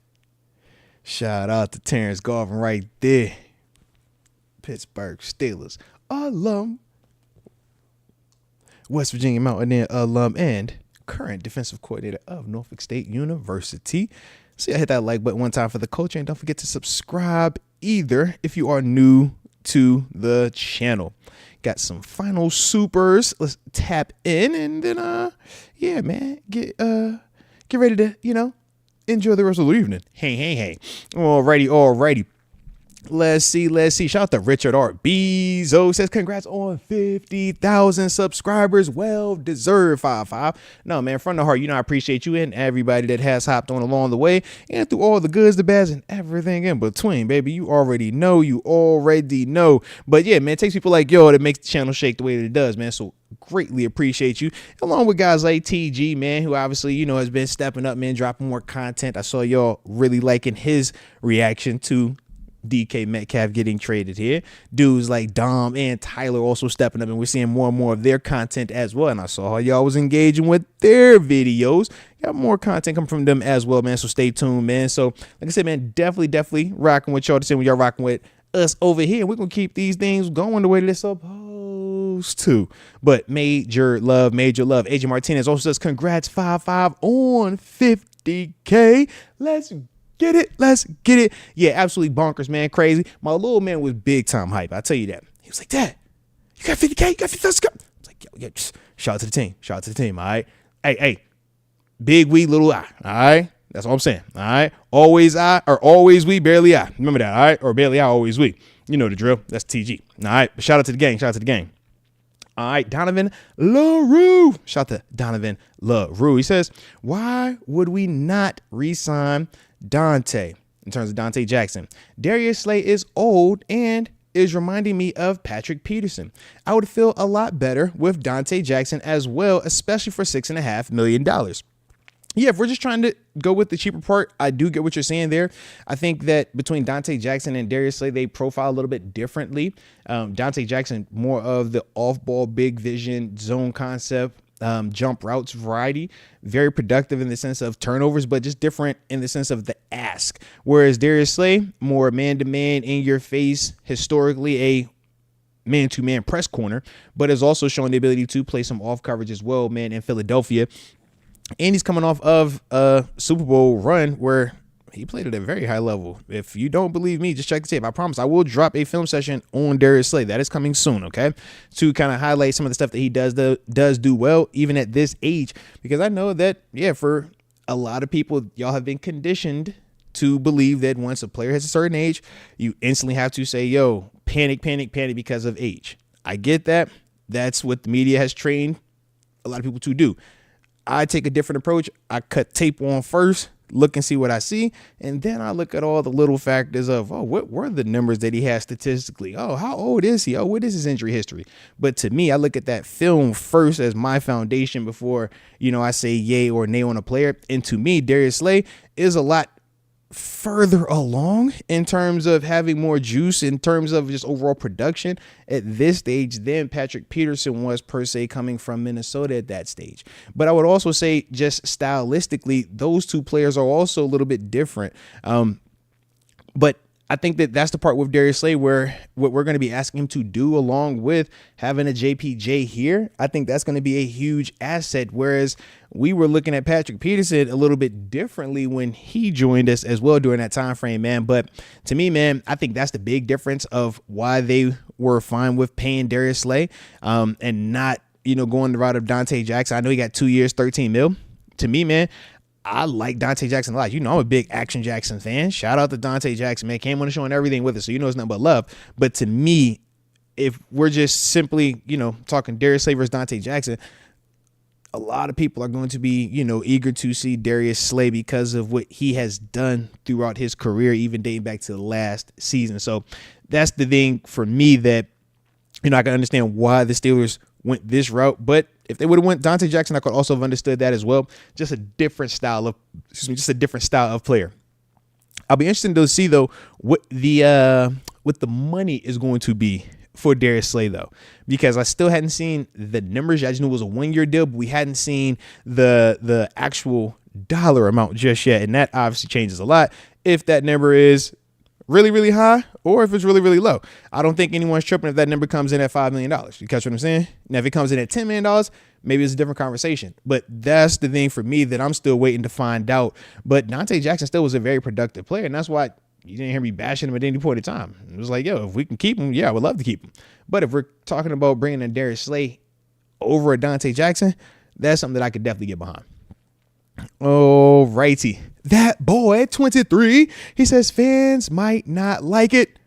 Shout out to Terence Garvin right there. Pittsburgh Steelers alum. West Virginia Mountaineer alum and current defensive coordinator of Norfolk State University. So hit that like button one time for the culture, and don't forget to subscribe either if you are new to the channel. Got some final supers. Let's tap in, and then yeah, man, get ready to enjoy the rest of the evening. Hey. Alrighty. Let's see. Shout out to Richard R. Bezo. Says congrats on 50,000 subscribers. Well deserved. 5-5. No, man, from the heart, I appreciate you and everybody that has hopped on along the way and through all the goods, the bads, and everything in between, baby. You already know. But yeah, man, it takes people like yo that makes the channel shake the way that it does, man. So greatly appreciate you, along with guys like TG, man, who obviously has been stepping up, man, dropping more content. I saw y'all really liking his reaction to DK Metcalf getting traded here. Dudes like Dom and Tyler also stepping up, and we're seeing more and more of their content as well. And I saw how y'all was engaging with their videos. Got more content coming from them as well, man. So stay tuned, man. So like I said, man, definitely rocking with y'all the same way y'all rocking with us over here. We're gonna keep these things going the way they're supposed to. But major love. AJ Martinez also says congrats 5-5 on 50K. Let's get it. Yeah, absolutely bonkers, man. Crazy. My little man was big time hype. I tell you that. He was like, Dad, you got 50K? You got 50,000? I was like, yo, shout out to the team. All right. Hey, big we, little I. All right. That's all I'm saying. All right. Always I, or always we, barely I. Remember that. All right. Or barely I, always we. You know the drill. That's TG. All right. But shout out to the gang. All right, Donovan LaRue. Shout out to Donovan LaRue. He says, why would we not re-sign Dante in terms of Dante Jackson? Darius Slay is old and is reminding me of Patrick Peterson. I would feel a lot better with Dante Jackson as well, especially for $6.5 million. Yeah, if we're just trying to go with the cheaper part, I do get what you're saying there. I think that between Dante Jackson and Darius Slay, they profile a little bit differently. Dante Jackson, more of the off-ball, big vision, zone concept, jump routes variety, very productive in the sense of turnovers, but just different in the sense of the ask. Whereas Darius Slay, more man-to-man, in your face, historically a man-to-man press corner, but has also shown the ability to play some off coverage as well, man, in Philadelphia. And he's coming off of a Super Bowl run where he played at a very high level. If you don't believe me, just check the tape. I promise I will drop a film session on Darius Slay. That is coming soon, okay? To kind of highlight some of the stuff that he does do well, even at this age. Because I know that, yeah, for a lot of people, y'all have been conditioned to believe that once a player has a certain age, you instantly have to say, yo, panic because of age. I get that. That's what the media has trained a lot of people to do. I take a different approach. I cut tape on first, look and see what I see, and then I look at all the little factors of, what were the numbers that he has statistically? Oh, how old is he? Oh, what is his injury history? But to me, I look at that film first as my foundation before, I say yay or nay on a player. And to me, Darius Slay is a lot further along in terms of having more juice, in terms of just overall production at this stage than Patrick Peterson was, per se, coming from Minnesota at that stage. But I would also say, just stylistically, those two players are also a little bit different. But I think that that's the part with Darius Slay where what we're going to be asking him to do, along with having a JPJ here, I think that's going to be a huge asset. Whereas we were looking at Patrick Peterson a little bit differently when he joined us as well during that time frame, man. But to me, man, I think that's the big difference of why they were fine with paying Darius Slay and not, going the route of Dante Jackson. I know he got 2 years, 13 mil. To me, man, I like Dante Jackson a lot. I'm a big Action Jackson fan. Shout out to Dante Jackson, man. Came on the show and everything with us, so it's nothing but love. But to me, if we're just simply, talking Darius Slay versus Dante Jackson, a lot of people are going to be, eager to see Darius Slay because of what he has done throughout his career, even dating back to the last season. So that's the thing for me that, I can understand why the Steelers went this route. But if they would have went Dante Jackson, I could also have understood that as well. Just a different style of player. I'll be interested to see though what the money is going to be for Darius Slay though, because I still hadn't seen the numbers. I just knew it was a 1-year deal, but we hadn't seen the actual dollar amount just yet, and that obviously changes a lot if that number is really, really high or if it's really, really low. I don't think anyone's tripping if that number comes in at $5 million. You catch what I'm saying? Now, if it comes in at $10 million, maybe it's a different conversation. But that's the thing for me that I'm still waiting to find out. But Dante Jackson still was a very productive player, and that's why you didn't hear me bashing him at any point in time. It was like, if we can keep him, I would love to keep him. But if we're talking about bringing in Darius Slay over a Dante Jackson, that's something that I could definitely get behind. All righty. That boy, 23, he says fans might not like it,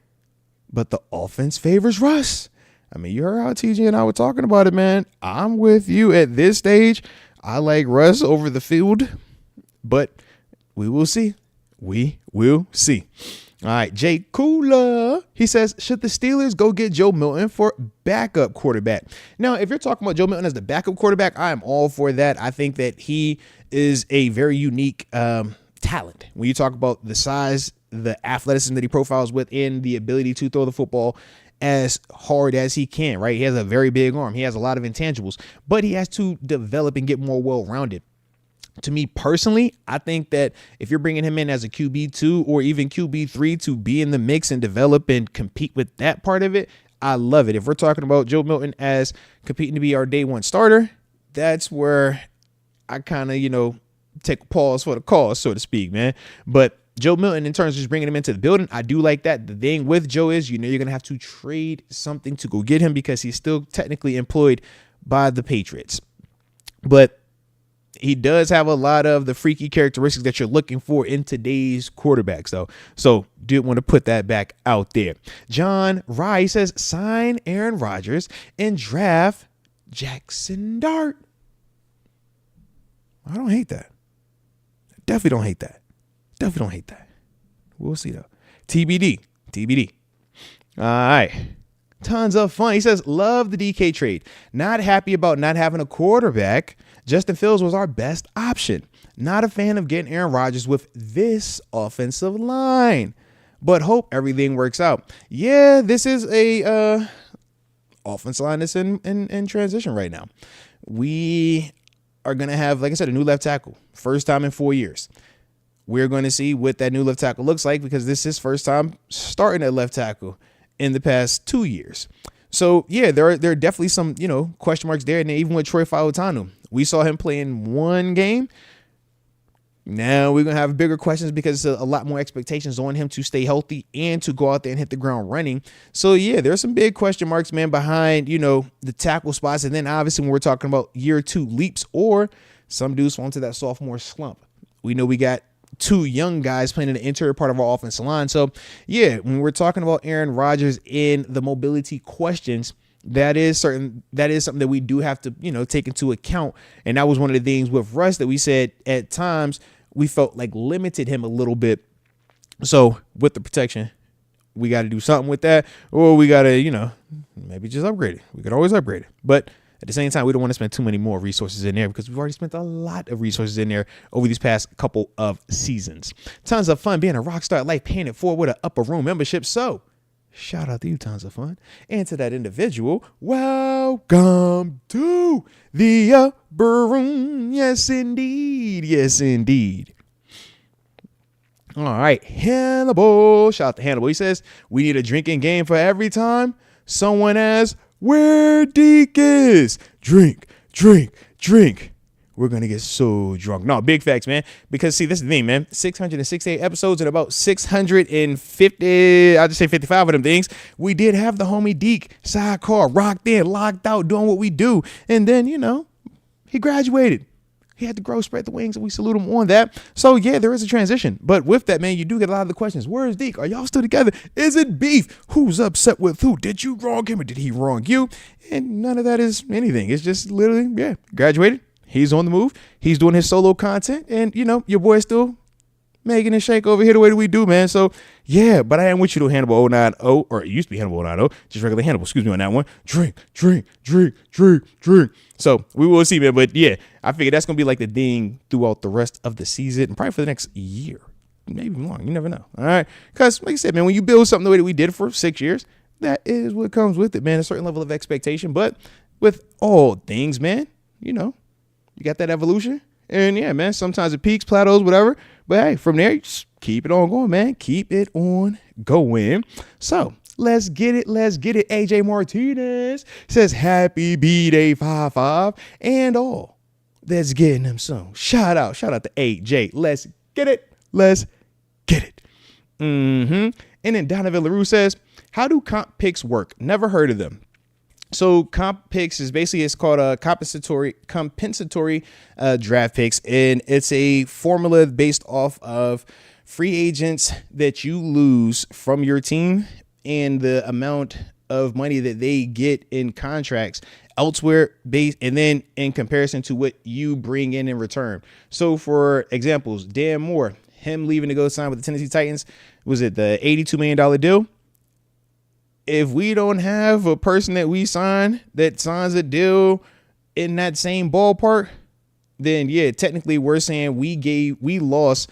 but the offense favors Russ. I mean, you heard how TJ and I were talking about it, man. I'm with you at this stage. I like Russ over the field, but we will see. We will see. All right, Jay Cooler. He says, should the Steelers go get Joe Milton for backup quarterback? Now, if you're talking about Joe Milton as the backup quarterback, I am all for that. I think that he is a very unique talent. When you talk about the size, the athleticism that he profiles with, and the ability to throw the football as hard as he can, right? He has a very big arm. He has a lot of intangibles, but he has to develop and get more well-rounded. To me personally, I think that if you're bringing him in as a QB2 or even QB3 to be in the mix and develop and compete with that part of it, I love it. If we're talking about Joe Milton as competing to be our day one starter, that's where I kind of, take a pause for the cause, so to speak, man. But Joe Milton, in terms of just bringing him into the building, I do like that. The thing with Joe is, you're going to have to trade something to go get him because he's still technically employed by the Patriots. But he does have a lot of the freaky characteristics that you're looking for in today's quarterbacks, though. So did want to put that back out there. John Rye says, sign Aaron Rodgers and draft Jackson Dart. I don't hate that. Definitely don't hate that. We'll see, though. TBD. All right. Tons of fun. He says, love the DK trade. Not happy about not having a quarterback. Justin Fields was our best option. Not a fan of getting Aaron Rodgers with this offensive line, but hope everything works out. Yeah, this is a offensive line that's in transition right now. We are going to have, like I said, a new left tackle. First time in 4 years. We're going to see what that new left tackle looks like because this is his first time starting at left tackle in the past 2 years. So, yeah, there are definitely some, question marks there. And even with Troy Fautanu, we saw him play in one game. Now we're going to have bigger questions because there's a lot more expectations on him to stay healthy and to go out there and hit the ground running. So, yeah, there's some big question marks, man, behind, the tackle spots. And then obviously when we're talking about year 2 leaps or some dudes fall into that sophomore slump. We know we got 2 young guys playing in the interior part of our offensive line. So, yeah, when we're talking about Aaron Rodgers in the mobility questions, that is something that we do have to, take into account. And that was one of the things with Russ that we said at times we felt like limited him a little bit. So with the protection, we got to do something with that, or we got to, maybe just upgrade it. We could always upgrade it. But at the same time, we don't want to spend too many more resources in there because we've already spent a lot of resources in there over these past couple of seasons. Tons of fun being a rock star at life, paying it forward with an upper room membership. So shout out to you, tons of fun. And to that individual, welcome to the upper room. Yes, indeed. Yes, indeed. All right, Hannibal. Shout out to Hannibal. He says, we need a drinking game for every time someone asks where Deke is. Drink, drink, drink. We're going to get so drunk. No, big facts, man. Because, see, this is the thing, man. 668 episodes and about 650, I'll just say 55 of them things. We did have the homie Deke, sidecar, rocked in, locked out, doing what we do. And then, you know, he graduated. He had to grow, spread the wings, and we salute him on that. So, yeah, there is a transition. But with that, man, you do get a lot of the questions. Where is Deke? Are y'all still together? Is it beef? Who's upset with who? Did you wrong him or did he wrong you? And none of that is anything. It's just literally, yeah, graduated. He's on the move. He's doing his solo content. And, you know, your boy's still making it shake over here the way that we do, man. So, yeah, but I am with you, though, Hannibal 090, or it used to be Hannibal 090, just regular Hannibal, excuse me on that one. Drink, drink, drink, drink, drink. So, we will see, man. But, yeah, I figure that's going to be like the thing throughout the rest of the season and probably for the next year, maybe long. You never know. All right. Because, like I said, man, when you build something the way that we did for 6 years, that is what comes with it, man. A certain level of expectation. But with all things, man, you know, you got that evolution. And yeah, man, sometimes it peaks, plateaus, whatever. But hey, from there, you just keep it on going, man. Keep it on going. So let's get it. Let's get it. AJ Martinez says, happy B-Day 5-5 and all that's getting them some. Shout out to AJ. Let's get it. Let's get it. And then Donovan LaRue says, how do comp picks work? Never heard of them. So comp picks is basically, it's called a compensatory draft picks. And it's a formula based off of free agents that you lose from your team and the amount of money that they get in contracts elsewhere based, and then in comparison to what you bring in return. So for examples, Dan Moore, him leaving to go sign with the Tennessee Titans, was it the $82 million deal? If we don't have a person that we sign that signs a deal in that same ballpark, then yeah, technically we're saying we lost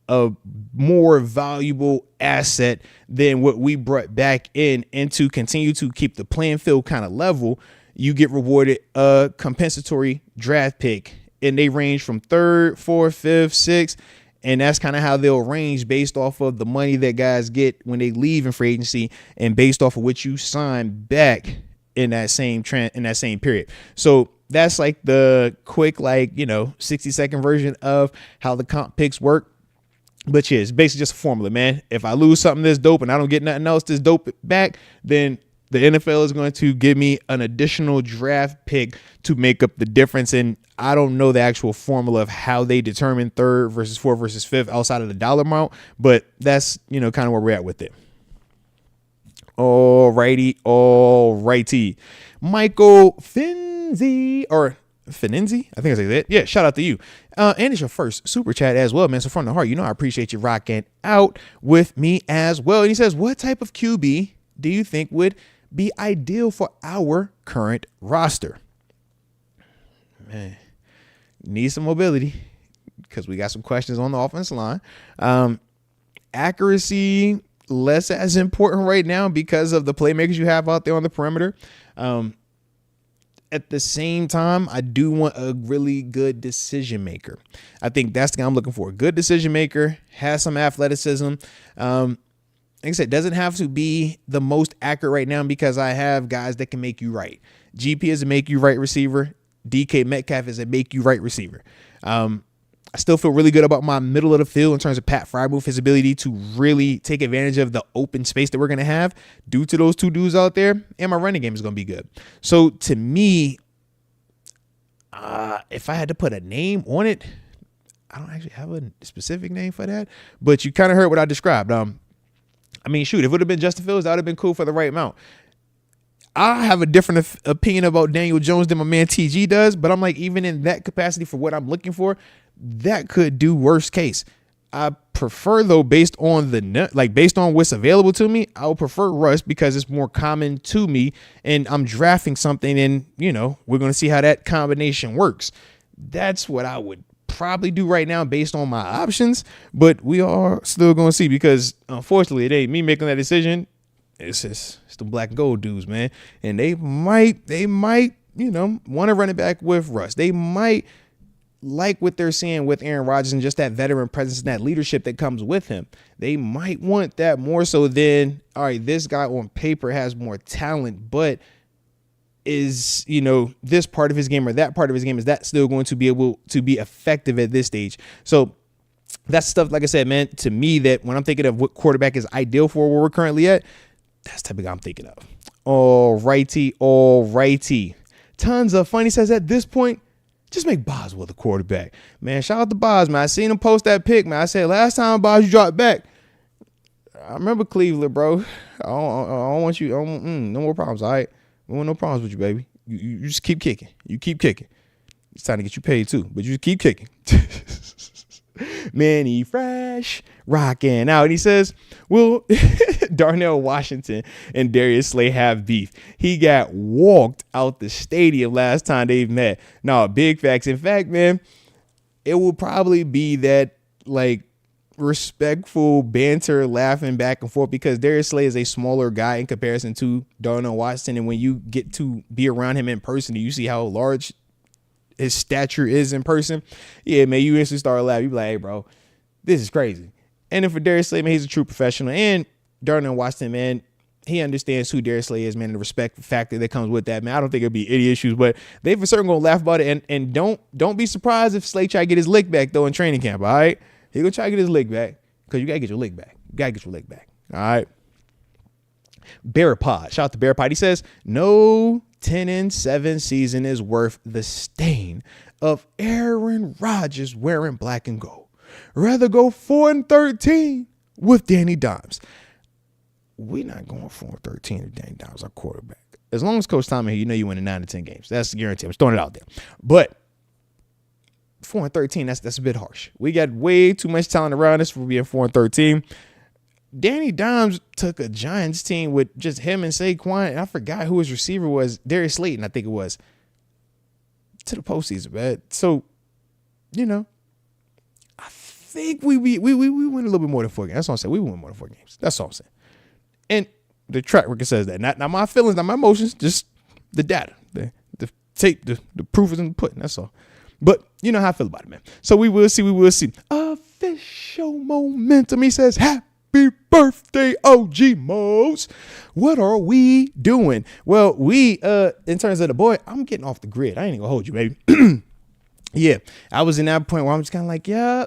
a more valuable asset than what we brought back in, and to continue to keep the playing field kind of level, you get rewarded a compensatory draft pick, and they range from 3rd, 4th, 5th, 6th. And that's kind of how they'll range based off of the money that guys get when they leave in free agency and based off of what you sign back in that same period. So that's like the quick, 60-second version of how the comp picks work. But yeah, it's basically just a formula, man. If I lose something that's dope and I don't get nothing else that's dope back, then the NFL is going to give me an additional draft pick to make up the difference. And I don't know the actual formula of how they determine 3rd versus 4th versus 5th outside of the dollar amount, but that's, kind of where we're at with it. All righty. Michael Finzi, or Fininzi, I think I say that. Yeah, shout out to you. And it's your first super chat as well, man. So from the heart, I appreciate you rocking out with me as well. And he says, what type of QB do you think would be ideal for our current roster? Man, need some mobility because we got some questions on the offensive line. Accuracy, less as important right now because of the playmakers you have out there on the perimeter. At the same time, I do want a really good decision maker. I think that's the guy I'm looking for. A good decision maker, has some athleticism. Like I said, doesn't have to be the most accurate right now because I have guys that can make you right. GP is a make you right receiver. DK Metcalf is a make you right receiver. I still feel really good about my middle of the field in terms of Pat Frymouth, his ability to really take advantage of the open space that we're going to have due to those two dudes out there. And my running game is going to be good. So to me, if I had to put a name on it, I don't actually have a specific name for that, but you kind of heard what I described. If it would have been Justin Fields, that would have been cool for the right amount. I have a different opinion about Daniel Jones than my man TG does, but I'm like, even in that capacity for what I'm looking for, that could do worst case. I prefer, though, based on what's available to me, I would prefer Russ because it's more common to me, and I'm drafting something, and we're going to see how that combination works. That's what I would probably do right now based on my options, but we are still going to see because unfortunately it ain't me making that decision. It's the black and gold dudes, man, and they might want to run it back with Russ. They might like what they're seeing with Aaron Rodgers and just that veteran presence and that leadership that comes with him. They might want that more so than, all right, this guy on paper has more talent, but is, this part of his game or that part of his game, is that still going to be able to be effective at this stage? So that's stuff, like I said, man, to me, that when I'm thinking of what quarterback is ideal for where we're currently at, that's the type of guy I'm thinking of. All righty. Tons of fun. He says at this point, just make Boswell the quarterback. Man, shout out to Bos, man. I seen him post that pic, man. I said, last time, Bos, you dropped back. I remember Cleveland, bro. I don't want you. No more problems, all right? I want no problems with you, baby. You just keep kicking. You keep kicking. It's time to get you paid, too. But you just keep kicking. Man, he fresh, rocking out. And he says, will Darnell Washington and Darius Slay have beef? He got walked out the stadium last time they've met. No, big facts. In fact, man, it will probably be that, like, respectful banter, laughing back and forth, because Darius Slay is a smaller guy in comparison to Darnell Washington. And when you get to be around him in person, you see how large his stature is in person. Yeah, man, you instantly start laughing. You be like, hey, bro, this is crazy. And then for Darius Slay, man, he's a true professional. And Darnell Washington, man, he understands who Darius Slay is, man, the respect factor that comes with that, man. I don't think it'll be any issues, but they for certain gonna laugh about it. And don't be surprised if Slay try to get his lick back, though, in training camp, all right? He gonna try to get his lick back, because you gotta get your lick back. All right? Bear Pod. Shout out to Bear Pod. He says, no 10-7 season is worth the stain of Aaron Rodgers wearing black and gold. Rather go 4-13 with Danny Dimes. We're not going 4-13 with Danny Dimes, our quarterback. As long as Coach Tomlin here, you win 9-10 games. That's guaranteed. I'm just throwing it out there. But 4-13, that's a bit harsh. We got way too much talent around us for being 4-13. Danny Dimes took a Giants team with just him and Saquon, and I forgot who his receiver was, Darius Slayton, I think it was, to the postseason, man. So, I think we win a little bit more than 4 games. That's all I'm saying. We win more than 4 games. That's all I'm saying. And the track record says that. Not my feelings, not my emotions, just the data. The tape, the proof is in the pudding. That's all. But you know how I feel about it, man. So we will see. Official momentum. He says, happy birthday, OG Moats. What are we doing? Well, we, in terms of the boy, I'm getting off the grid. I ain't even gonna hold you, baby. Yeah, I was in that point where I'm just kind of like, yeah,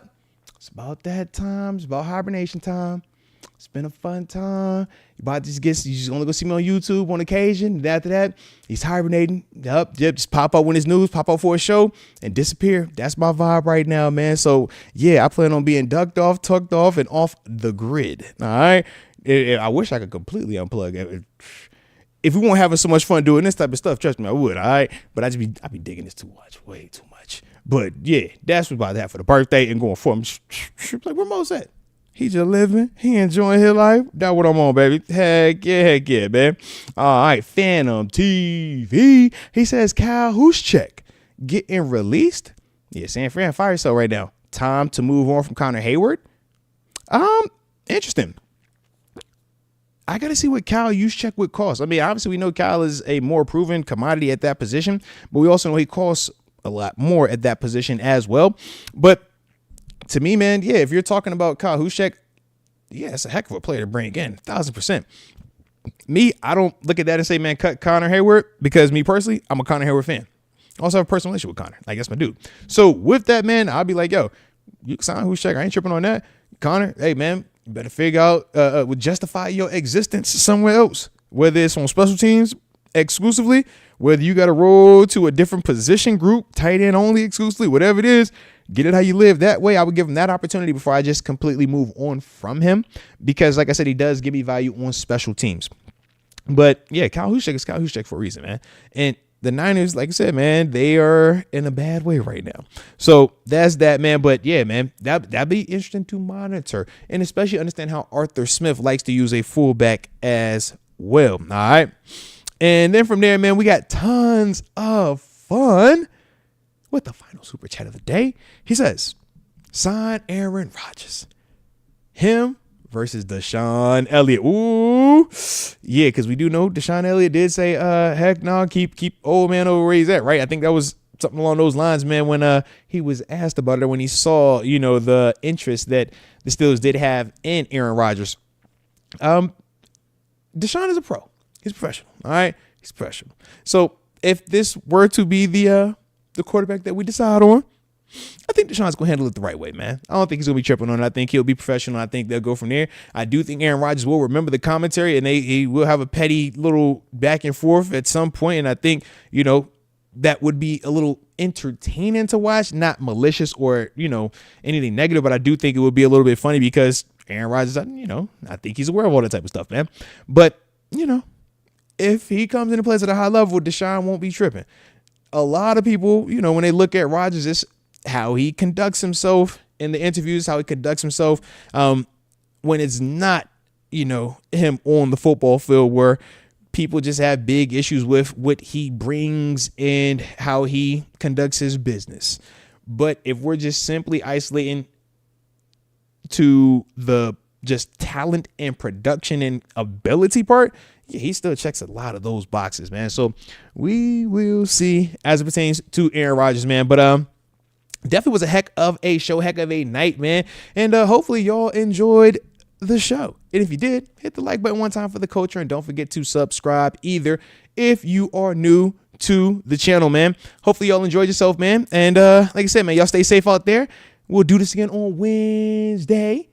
it's about that time. It's about hibernation time. It's been a fun time. You just only go see me on YouTube on occasion. And after that, he's hibernating. Yep, just pop up when it's news, pop up for a show, and disappear. That's my vibe right now, man. So yeah, I plan on being tucked off, and off the grid. All right. I wish I could completely unplug. If we weren't having so much fun doing this type of stuff, trust me, I would. All right. But I'd be digging this too much, way too much. But yeah, that's what's about to happen for the birthday and going for him. Like, where Mo's at? He just living. He enjoying his life. That's what I'm on, baby. Heck yeah, man. All right, Phantom TV. He says, Kyle Juszczyk getting released. Yeah, San Fran, fire yourself right now. Time to move on from Connor Hayward. Interesting. I got to see what Kyle Juszczyk would cost. I mean, obviously, we know Kyle is a more proven commodity at that position, but we also know he costs a lot more at that position as well. But to me, man, yeah, if you're talking about Kyle Juszczyk, yeah, it's a heck of a player to bring in, 1,000%. Me, I don't look at that and say, man, cut Connor Hayward, because me personally, I'm a Connor Hayward fan. I also have a personal relationship with Connor. Like, that's my dude. So with that, man, I'll be like, yo, you can sign Juszczyk. I ain't tripping on that. Connor, hey, man, you better figure out, would justify your existence somewhere else, whether it's on special teams exclusively, whether you got to roll to a different position group, tight end only exclusively, whatever it is. Get it how you live. That way, I would give him that opportunity before I just completely move on from him, because, like I said, he does give me value on special teams. But yeah, Kyle Juszczyk is Kyle Juszczyk for a reason, man. And the Niners, like I said, man, they are in a bad way right now. So that's that, man. But yeah, man, that'd be interesting to monitor, and especially understand how Arthur Smith likes to use a fullback as well. All right. And then from there, man, we got tons of fun with the final super chat of the day. He says, sign Aaron Rodgers. Him versus Deshaun Elliott. Ooh. Yeah, because we do know Deshaun Elliott did say, heck no, keep old man over where he's at, right? I think that was something along those lines, man, when he was asked about it, when he saw, the interest that the Steelers did have in Aaron Rodgers. Deshaun is a pro. He's professional. All right. He's professional. So if this were to be the quarterback that we decide on, I think Deshaun's going to handle it the right way, man. I don't think he's going to be tripping on it. I think he'll be professional. I think they'll go from there. I do think Aaron Rodgers will remember the commentary, and he will have a petty little back and forth at some point. And I think, that would be a little entertaining to watch, not malicious or, anything negative. But I do think it would be a little bit funny because Aaron Rodgers, I think he's aware of all that type of stuff, man. But, if he comes into place at a high level, Deshaun won't be tripping. A lot of people, when they look at Rodgers, it's how he conducts himself in the interviews, how he conducts himself when it's not, him on the football field, where people just have big issues with what he brings and how he conducts his business. But if we're just simply isolating to the just talent and production and ability part, yeah, he still checks a lot of those boxes, man. So we will see as it pertains to Aaron Rodgers, man. But definitely was a heck of a show, heck of a night, man. And hopefully y'all enjoyed the show. And if you did, hit the like button one time for the culture, and don't forget to subscribe either if you are new to the channel, man. Hopefully y'all enjoyed yourself, man. And like I said, man, y'all stay safe out there. We'll do this again on Wednesday.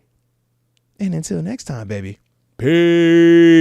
And until next time, baby. Peace.